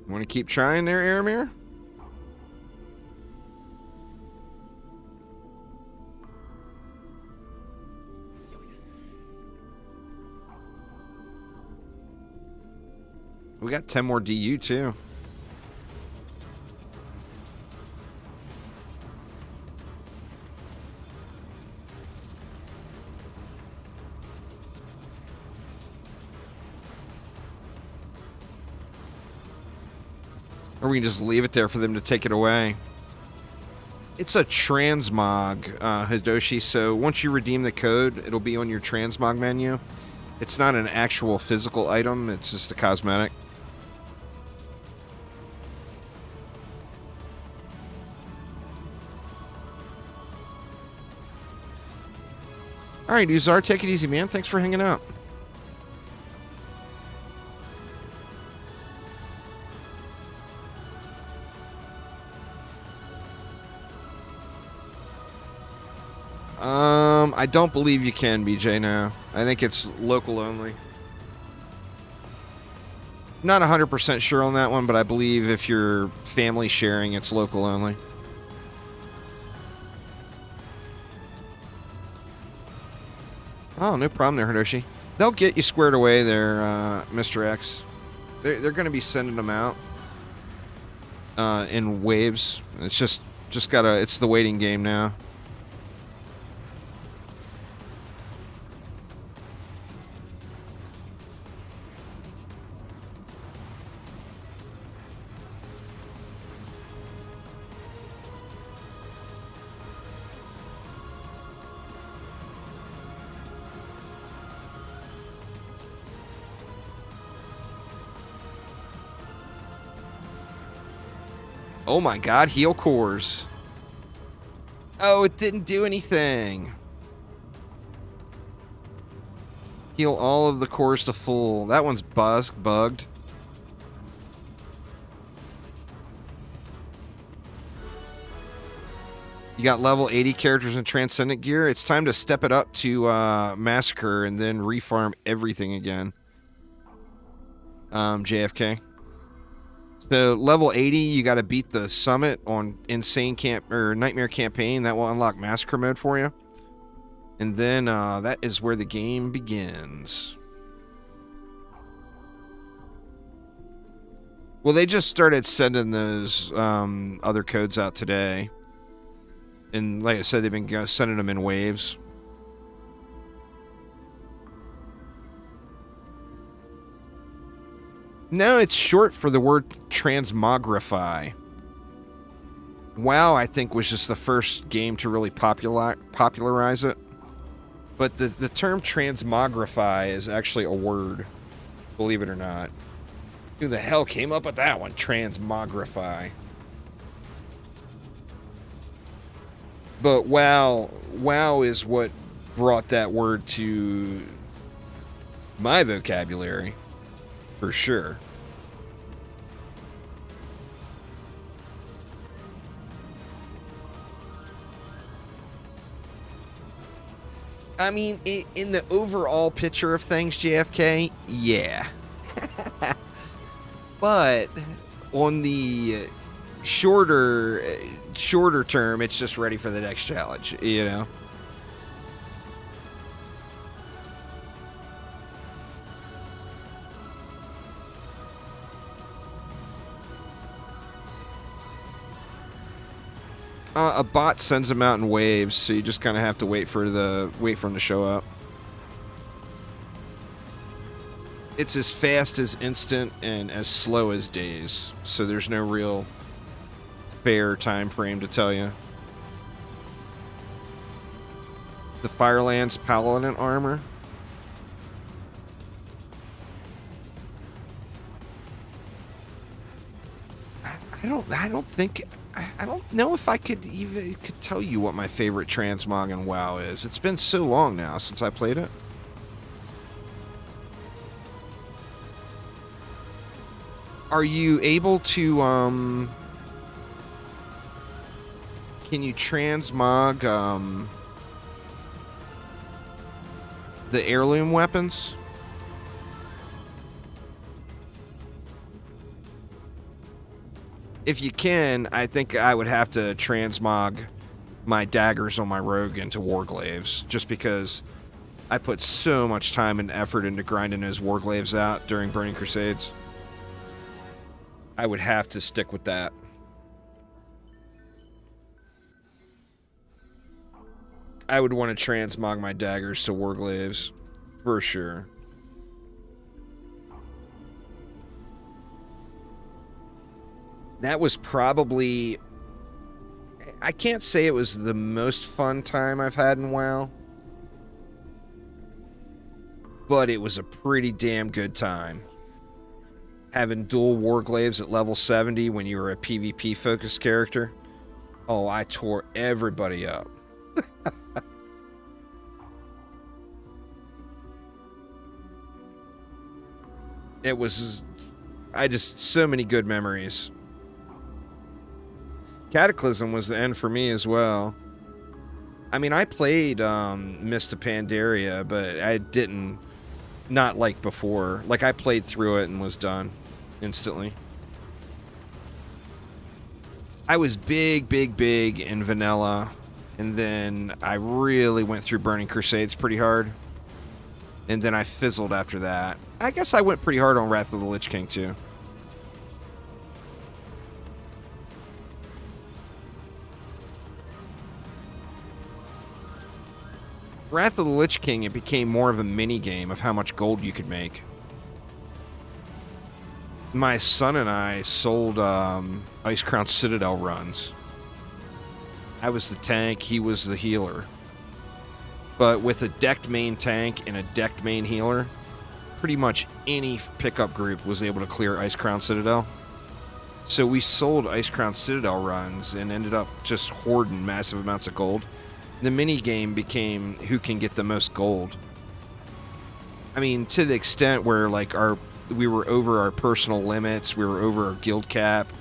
Want to keep trying there, Aramir? We got 10 more DU, too. Or we can just leave it there for them to take it away. It's a transmog, Hidoshi, so once you redeem the code, it'll be on your transmog menu. It's not an actual physical item, it's just a cosmetic. Alright, Uzar, take it easy, man. Thanks for hanging out. I don't believe you can, BJ, now. I think it's local only. Not 100% sure on that one, but I believe if you're family sharing, it's local only. Oh, no problem there, Hidoshi. They'll get you squared away there, Mr. X. They're going to be sending them out in waves. It's just gotta... It's the waiting game now. Oh my god, heal cores. Oh, it didn't do anything. Heal all of the cores to full. That one's bugged. You got level 80 characters in Transcendent gear. It's time to step it up to Massacre and then refarm everything again. JFK. So level 80, you got to beat the summit on Nightmare Campaign. That will unlock Massacre mode for you. And then that is where the game begins. Well, they just started sending those other codes out today. And like I said, they've been sending them in waves. No, it's short for the word transmogrify. WoW, I think, was just the first game to really popularize it. But the term transmogrify is actually a word, believe it or not. Who the hell came up with that one? Transmogrify. But WoW is what brought that word to my vocabulary, for sure. I mean, in the overall picture of things, JFK, yeah. But on the shorter term, it's just ready for the next challenge, you know? A bot sends them out in waves, so you just kind of have to wait for them to show up. It's as fast as instant and as slow as days, so there's no real fair time frame to tell you. The Firelands Paladin armor. I don't know if I could tell you what my favorite transmog in WoW is. It's been so long now since I played it. Are you able to can you transmog the heirloom weapons? If you can, I think I would have to transmog my daggers on my rogue into warglaives, just because I put so much time and effort into grinding those warglaives out during Burning Crusades. I would have to stick with that. I would want to transmog my daggers to warglaives, for sure. That was probably... I can't say it was the most fun time I've had in WoW, but it was a pretty damn good time. Having dual warglaives at level 70 when you were a PvP-focused character. Oh, I tore everybody up. It was... so many good memories. Cataclysm was the end for me as well. I mean, I played Mist of Pandaria, but I didn't... Not like before. Like, I played through it and was done instantly. I was big in vanilla, and then I really went through Burning Crusades pretty hard. And then I fizzled after that. I guess I went pretty hard on Wrath of the Lich King, too. Wrath of the Lich King, it became more of a mini-game of how much gold you could make. My son and I sold Ice Crown Citadel runs. I was the tank, he was the healer. But with a decked main tank and a decked main healer, pretty much any pickup group was able to clear Ice Crown Citadel. So we sold Ice Crown Citadel runs and ended up just hoarding massive amounts of gold. The mini game became who can get the most gold. I mean, to the extent where like we were over our personal limits, we were over our guild cap.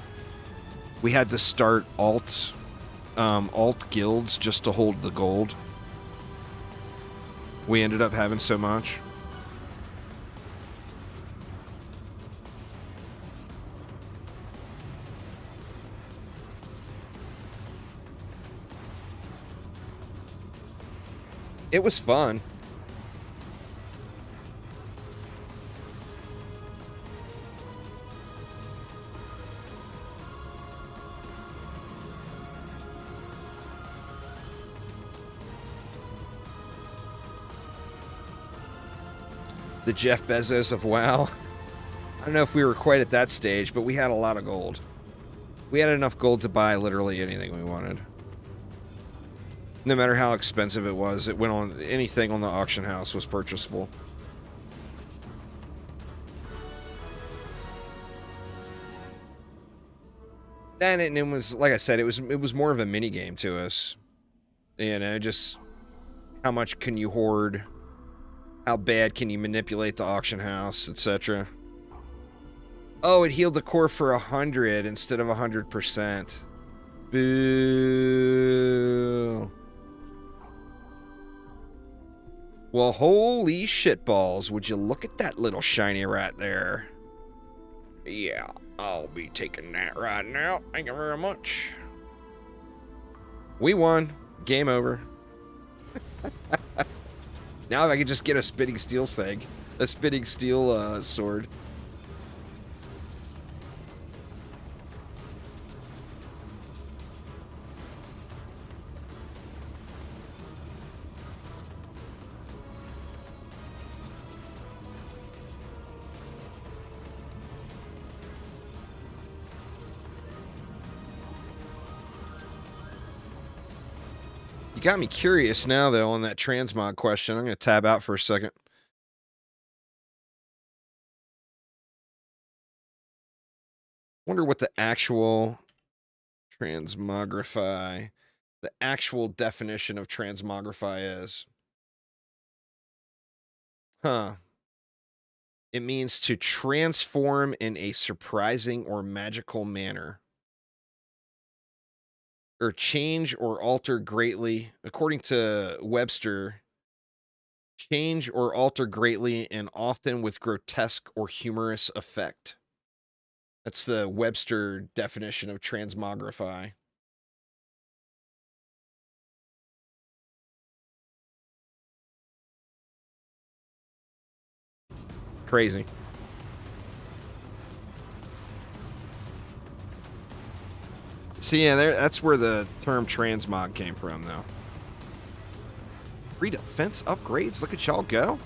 We had to start alt guilds just to hold the gold. We ended up having so much. It was fun. The Jeff Bezos of WoW. I don't know if we were quite at that stage, but we had a lot of gold. We had enough gold to buy literally anything we wanted. No matter how expensive it was, it went on, anything on the auction house was purchasable. And it was, like I said, it was more of a mini game to us. You know, just how much can you hoard? How bad can you manipulate the auction house, etc. Oh, it healed the core for 100 instead of 100%. Boo. Well, holy shitballs, would you look at that little shiny rat there? Yeah, I'll be taking that right now. Thank you very much. We won. Game over. Now if I could just get a spitting steel thing. A spitting steel sword. You got me curious now, though, on that transmog question. I'm going to tab out for a second. Wonder what the actual transmogrify, the actual definition of transmogrify is. Huh. It means to transform in a surprising or magical manner. Or change or alter greatly, according to Webster, change or alter greatly and often with grotesque or humorous effect. That's the Webster definition of transmogrify. Crazy. See, yeah, that's where the term transmog came from, though. Free defense upgrades? Look at y'all go.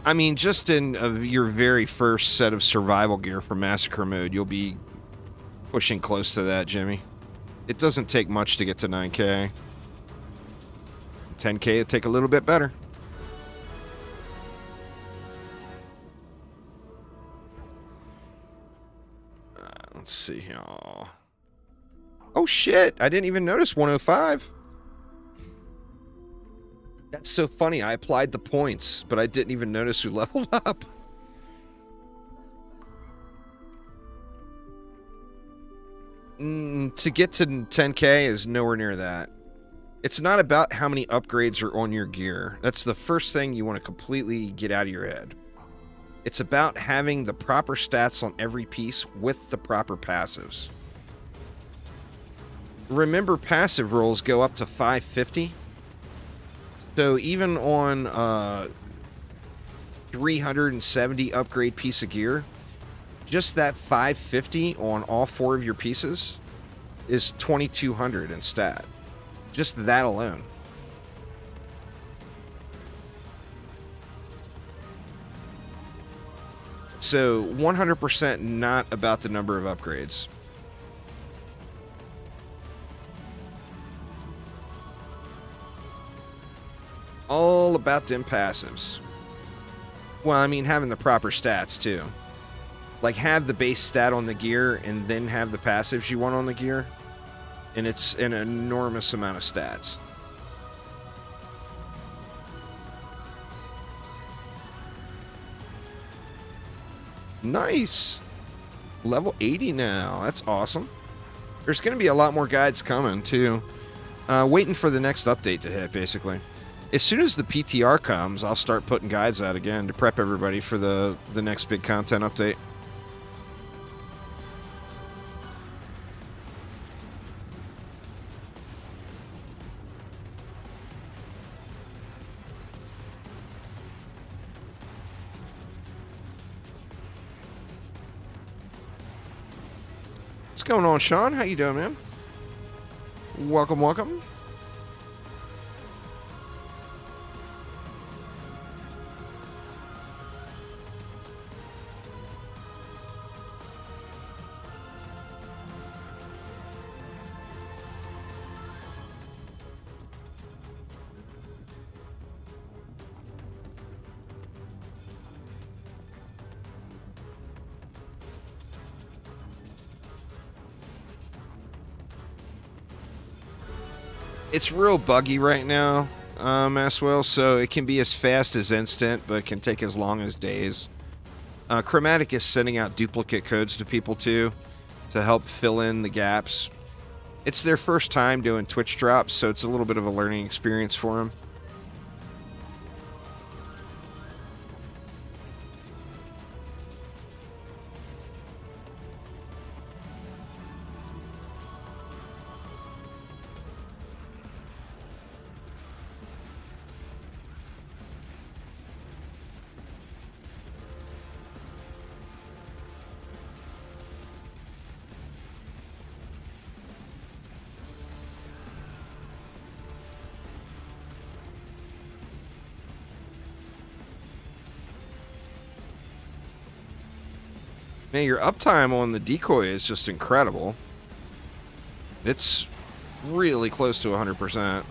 I mean, just in your very first set of survival gear for Massacre Mode, you'll be pushing close to that, Jimmy. It doesn't take much to get to 9K. 10K would take a little bit better. Let's see here. Oh, shit. I didn't even notice 105. That's so funny. I applied the points, but I didn't even notice who leveled up. To get to 10K is nowhere near that. It's not about how many upgrades are on your gear. That's the first thing you want to completely get out of your head. It's about having the proper stats on every piece with the proper passives. Remember, passive rolls go up to 550. So even on 370 upgrade piece of gear, just that 550 on all 4 of your pieces is 2200 in stat. Just that alone. So 100% not about the number of upgrades. All about them passives. Well, I mean, having the proper stats, too. Like, have the base stat on the gear, and then have the passives you want on the gear. And it's an enormous amount of stats. Nice! Level 80 now. That's awesome. There's going to be a lot more guides coming, too. Waiting for the next update to hit, basically. As soon as the PTR comes, I'll start putting guides out again to prep everybody for the next big content update. What's going on, Sean? How you doing, man? Welcome, welcome. It's real buggy right now, Masswell, so it can be as fast as instant, but it can take as long as days. Chromatic is sending out duplicate codes to people, too, to help fill in the gaps. It's their first time doing Twitch drops, so it's a little bit of a learning experience for them. Man, your uptime on the decoy is just incredible. It's really close to 100%.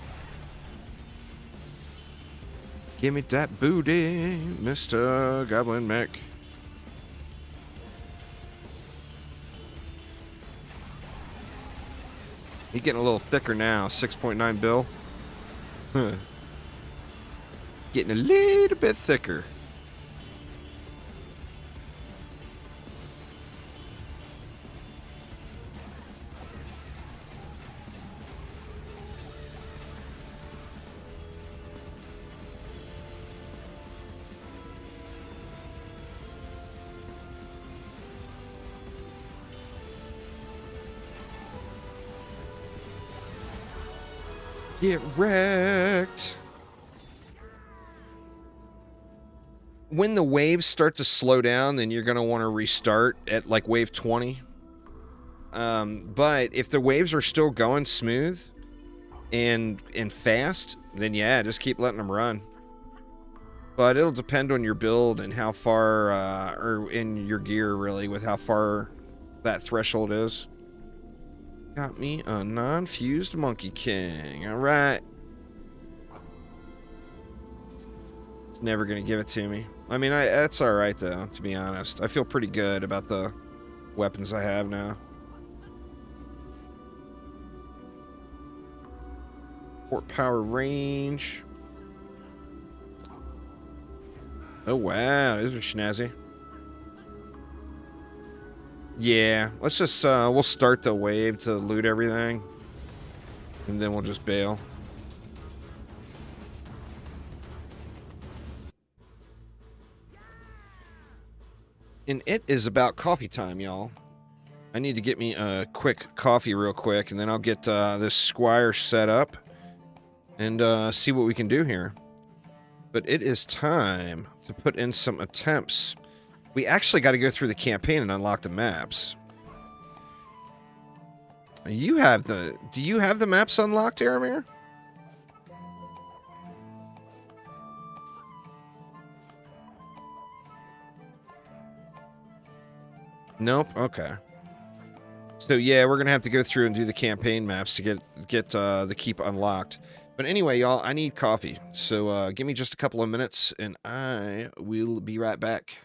Give me that booty, Mr. Goblin Mech. He's getting a little thicker now, 6.9 bill. Huh. Getting a little bit thicker. Get wrecked. When the waves start to slow down, then you're going to want to restart at like wave 20. But if the waves are still going smooth and fast, then yeah, just keep letting them run. But it'll depend on your build and how far, or in your gear really, with how far that threshold is. Got me a non-fused Monkey King. Alright. It's never going to give it to me. I mean, that's alright, though, to be honest. I feel pretty good about the weapons I have now. Fort power range. Oh, wow. Those are snazzy. Yeah, let's just, we'll start the wave to loot everything. And then we'll just bail. And it is about coffee time, y'all. I need to get me a quick coffee real quick, and then I'll get this Squire set up and see what we can do here. But it is time to put in some attempts. We actually got to go through the campaign and unlock the maps. Do you have the maps unlocked, Aramir? Nope. Okay. So yeah, we're gonna have to go through and do the campaign maps to get the keep unlocked. But anyway, y'all, I need coffee. So give me just a couple of minutes, and I will be right back.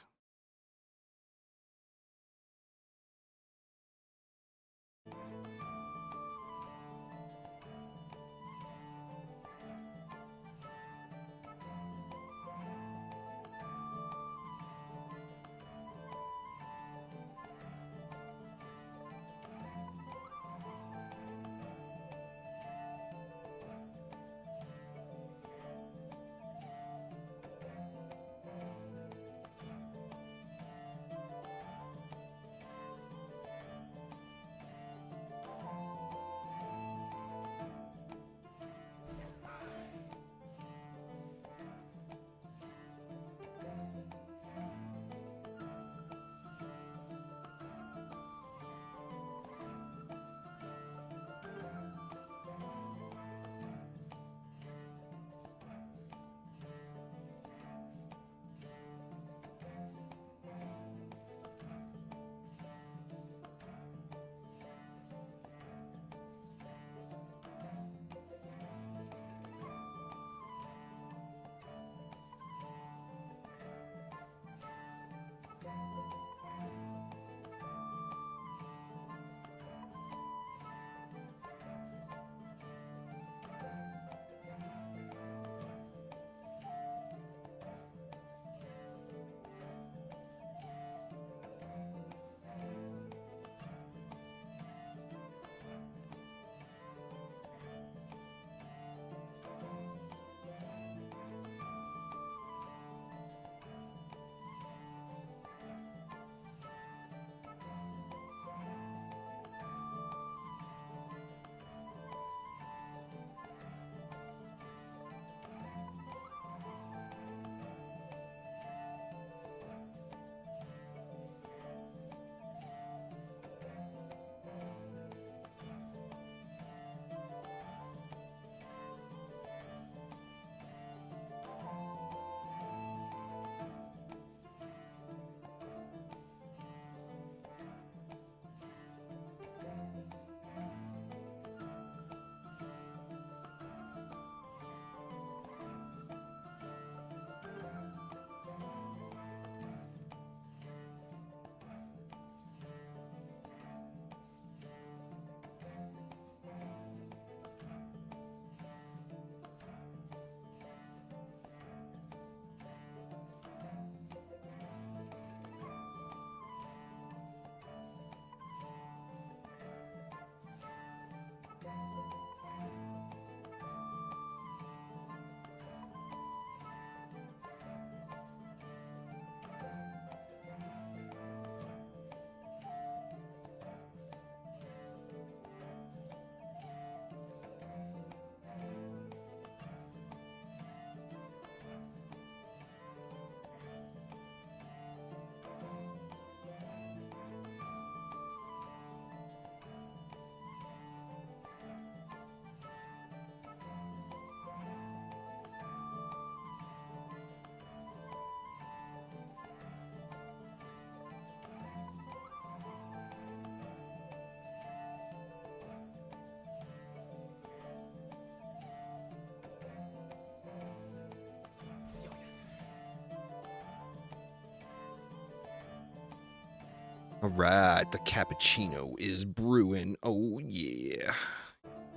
All right, the cappuccino is brewing. Oh yeah.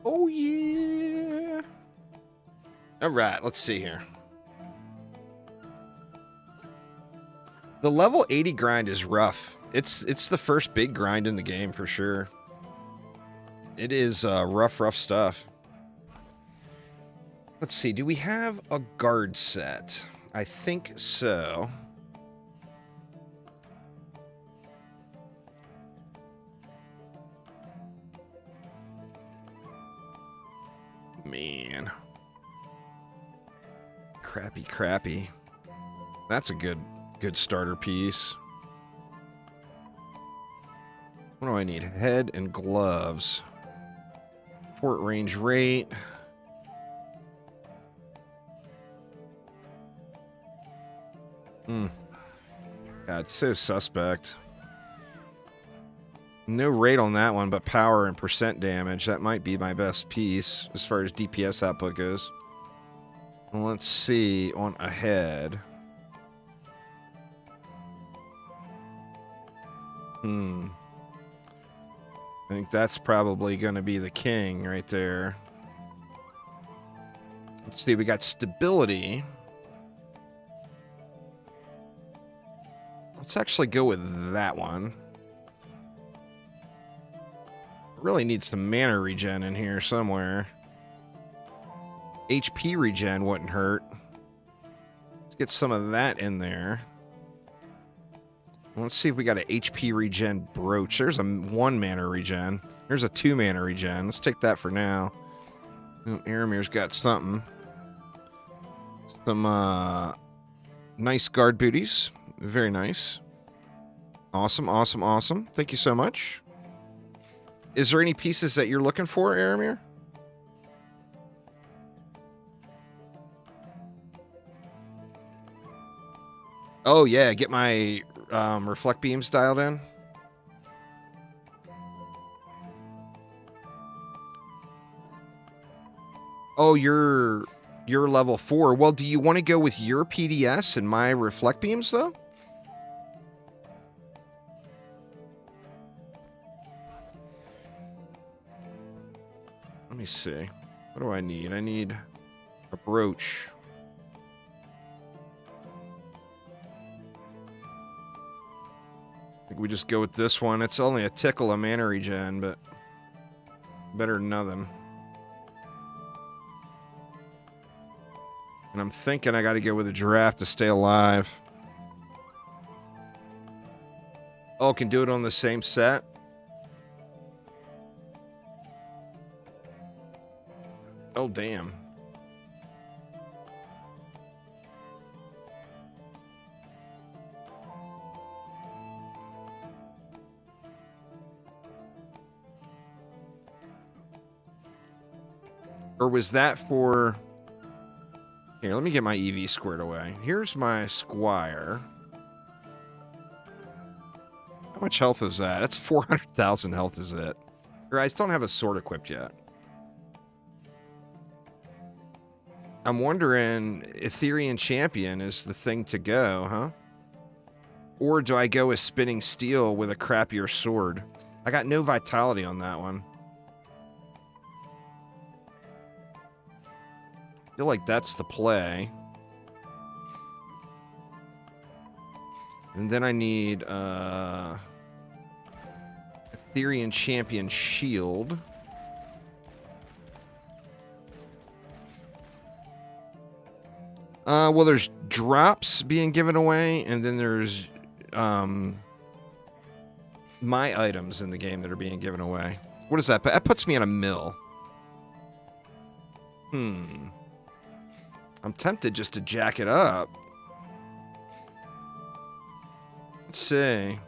Oh yeah. All right, let's see here. The level 80 grind is rough. It's the first big grind in the game for sure. It is rough stuff. Let's see, do we have a guard set? I think so. Man. Crappy. That's a good starter piece. What do I need? Head and gloves. Port range rate. God, it's so suspect. No rate on that one, but power and percent damage. That might be my best piece as far as DPS output goes. Well, let's see on ahead. I think that's probably going to be the king right there. Let's see, we got stability. Let's actually go with that one. Really need some mana regen in here somewhere. HP regen wouldn't hurt. Let's get some of that in there. Let's see if we got an HP regen brooch. There's a 1 mana regen. There's a 2 mana regen. Let's take that for now. Oh, Aramir's got something. Some nice guard booties. Very nice. Awesome, awesome, awesome. Thank you so much. Is there any pieces that you're looking for, Aramir? Oh, yeah. Get my reflect beams dialed in. Oh, you're level 4. Well, do you want to go with your PDS and my reflect beams, though? Let me see. What do I need? I need a brooch. I think we just go with this one. It's only a tickle of mana regen, but better than nothing. And I'm thinking I got to go with a giraffe to stay alive. Oh, can do it on the same set? Oh, damn. Or was that for... Here, let me get my EV squared away. Here's my squire. How much health is that? That's 400,000 health, is it? Or I still don't have a sword equipped yet. I'm wondering, Etherean Champion is the thing to go, huh? Or do I go with Spinning Steel with a crappier sword? I got no vitality on that one. I feel like that's the play. And then I need Etherean Champion Shield. Well, there's drops being given away, and then there's my items in the game that are being given away. What is that? That puts me in a mill. I'm tempted just to jack it up. Let's see.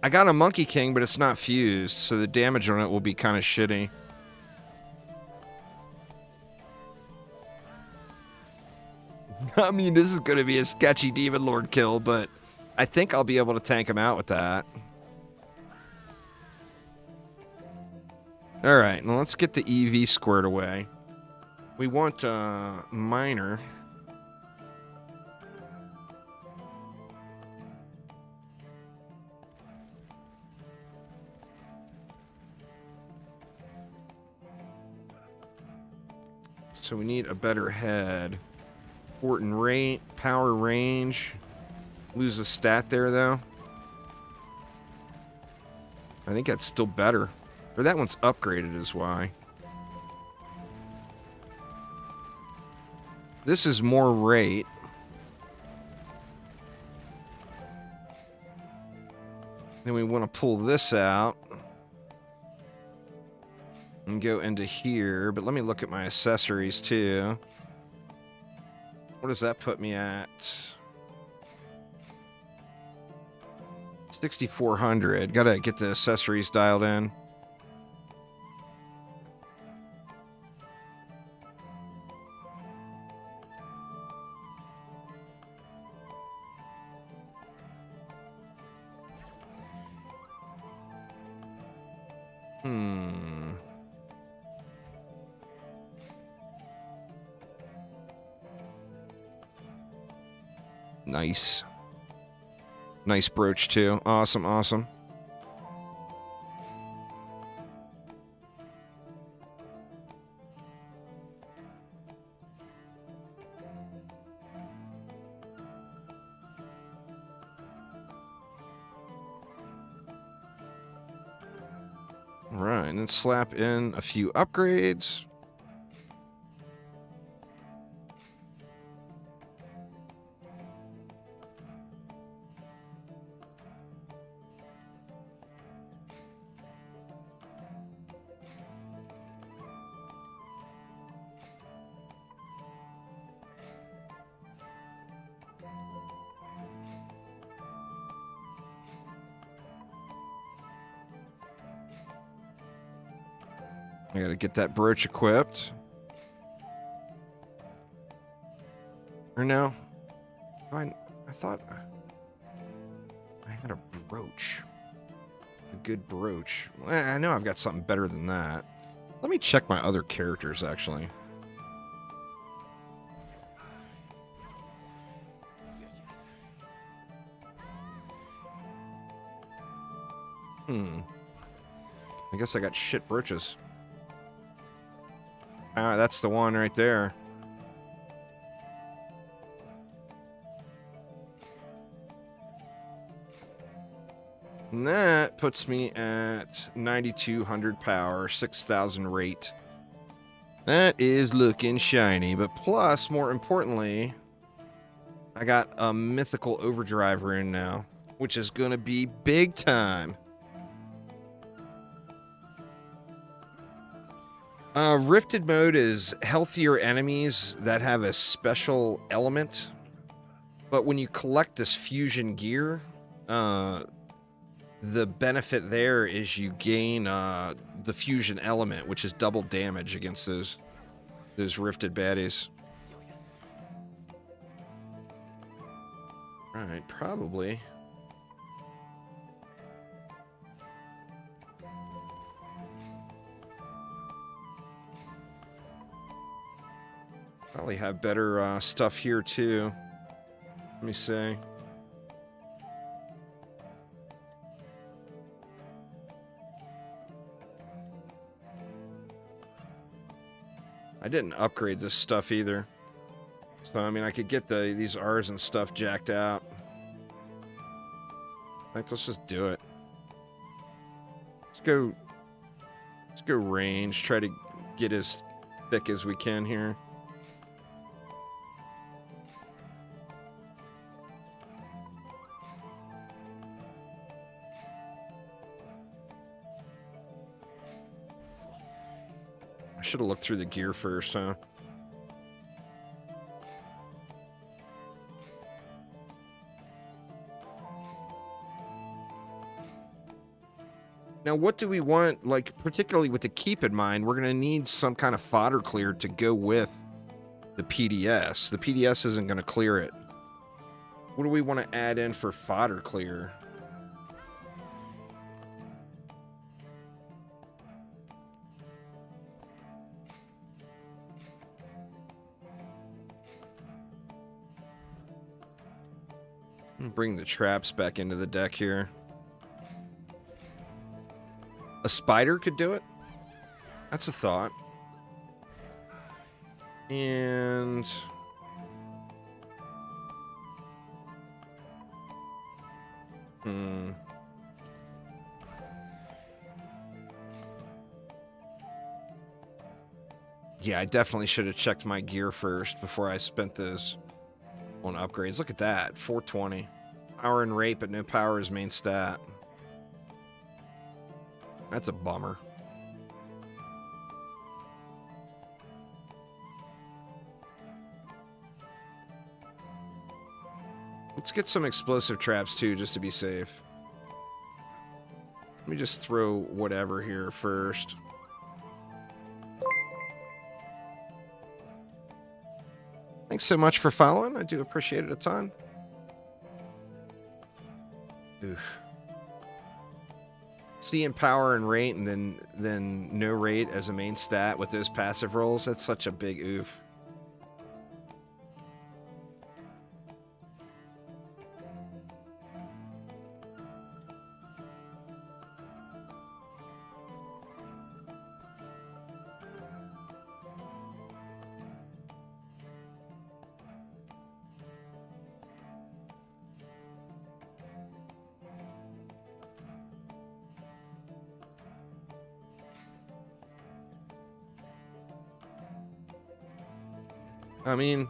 I got a Monkey King, but it's not fused, so the damage on it will be kind of shitty. I mean, this is going to be a sketchy Demon Lord kill, but I think I'll be able to tank him out with that. Alright, now let's get the EV squared away. We want Miner. So we need a better head. Important rate, power range. Lose a stat there, though. I think that's still better. Or that one's upgraded is why. This is more rate. Then we want to pull this out. And go into here. But let me look at my accessories, too. What does that put me at? 6,400. Gotta get the accessories dialed in. Hmm. Nice. Nice brooch, too. Awesome, awesome. All right, and then slap in a few upgrades. I gotta get that brooch equipped. Or no? I thought I had a brooch. A good brooch. I know I've got something better than that. Let me check my other characters, actually. I guess I got shit brooches. That's the one right there. And that puts me at 9,200 power, 6,000 rate. That is looking shiny, but plus, more importantly, I got a mythical overdrive rune now, which is going to be big time. Rifted mode is healthier enemies that have a special element, but when you collect this fusion gear, the benefit there is you gain the fusion element, which is double damage against those rifted baddies. Alright, probably. Probably have better stuff here too. Let me see. I didn't upgrade this stuff either. So, I mean, I could get these R's and stuff jacked out. In fact, let's just do it. Let's go range. Try to get as thick as we can here. I should have looked through the gear first, huh? Now, what do we want, like, particularly with the keep in mind, we're going to need some kind of fodder clear to go with the PDS. The PDS isn't going to clear it. What do we want to add in for fodder clear? Bring the traps back into the deck here. A spider could do it. That's a thought. And yeah, I definitely should have checked my gear first before I spent those on upgrades. Look at that, 420. Power and rate, but no power as main stat. That's a bummer. Let's get some explosive traps too, just to be safe. Let me just throw whatever here first. Thanks so much for following. I do appreciate it a ton. Oof. seeing power and rate and then no rate as a main stat with those passive rolls, that's such a big oof. I mean,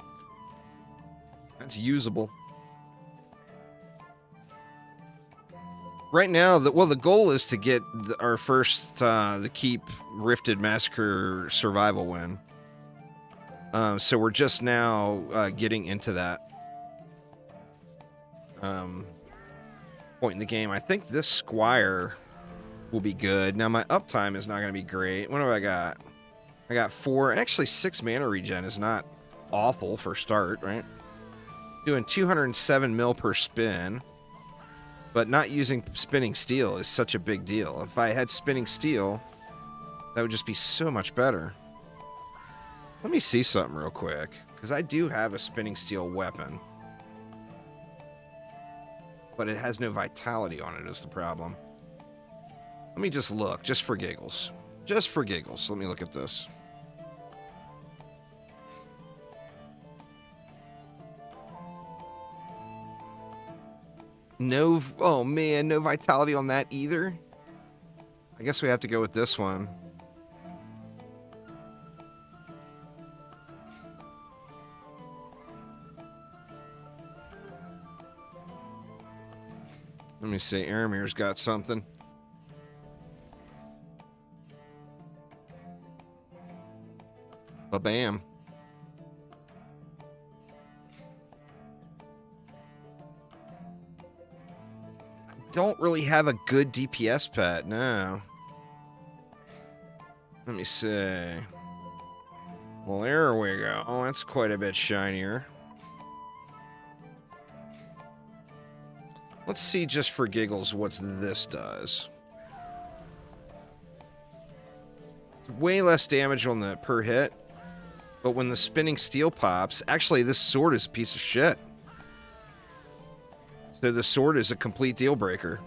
that's usable. Right now, the goal is to get our first the Keep Rifted Massacre survival win. So we're just now getting into that point in the game. I think this Squire will be good. Now my uptime is not going to be great. What do I got? I got 4, actually 6 mana regen is not awful for start, right? Doing 207 mil per spin, but not using spinning steel is such a big deal. If I had spinning steel, that would just be so much better. Let me see something real quick, because I do have a spinning steel weapon, but it has no vitality on it is the problem. Let me just look, just for giggles. Just for giggles, let me look at this. No, oh man, no vitality on that either. I guess we have to go with this one. Let me see, Aramir's got something. Ba-bam. Don't really have a good DPS pet, no. Let me see. Well, there we go. Oh, that's quite a bit shinier. Let's see, just for giggles, what this does. It's way less damage on the per hit, but when the spinning steel pops, actually, this sword is a piece of shit. So the sword is a complete deal breaker.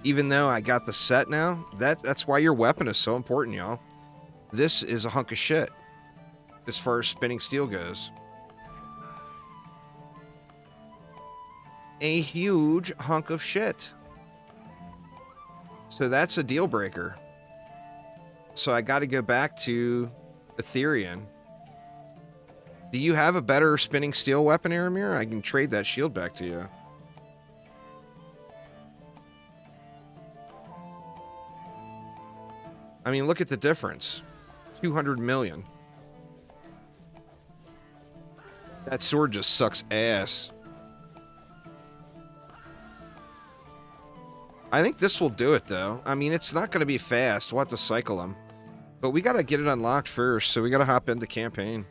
Even though I got the set now, that's why your weapon is so important, y'all. This is a hunk of shit as far as spinning steel goes. A huge hunk of shit. So that's a deal breaker. So I got to go back to Etherean. Do you have a better spinning steel weapon, Aramir? I can trade that shield back to you. I mean, look at the difference. 200 million. That sword just sucks ass. I think this will do it, though. I mean, it's not going to be fast. We'll have to cycle them. But we got to get it unlocked first, so we got to hop into campaign.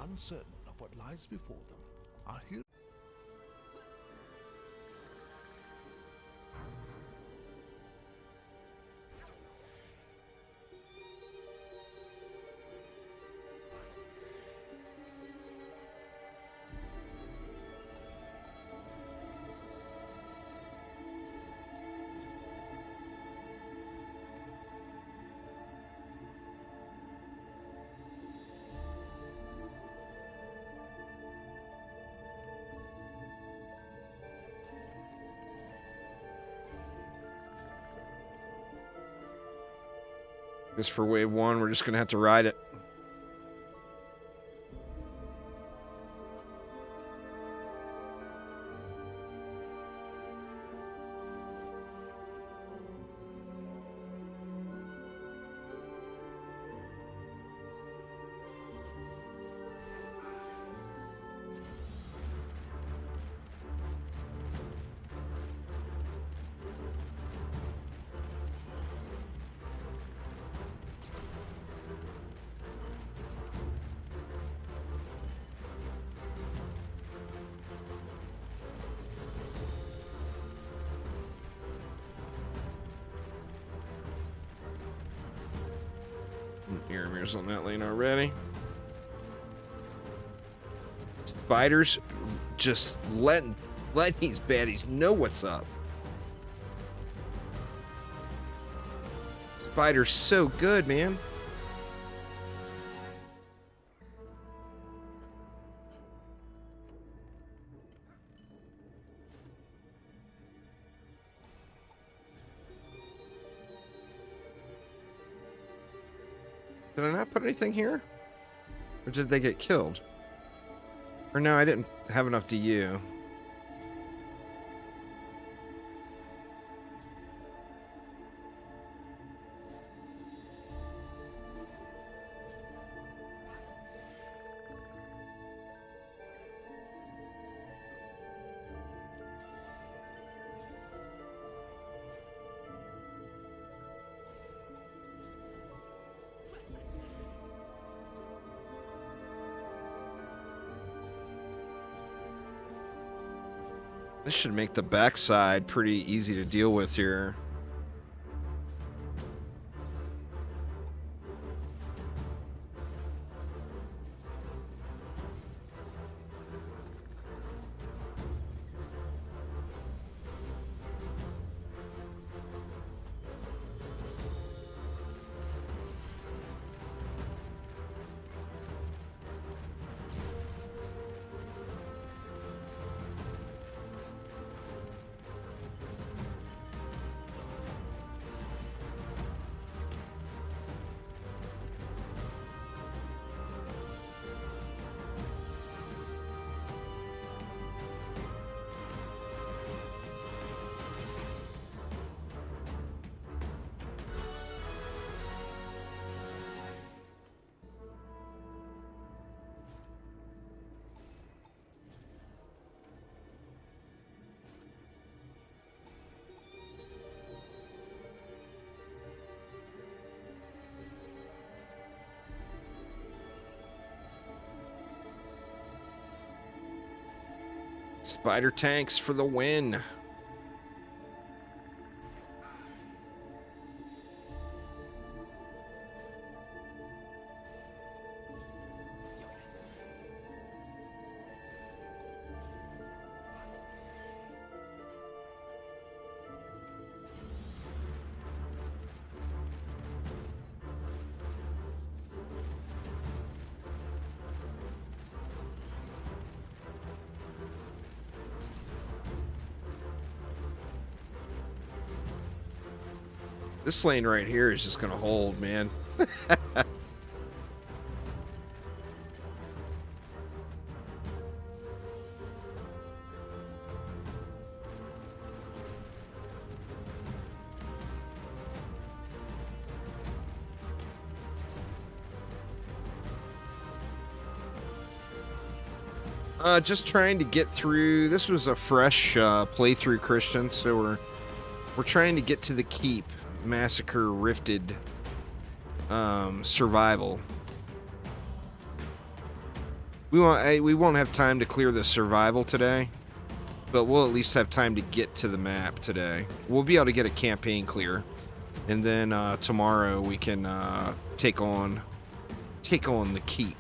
Uncertain of what lies before them, our hero Guess for wave 1, we're just going to have to ride it. Yaramir's on that lane already. Spiders just letting these baddies know what's up. Spider's so good, man. Did I not put anything here? Or did they get killed? Or no, I didn't have enough DU. This should make the backside pretty easy to deal with here. Spider tanks for the win. This lane right here is just going to hold, man. Just trying to get through. This was a fresh playthrough, Christian, so we're trying to get to the keep. Massacre Rifted survival. We won't have time to clear the survival today, but we'll at least have time to get to the map today. We'll be able to get a campaign clear, and then tomorrow we can take on the keep.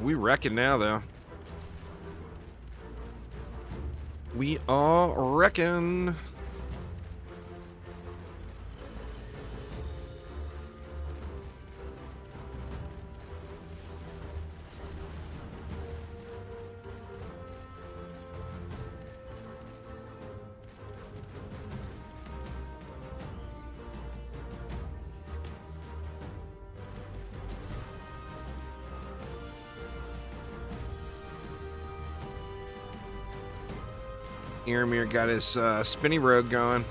We reckon now, though. We all reckon. Iramir got his spinny rogue going.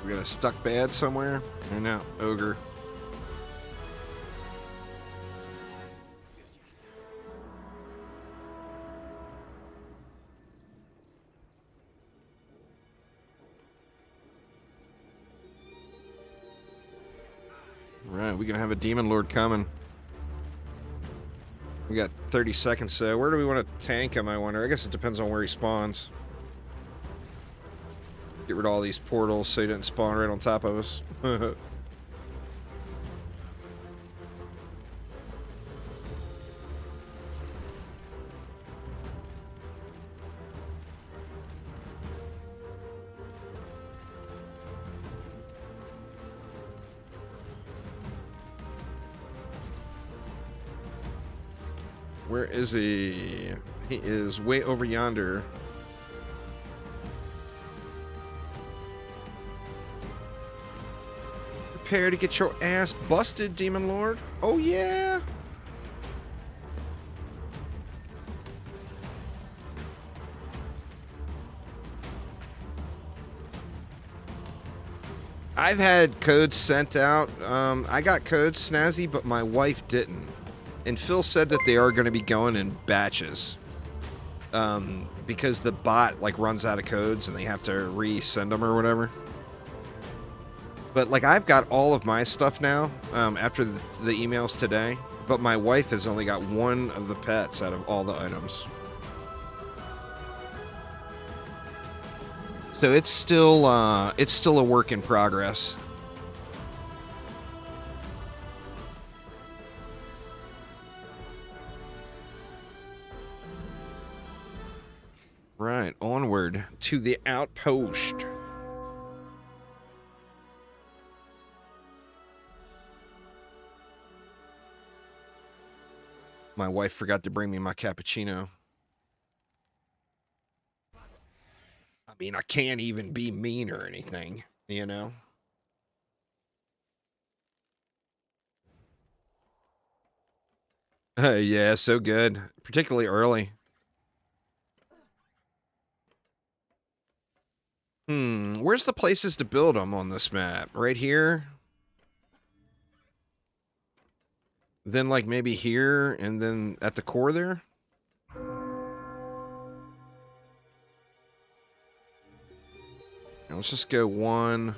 We got a stuck bad somewhere? I know, ogre. Right, we're gonna have a demon lord coming. We got 30 seconds, so where do we want to tank him, I wonder? I guess it depends on where he spawns. Get rid of all these portals so he didn't spawn right on top of us. Where is he? He is way over yonder. Prepare to get your ass busted, Demon Lord. Oh, yeah. I've had codes sent out. I got codes, Snazzy, but my wife didn't. And Phil said that they are going to be going in batches. Because the bot, like, runs out of codes and they have to resend them or whatever. But, like, I've got all of my stuff now after the emails today. But my wife has only got one of the pets out of all the items. So it's still a work in progress. Right, onward to the outpost. My wife forgot to bring me my cappuccino. I mean, I can't even be mean or anything, you know? Yeah, so good. Particularly early. Where's the places to build them on this map? Right here? Then, like, maybe here, and then at the core there? Now, let's just go one.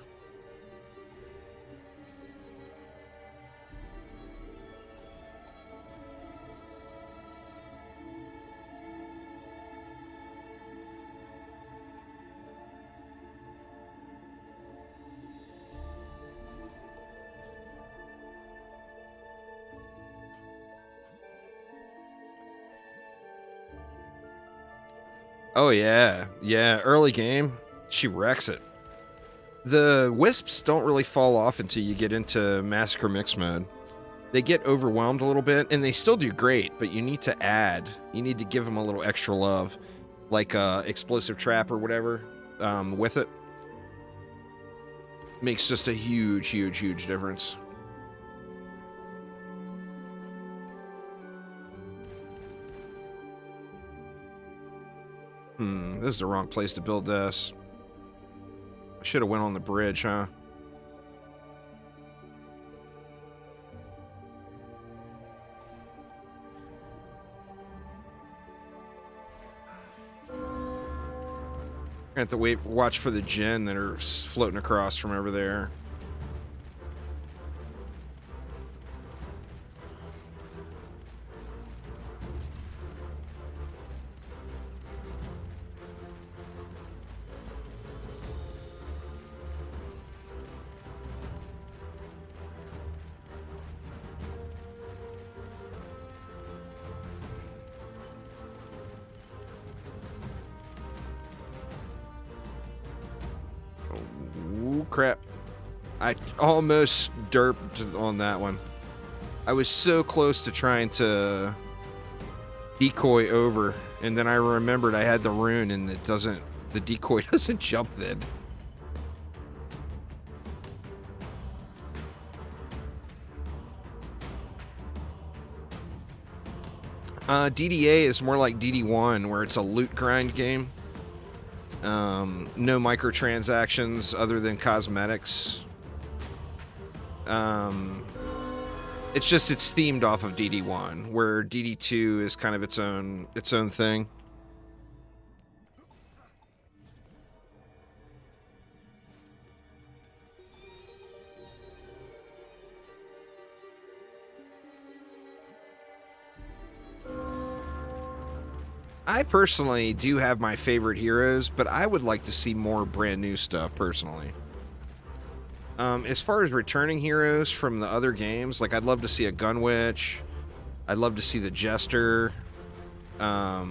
Oh, yeah. Yeah, early game. She wrecks it. The wisps don't really fall off until you get into Massacre Mix mode. They get overwhelmed a little bit, and they still do great, but you need to add. You need to give them a little extra love. Like Explosive Trap or whatever with it. Makes just a huge, huge, huge difference. This is the wrong place to build this. I should have went on the bridge, huh? I have to watch for the Jinn that are floating across from over there. I almost derped on that one. I was so close to trying to decoy over, and then I remembered I had the rune, and the decoy doesn't jump then. DDA is more like DD1, where it's a loot grind game. No microtransactions other than cosmetics. It's themed off of DD1, where DD2 is kind of its own thing. I personally do have my favorite heroes, but I would like to see more brand new stuff, personally. As far as returning heroes from the other games, like, I'd love to see a Gun Witch. I'd love to see the Jester. I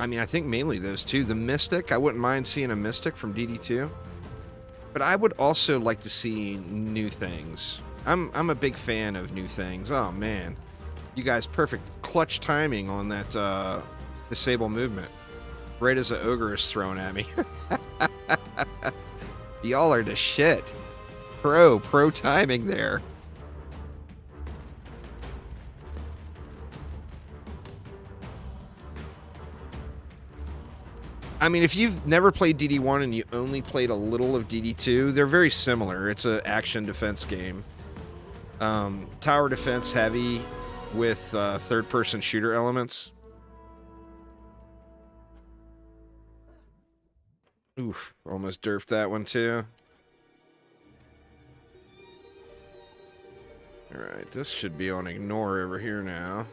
mean, I think mainly those two. The Mystic, I wouldn't mind seeing a Mystic from DD2. But I would also like to see new things. I'm a big fan of new things. Oh, man. You guys, perfect clutch timing on that disable movement. Right as the ogre is thrown at me. Y'all are the shit. Pro timing there. I mean, if you've never played DD1 and you only played a little of DD2, they're very similar. It's an action defense game. Tower defense heavy with third-person shooter elements. Oof, almost derped that one too. Alright, this should be on ignore over here now.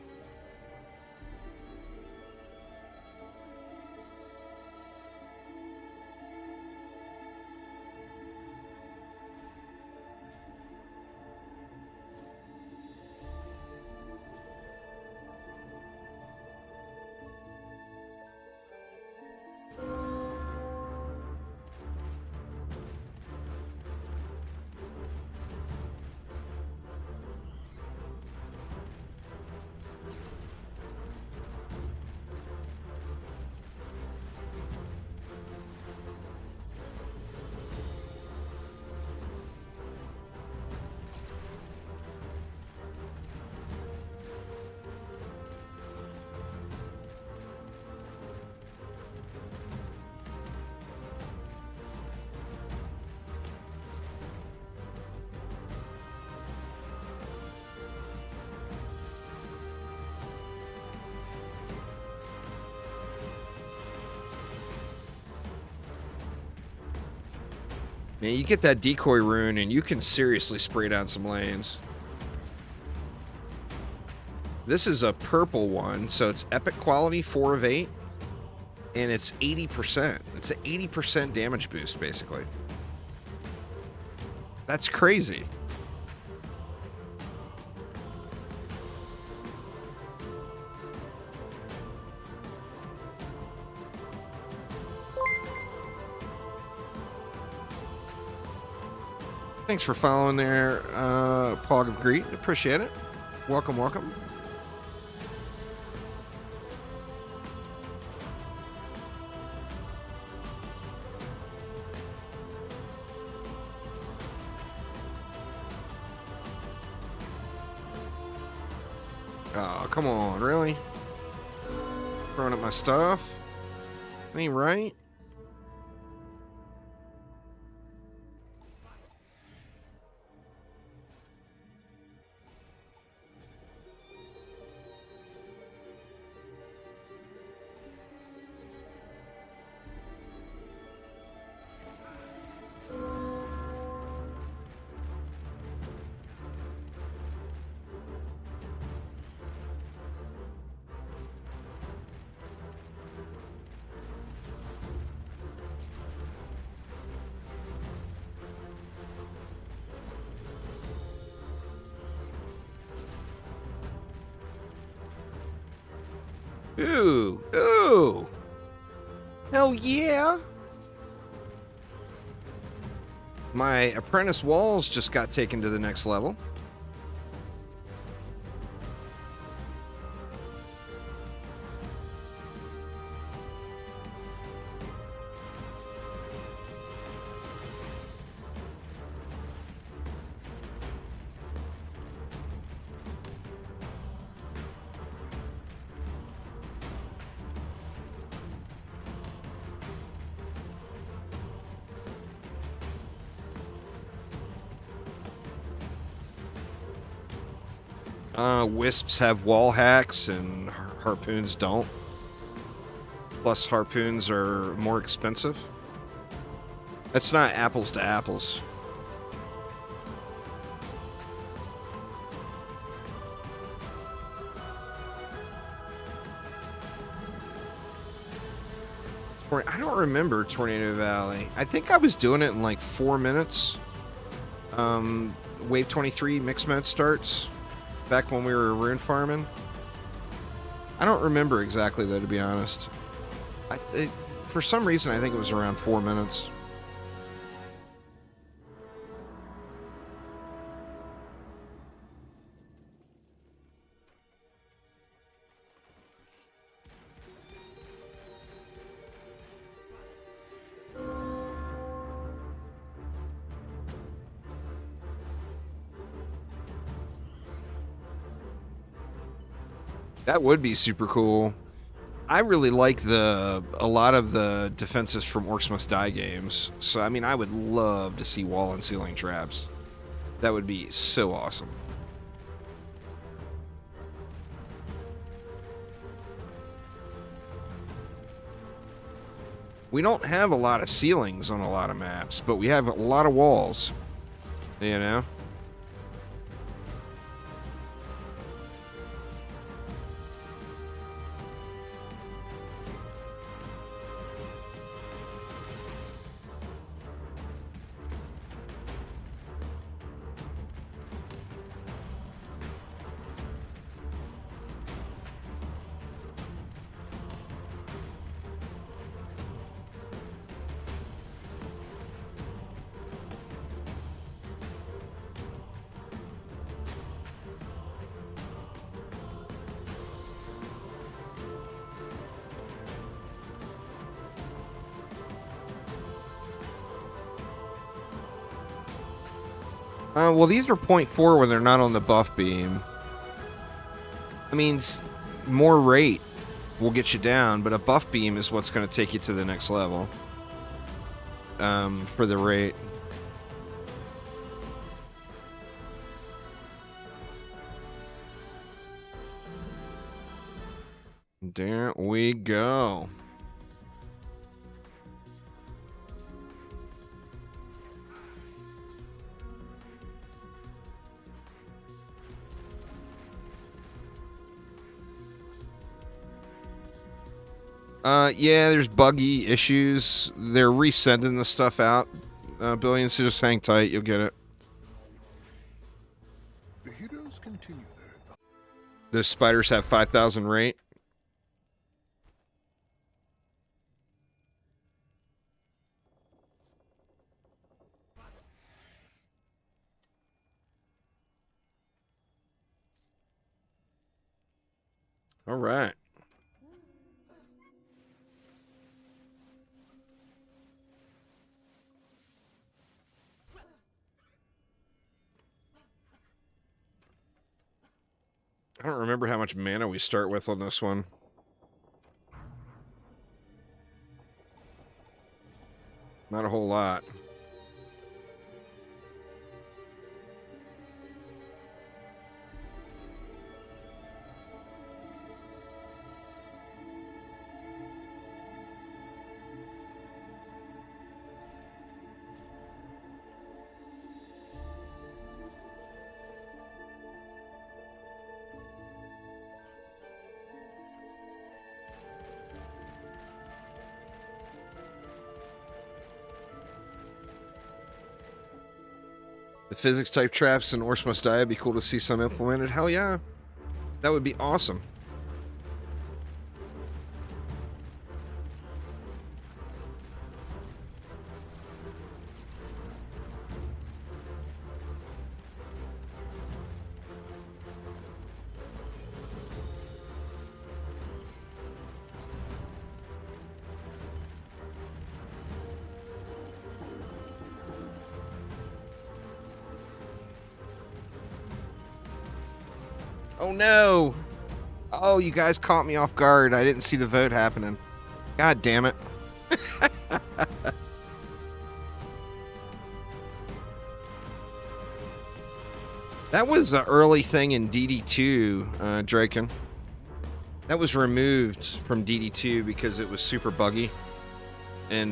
Man, you get that decoy rune and you can seriously spray down some lanes. This is a purple one, so it's epic quality, 4 of 8. And it's 80%. It's an 80% damage boost, basically. That's crazy. Thanks for following there, Pog of Greed. Appreciate it. Welcome, welcome. Oh, come on, really? Throwing up my stuff? Ain't right. Ooh, ooh. Hell yeah! My apprentice walls just got taken to the next level. Wisps have wall hacks and harpoons don't. Plus, harpoons are more expensive. That's not apples to apples. I don't remember Tornado Valley. I think I was doing it in like 4 minutes. Wave 23 mixed mode starts. Back when we were rune farming. I don't remember exactly though, to be honest. For some reason, I think it was around 4 minutes. That would be super cool. I really like a lot of the defenses from Orcs Must Die games. So, I mean, I would love to see wall and ceiling traps. That would be so awesome. We don't have a lot of ceilings on a lot of maps, but we have a lot of walls. You know? Well, these are 0.4 when they're not on the buff beam. I mean, more rate will get you down, but a buff beam is what's going to take you to the next level. For the rate. There we go. Yeah, there's buggy issues. They're resending the stuff out. Billions, so just hang tight. You'll get it. The heroes continue their advance. Those spiders have 5,000 rate. All right. I don't remember how much mana we start with on this one. Not a whole lot. The physics type traps in Orcs Must Die would be cool to see some implemented. Hell yeah. That would be awesome. Oh no! Oh, you guys caught me off guard. I didn't see the vote happening. God damn it. That was an early thing in DD2, Draken. That was removed from DD2 because it was super buggy. And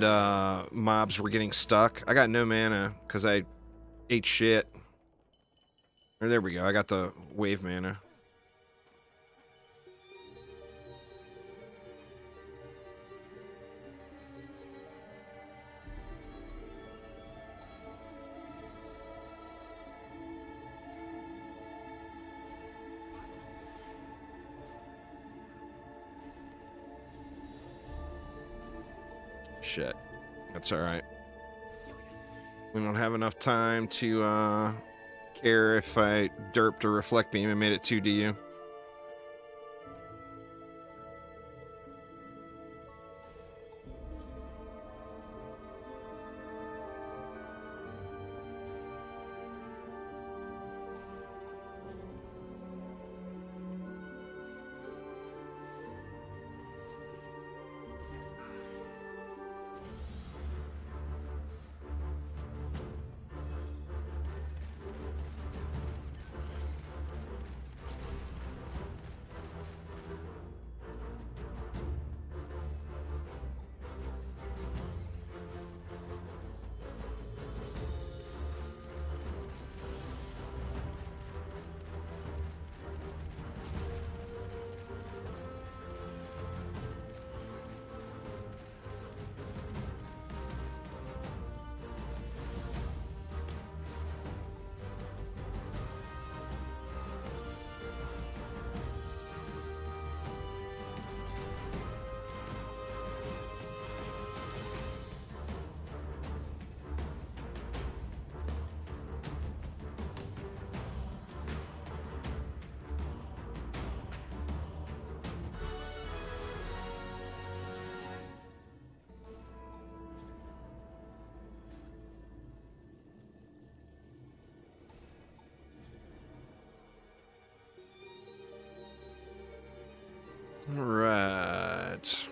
mobs were getting stuck. I got no mana because I ate shit. Or there we go. I got the wave mana. Shit. That's alright. We don't have enough time to care if I derped a reflect beam and made it 2DU. Right.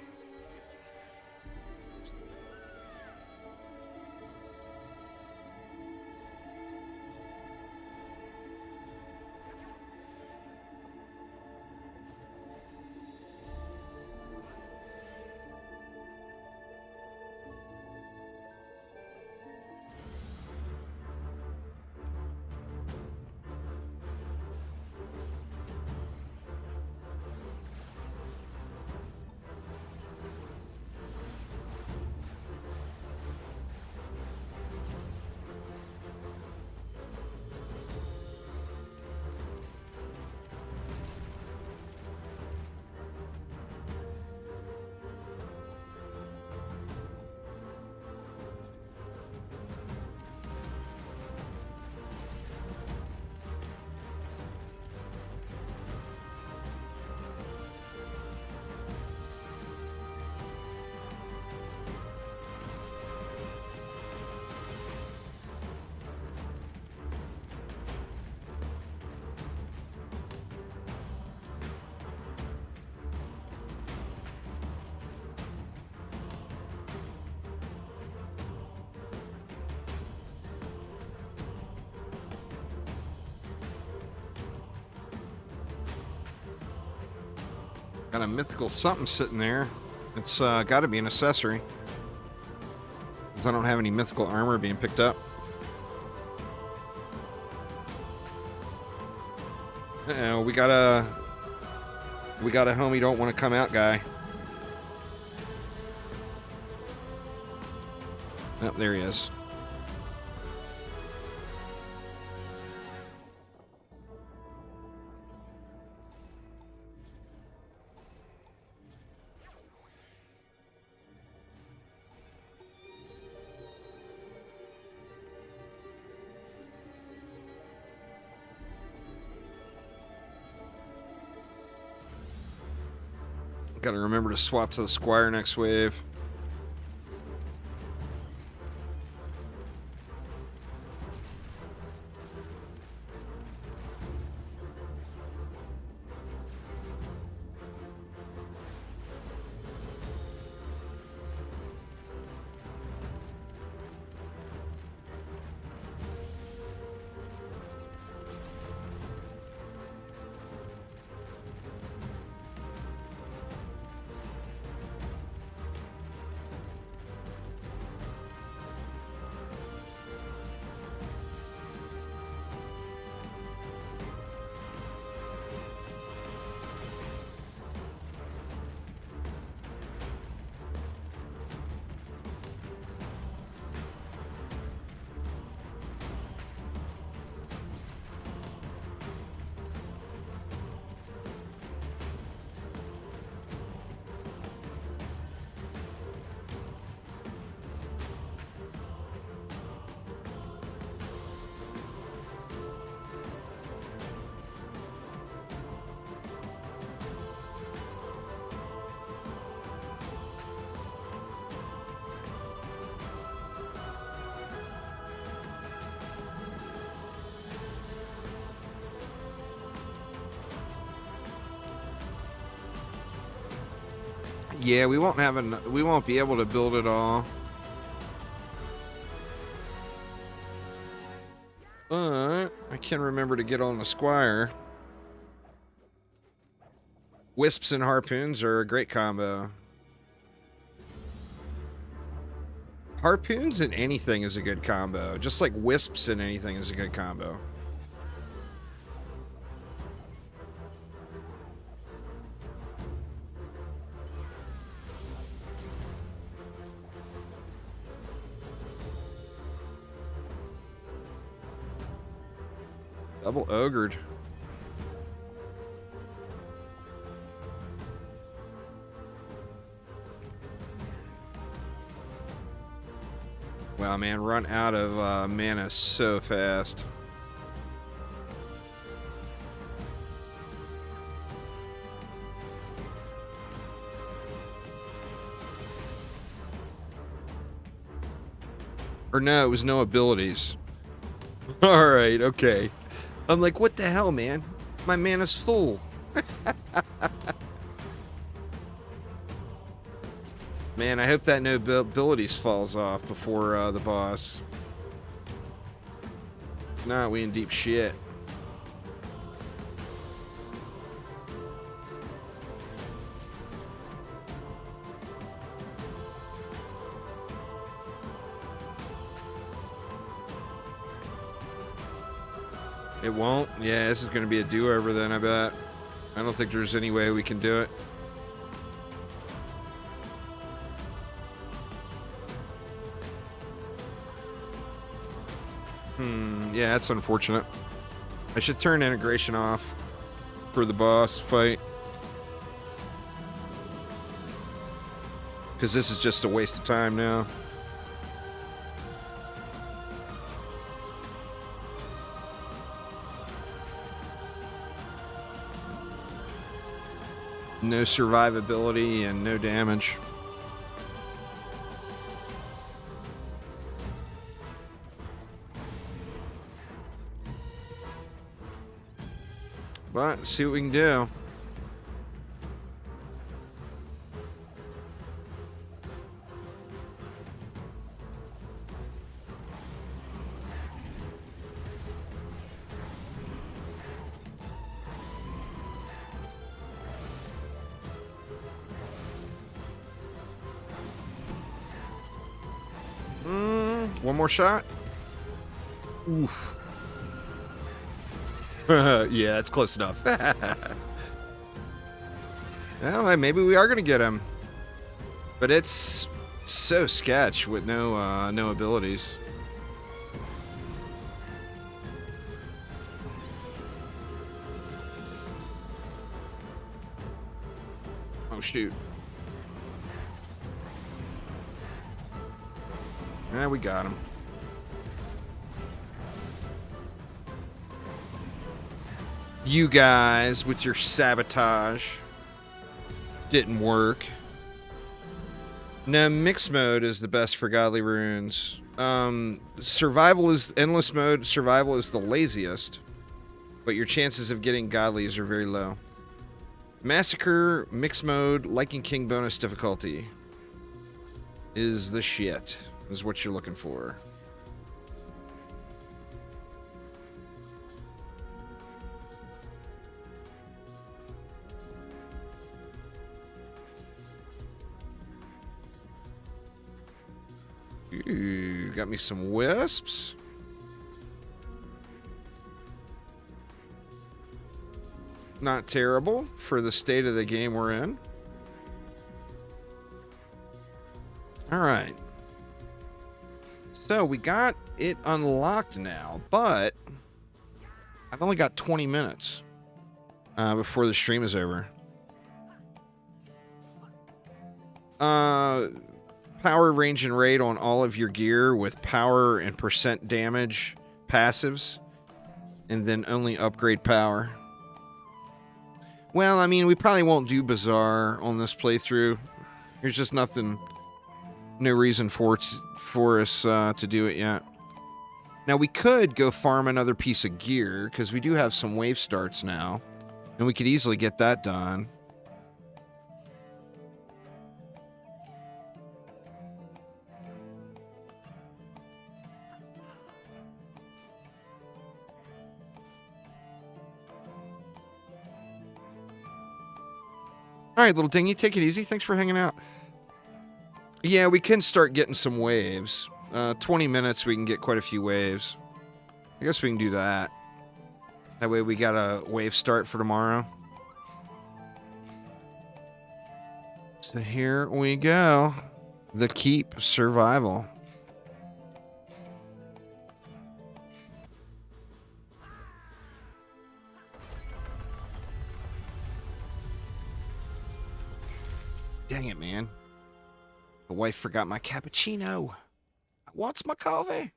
Got a mythical something sitting there. It's got to be an accessory. Because I don't have any mythical armor being picked up. Uh-oh, we got a homie don't want to come out guy. Oh, there he is. Got to remember to swap to the Squire next wave. Yeah, we won't have we won't be able to build it all. But I can remember to get on the Squire. Wisps and harpoons are a great combo. Harpoons and anything is a good combo. Just like wisps and anything is a good combo. Double ogred. Wow, man, run out of mana so fast. Or no, it was no abilities. Alright, okay. I'm like, what the hell, man? My mana's full. Man, I hope that no abilities falls off before the boss. Nah, we in deep shit. It won't? Yeah, this is going to be a do-over then, I bet. I don't think there's any way we can do it. Yeah, that's unfortunate. I should turn integration off for the boss fight. Because this is just a waste of time now. No survivability and no damage. But let's see what we can do. One more shot. Oof. Yeah, it's close enough. Well, maybe we are gonna get him, but it's so sketch with no no abilities. Oh shoot! Yeah, we got him. You guys with your sabotage didn't work. No, mixed mode is the best for godly runes. Survival is endless mode. Survival is the laziest, but your chances of getting godlies are very low. Massacre, mixed mode, Liking King bonus difficulty is the shit. Is what you're looking for. Ooh, got me some wisps. Not terrible for the state of the game we're in. All right. So we got it unlocked now, but I've only got 20 minutes before the stream is over. Power, range, and rate on all of your gear with power and percent damage passives, and then only upgrade power. Well, I mean, we probably won't do Bazaar on this playthrough. There's just nothing, no reason for us to do it yet. Now, we could go farm another piece of gear, because we do have some wave starts now, and we could easily get that done. All right, little dingy, take it easy. Thanks for hanging out. Yeah, we can start getting some waves. 20 minutes, we can get quite a few waves. I guess we can do that. That way we got a wave start for tomorrow. So here we go. The Keep Survival. Dang it, man. The wife forgot my cappuccino. What's my coffee?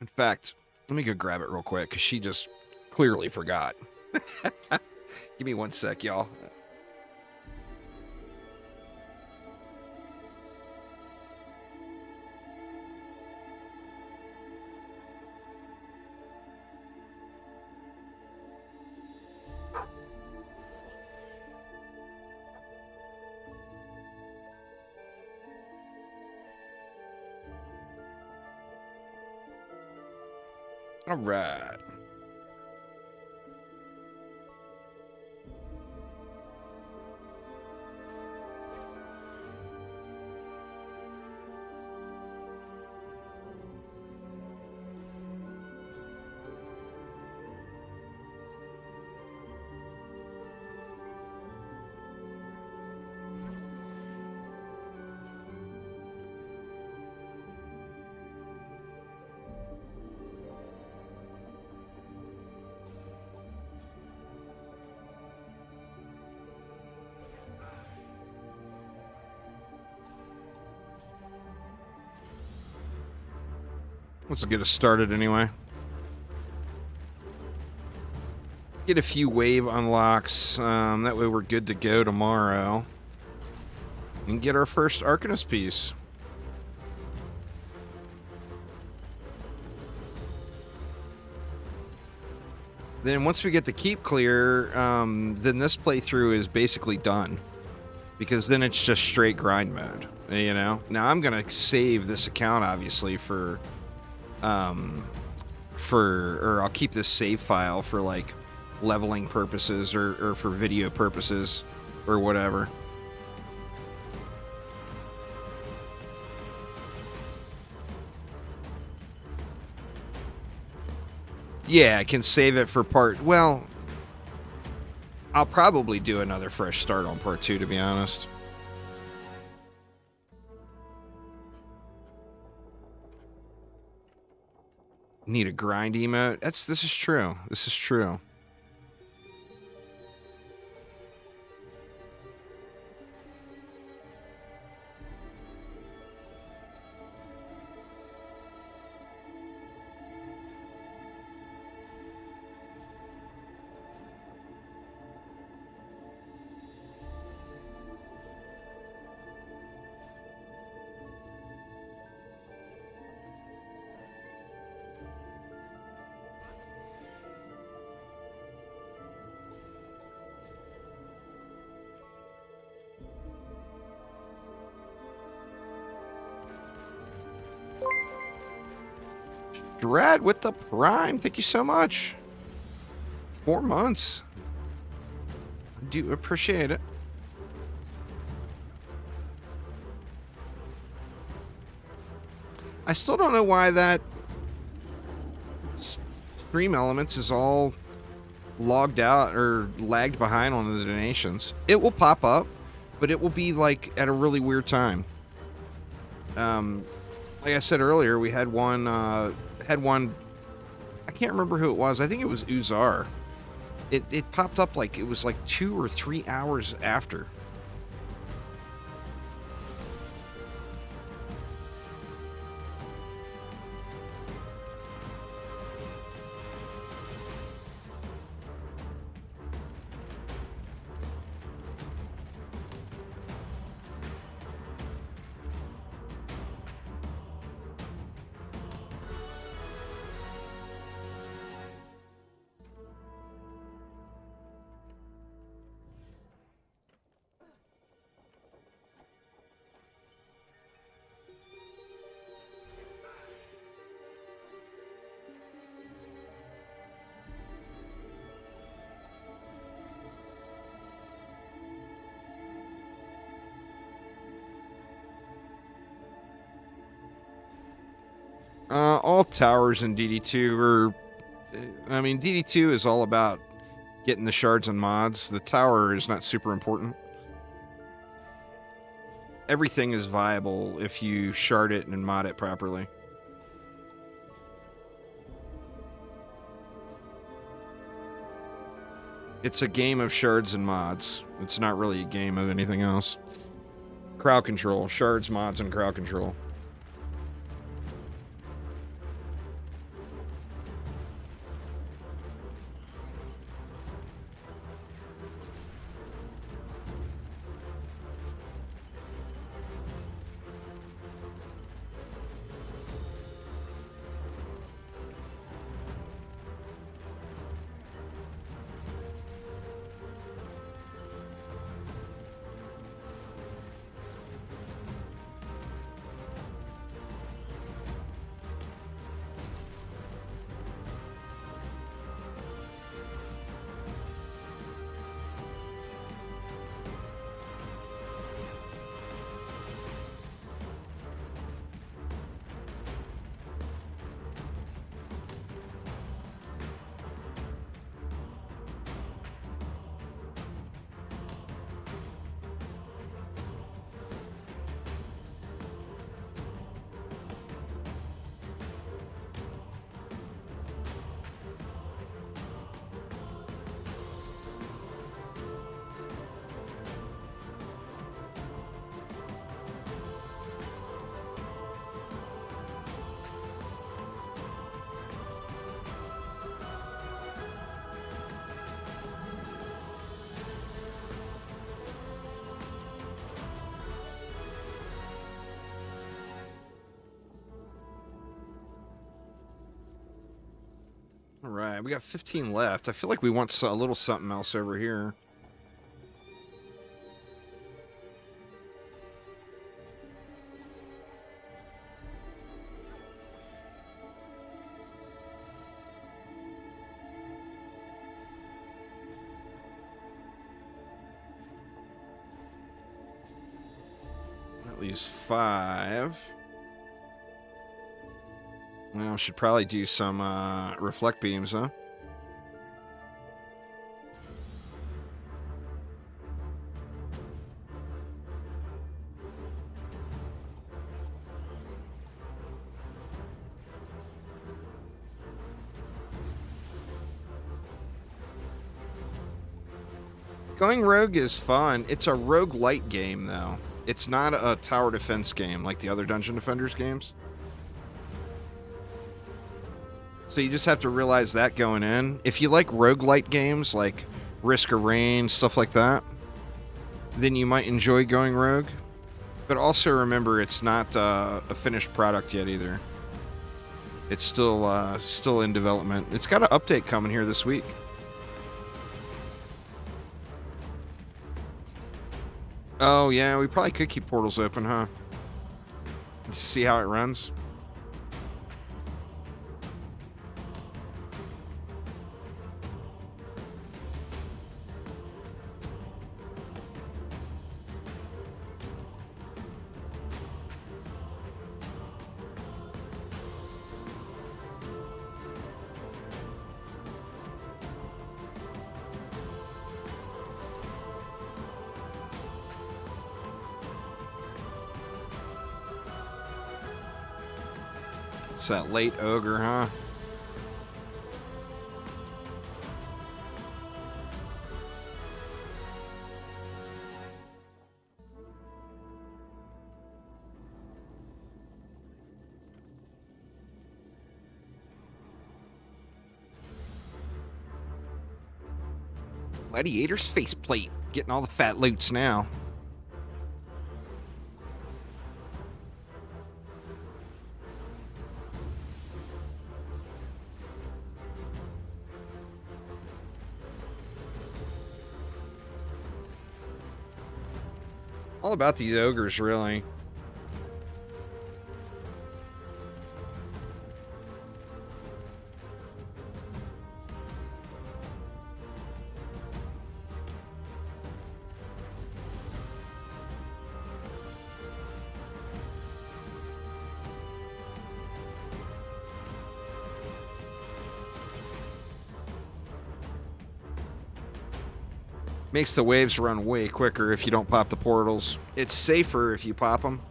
In fact, let me go grab it real quick, because she just clearly forgot. Give me 1 sec, y'all. All right. Let's get us started anyway. Get a few wave unlocks. That way we're good to go tomorrow. And get our first Arcanist piece. Then once we get the keep clear, then this playthrough is basically done. Because then it's just straight grind mode, you know? Now I'm going to save this account, obviously, or I'll keep this save file for, like, leveling purposes or for video purposes or whatever. Yeah, I can save it for well, I'll probably do another fresh start on part 2, to be honest. Need a grind emote? This is true. This is true. Drad with the Prime. Thank you so much. 4 months. I do appreciate it. I still don't know why that Stream Elements is all logged out or lagged behind on the donations. It will pop up, but it will be like at a really weird time. Like I said earlier, we had one, I can't remember who it was. I think it was Uzar. It popped up like it was like 2 or 3 hours after. All towers in DD2 are... I mean, DD2 is all about getting the shards and mods. The tower is not super important. Everything is viable if you shard it and mod it properly. It's a game of shards and mods. It's not really a game of anything else. Crowd control. Shards, mods, and crowd control. All right, we got 15 left. I feel like we want a little something else over here. At least 5. Well, should probably do some reflect beams, huh? Going rogue is fun. It's a roguelite game, though. It's not a tower defense game like the other Dungeon Defenders games. So you just have to realize that going in. If you like roguelite games like Risk of Rain, stuff like that, then you might enjoy going rogue. But also remember, it's not a finished product yet either. It's still in development. It's got an update coming here this week. Oh yeah, we probably could keep portals open, huh? Just see how it runs. It's that late ogre, huh? Gladiator's faceplate. Getting all the fat loots now. All about these ogres, really. Makes the waves run way quicker if you don't pop the portals. It's safer if you pop them,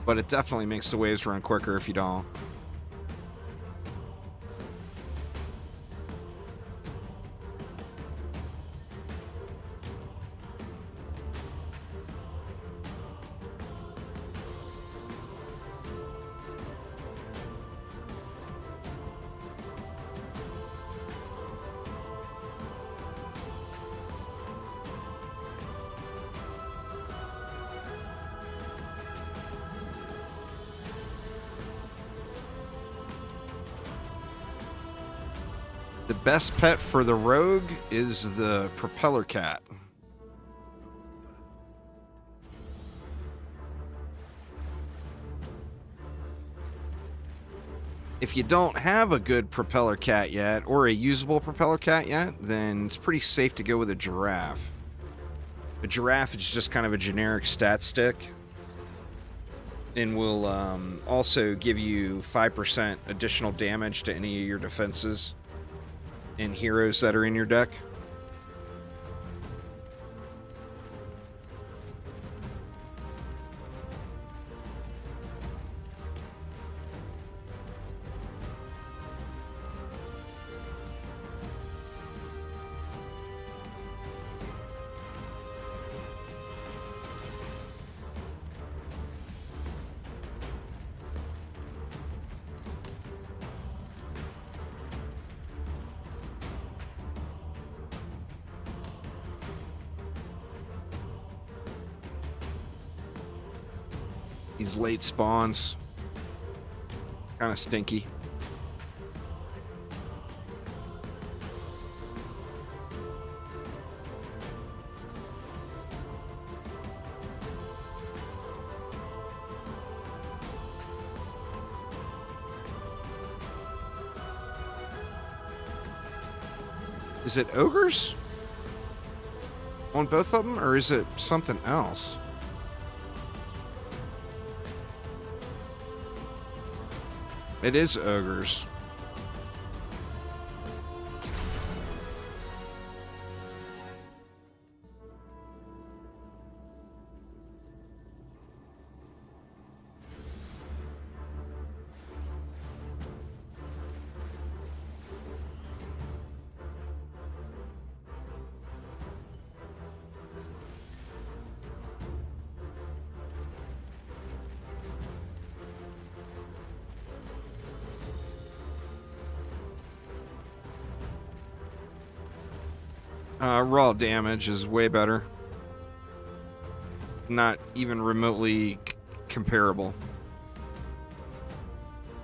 but it definitely makes the waves run quicker if you don't. The best pet for the rogue is the propeller cat. If you don't have a good propeller cat yet, or a usable propeller cat yet, then it's pretty safe to go with a giraffe. A giraffe is just kind of a generic stat stick, and will also give you 5% additional damage to any of your defenses and heroes that are in your deck. These late spawns, kind of stinky. Is it ogres on both of them, or is it something else? It is ogres. Raw damage is way better. Not even remotely comparable.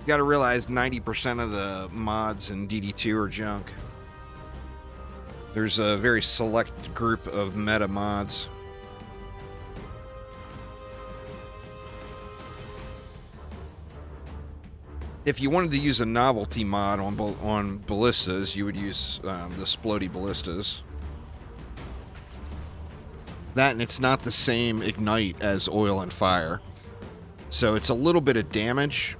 You gotta realize 90% of the mods in DD2 are junk. There's a very select group of meta mods. If you wanted to use a novelty mod on ballistas, you would use the Splody ballistas. That, and it's not the same ignite as oil and fire. So it's a little bit of damage,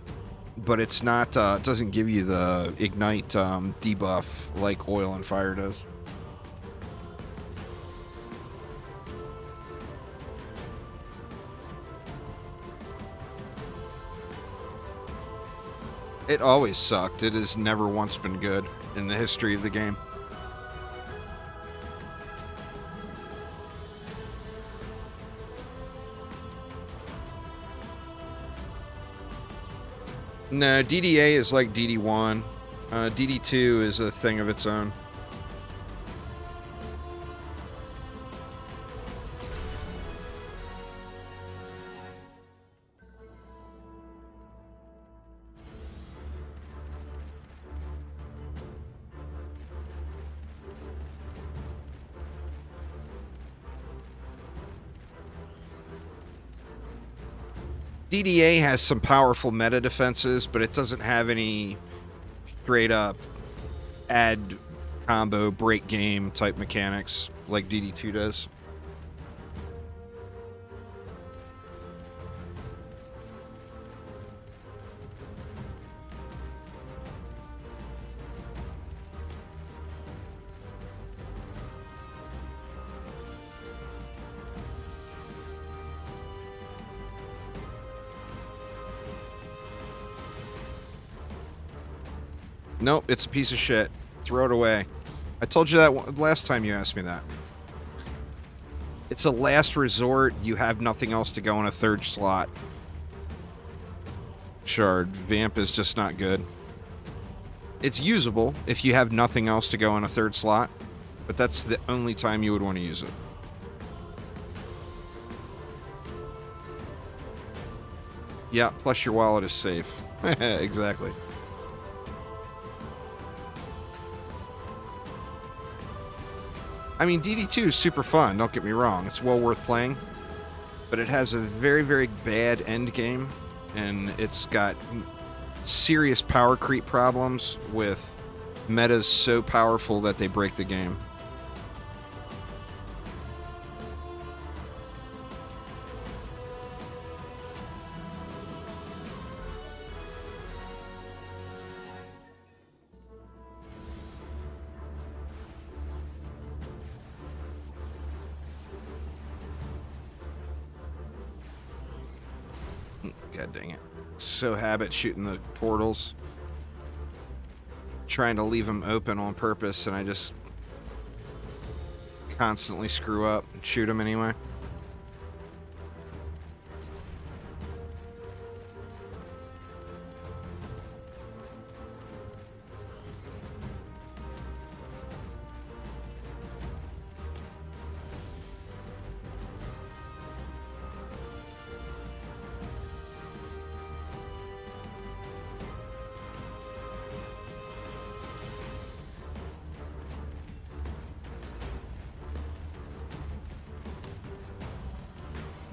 but it's not, it doesn't give you the ignite debuff like oil and fire does. It always sucked. It has never once been good in the history of the game. No, DDA is like DD1. DD2 is a thing of its own. DDA has some powerful meta defenses, but it doesn't have any straight up add combo break game type mechanics like DD2 does. Nope, it's a piece of shit. Throw it away. I told you that last time you asked me that. It's a last resort. You have nothing else to go in a third slot. Shard. Vamp is just not good. It's usable if you have nothing else to go in a third slot, but that's the only time you would want to use it. Yeah, plus your wallet is safe. Exactly. I mean, DD2 is super fun, don't get me wrong. It's well worth playing, but it has a very, very bad end game, and it's got serious power creep problems with metas so powerful that they break the game. God dang it. So habit shooting the portals. Trying to leave them open on purpose, and I just constantly screw up and shoot them anyway.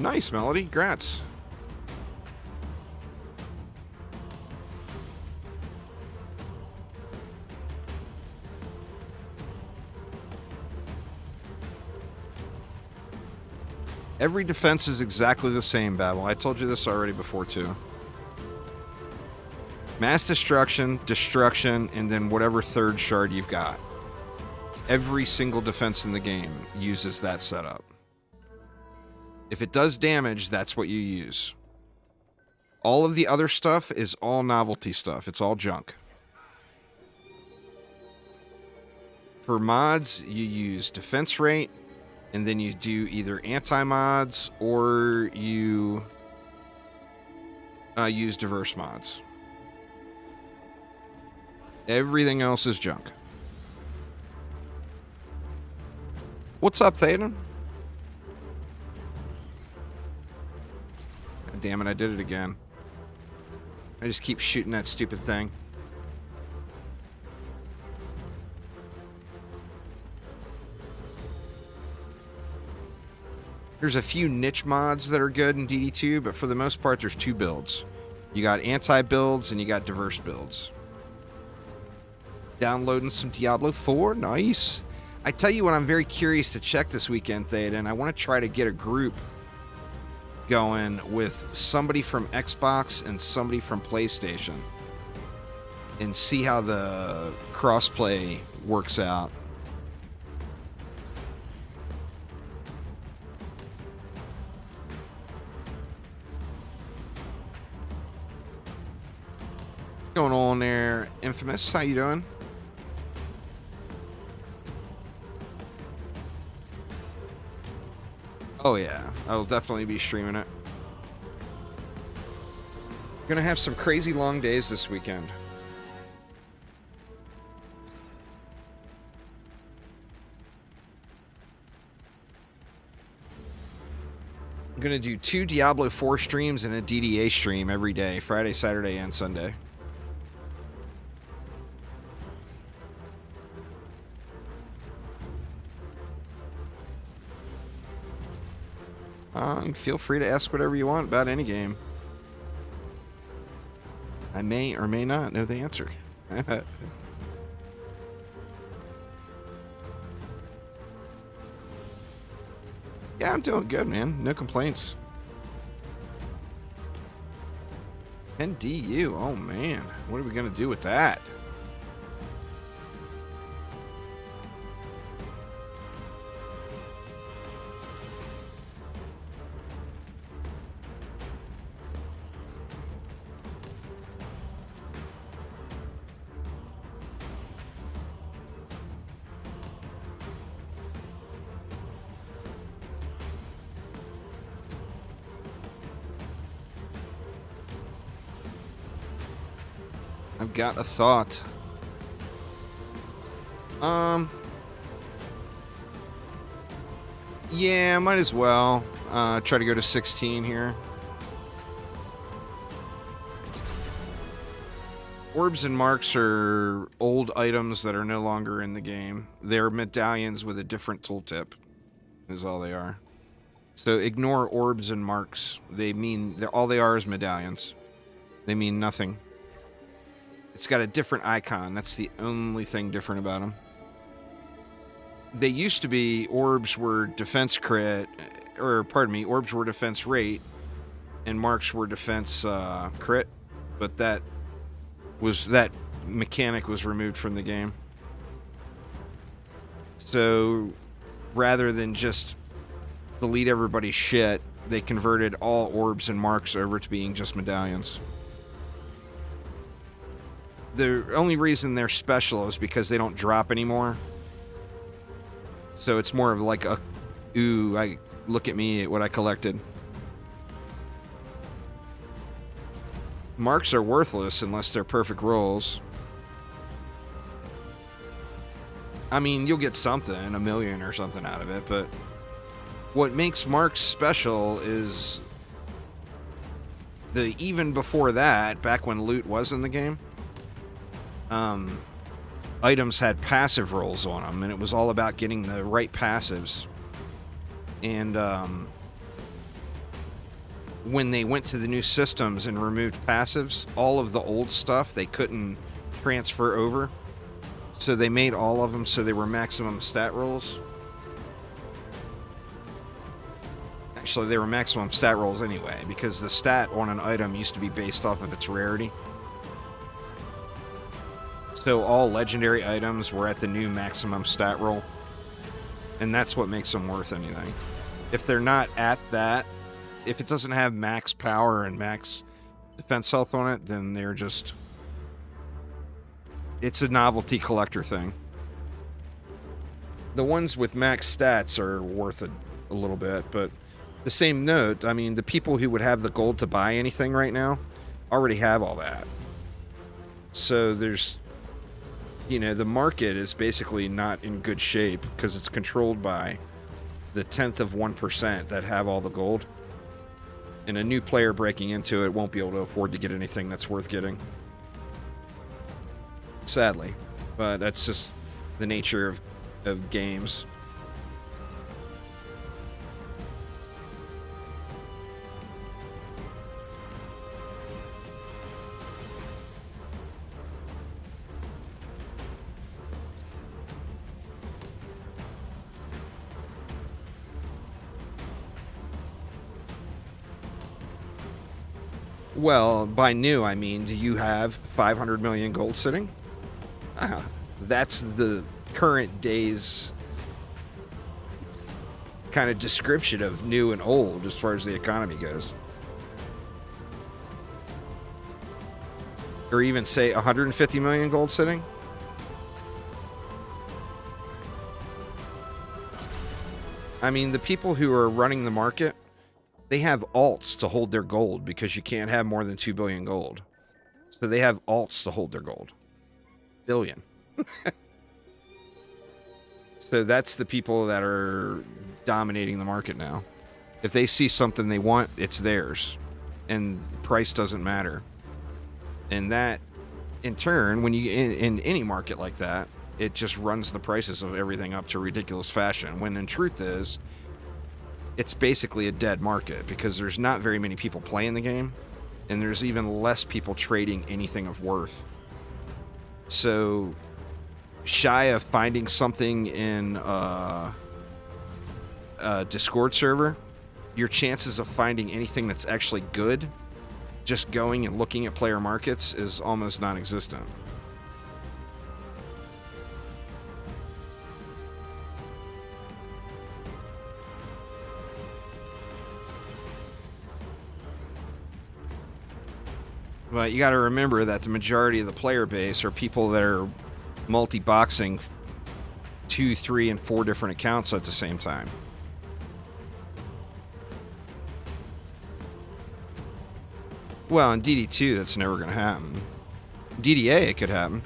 Nice, Melody. Grats. Every defense is exactly the same, Babel. I told you this already before, too. Mass destruction, destruction, and then whatever third shard you've got. Every single defense in the game uses that setup. If it does damage, that's what you use. All of the other stuff is all novelty stuff. It's all junk. For mods, you use defense rate, and then you do either anti-mods or you use diverse mods. Everything else is junk. What's up, Thaden? Damn it, I did it again. I just keep shooting that stupid thing. There's a few niche mods that are good in DD2, but for the most part, there's two builds. You got anti-builds and you got diverse builds. Downloading some Diablo 4, nice. I tell you what, I'm very curious to check this weekend, Thaden. I want to try to get a group going with somebody from Xbox and somebody from PlayStation and see how the crossplay works out. What's going on there, Infamous? How you doing? Oh yeah, I'll definitely be streaming it. Gonna have some crazy long days this weekend. I'm gonna do 2 Diablo 4 streams and a DDA stream every day, Friday, Saturday, and Sunday. Feel free to ask whatever you want about any game. I may or may not know the answer. Yeah, I'm doing good, man. No complaints. 10 DU. Oh, man. What are we going to do with that? I've got a thought. Yeah, might as well. Try to go to 16 here. Orbs and marks are old items that are no longer in the game. They're medallions with a different tooltip, is all they are. So ignore orbs and marks. All they are is medallions. They mean nothing. It's got a different icon. That's the only thing different about them. They used to be orbs were defense crit, or pardon me, orbs were defense rate, and marks were defense crit, but that mechanic was removed from the game. So rather than just delete everybody's shit, they converted all orbs and marks over to being just medallions. The only reason they're special is because they don't drop anymore. So it's more of like look at me at what I collected. Marks are worthless unless they're perfect rolls. I mean, you'll get something, 1 million or something out of it, but what makes marks special is even before that, back when loot was in the game, items had passive rolls on them, and it was all about getting the right passives. And when they went to the new systems and removed passives, all of the old stuff they couldn't transfer over. So they made all of them so they were maximum stat rolls. Actually, they were maximum stat rolls anyway, because the stat on an item used to be based off of its rarity. So all legendary items were at the new maximum stat roll. And that's what makes them worth anything. If they're not at that, if it doesn't have max power and max defense health on it, then they're just... It's a novelty collector thing. The ones with max stats are worth a little bit, but the same note, I mean, the people who would have the gold to buy anything right now already have all that. So there's... the market is basically not in good shape because it's controlled by the 10th of 1% that have all the gold. And a new player breaking into it won't be able to afford to get anything that's worth getting. Sadly. But that's just the nature of games. Well, by new, I mean, do you have 500 million gold sitting? That's the current day's kind of description of new and old as far as the economy goes. Or even say 150 million gold sitting? I mean, the people who are running the market, they have alts to hold their gold because you can't have more than 2 billion gold. So they have alts to hold their gold. Billion. So that's the people that are dominating the market now. If they see something they want, it's theirs. And price doesn't matter. And that, in turn, when you in any market like that, it just runs the prices of everything up to ridiculous fashion. When in truth is, it's basically a dead market because there's not very many people playing the game, and there's even less people trading anything of worth. So, shy of finding something in a Discord server, your chances of finding anything that's actually good, just going and looking at player markets, is almost non-existent. But you got to remember that the majority of the player base are people that are multi-boxing 2, 3, and 4 different accounts at the same time. Well, in DD2, that's never going to happen. DDA, it could happen.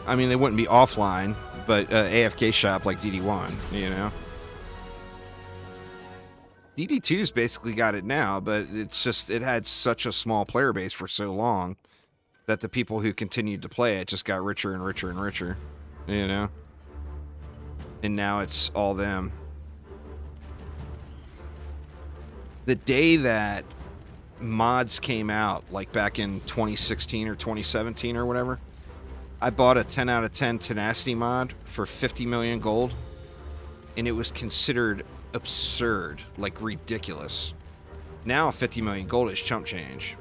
I mean, they wouldn't be offline, but AFK shop like DD1, you know? DD2's basically got it now, but it's just, it had such a small player base for so long that the people who continued to play it just got richer and richer and richer, you know? And now it's all them. The day that mods came out, like back in 2016 or 2017 or whatever, I bought a 10 out of 10 tenacity mod for 50 million gold, and it was considered absurd, like ridiculous. Now 50 million gold is chump change,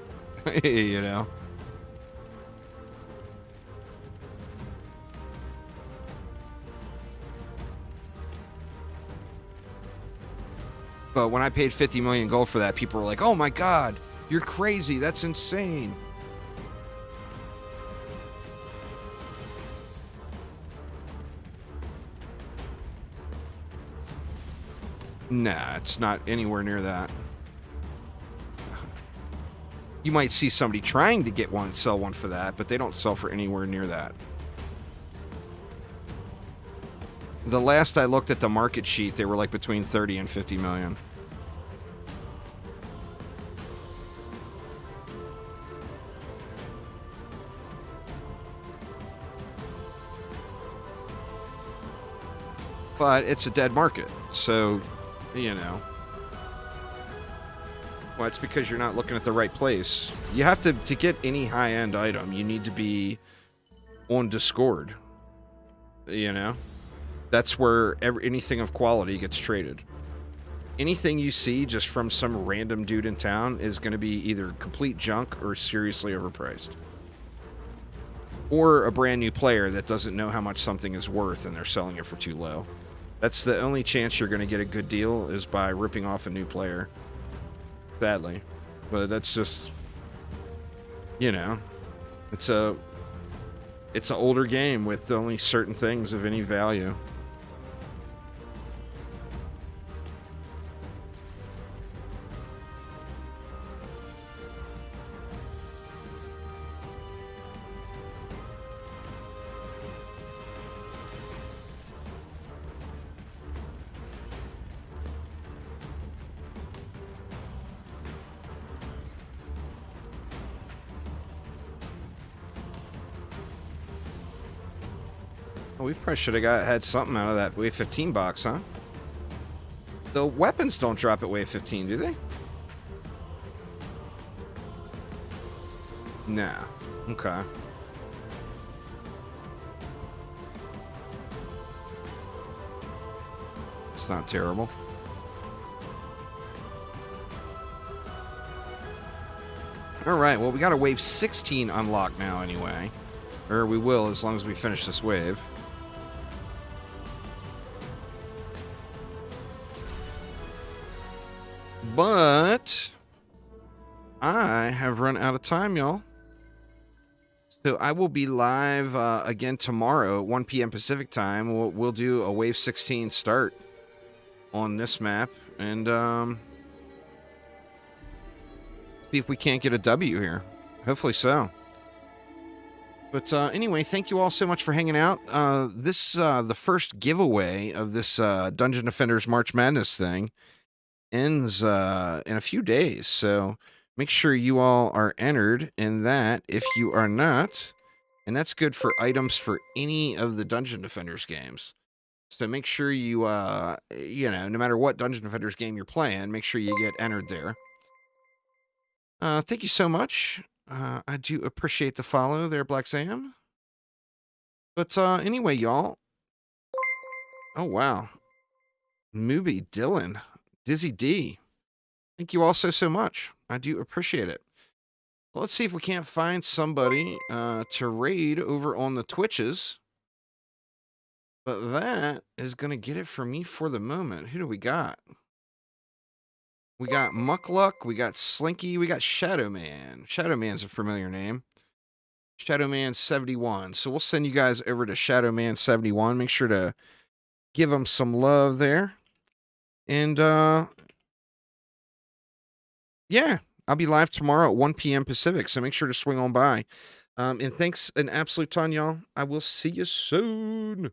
you know? But when I paid 50 million gold for that, people were like, oh my god, you're crazy, that's insane. Nah, it's not anywhere near that. You might see somebody trying to get one, sell one for that, but they don't sell for anywhere near that. The last I looked at the market sheet, they were like between 30 and 50 million. But it's a dead market, so, you know. Well, it's because you're not looking at the right place. You have to get any high-end item, you need to be on Discord, you know? That's where anything of quality gets traded. Anything you see just from some random dude in town is going to be either complete junk or seriously overpriced. Or a brand new player that doesn't know how much something is worth and they're selling it for too low. That's the only chance you're going to get a good deal is by ripping off a new player. Sadly. But that's just, you know, it's an older game with only certain things of any value. Oh, we probably should have had something out of that Wave 15 box, huh? The weapons don't drop at Wave 15, do they? Nah. Okay. It's not terrible. Alright, well, we got a Wave 16 unlocked now anyway. Or we will, as long as we finish this wave. But I have run out of time, y'all. So I will be live again tomorrow at 1 p.m. Pacific time. We'll do a Wave 16 start on this map. And see if we can't get a W here. Hopefully so. But anyway, thank you all so much for hanging out. The first giveaway of this Dungeon Defenders March Madness thing ends in a few days, so make sure you all are entered in that if you are not, and that's good for items for any of the Dungeon Defenders games. So make sure you, you know, no matter what Dungeon Defenders game you're playing, make sure you get entered there. Thank you so much. I do appreciate the follow there, Black Sam. But anyway, y'all. Oh, wow. Mooby Dylan. Dizzy D. Thank you all so much. I do appreciate it. Well, let's see if we can't find somebody to raid over on the Twitches. But that is going to get it for me for the moment. Who do we got? We got Muckluck, we got Slinky, we got Shadow Man. Shadow Man's a familiar name. Shadowman71. So we'll send you guys over to Shadowman71. Make sure to give him some love there. And yeah, I'll be live tomorrow at 1 p.m. Pacific, so make sure to swing on by. And thanks an absolute ton, y'all. I will see you soon.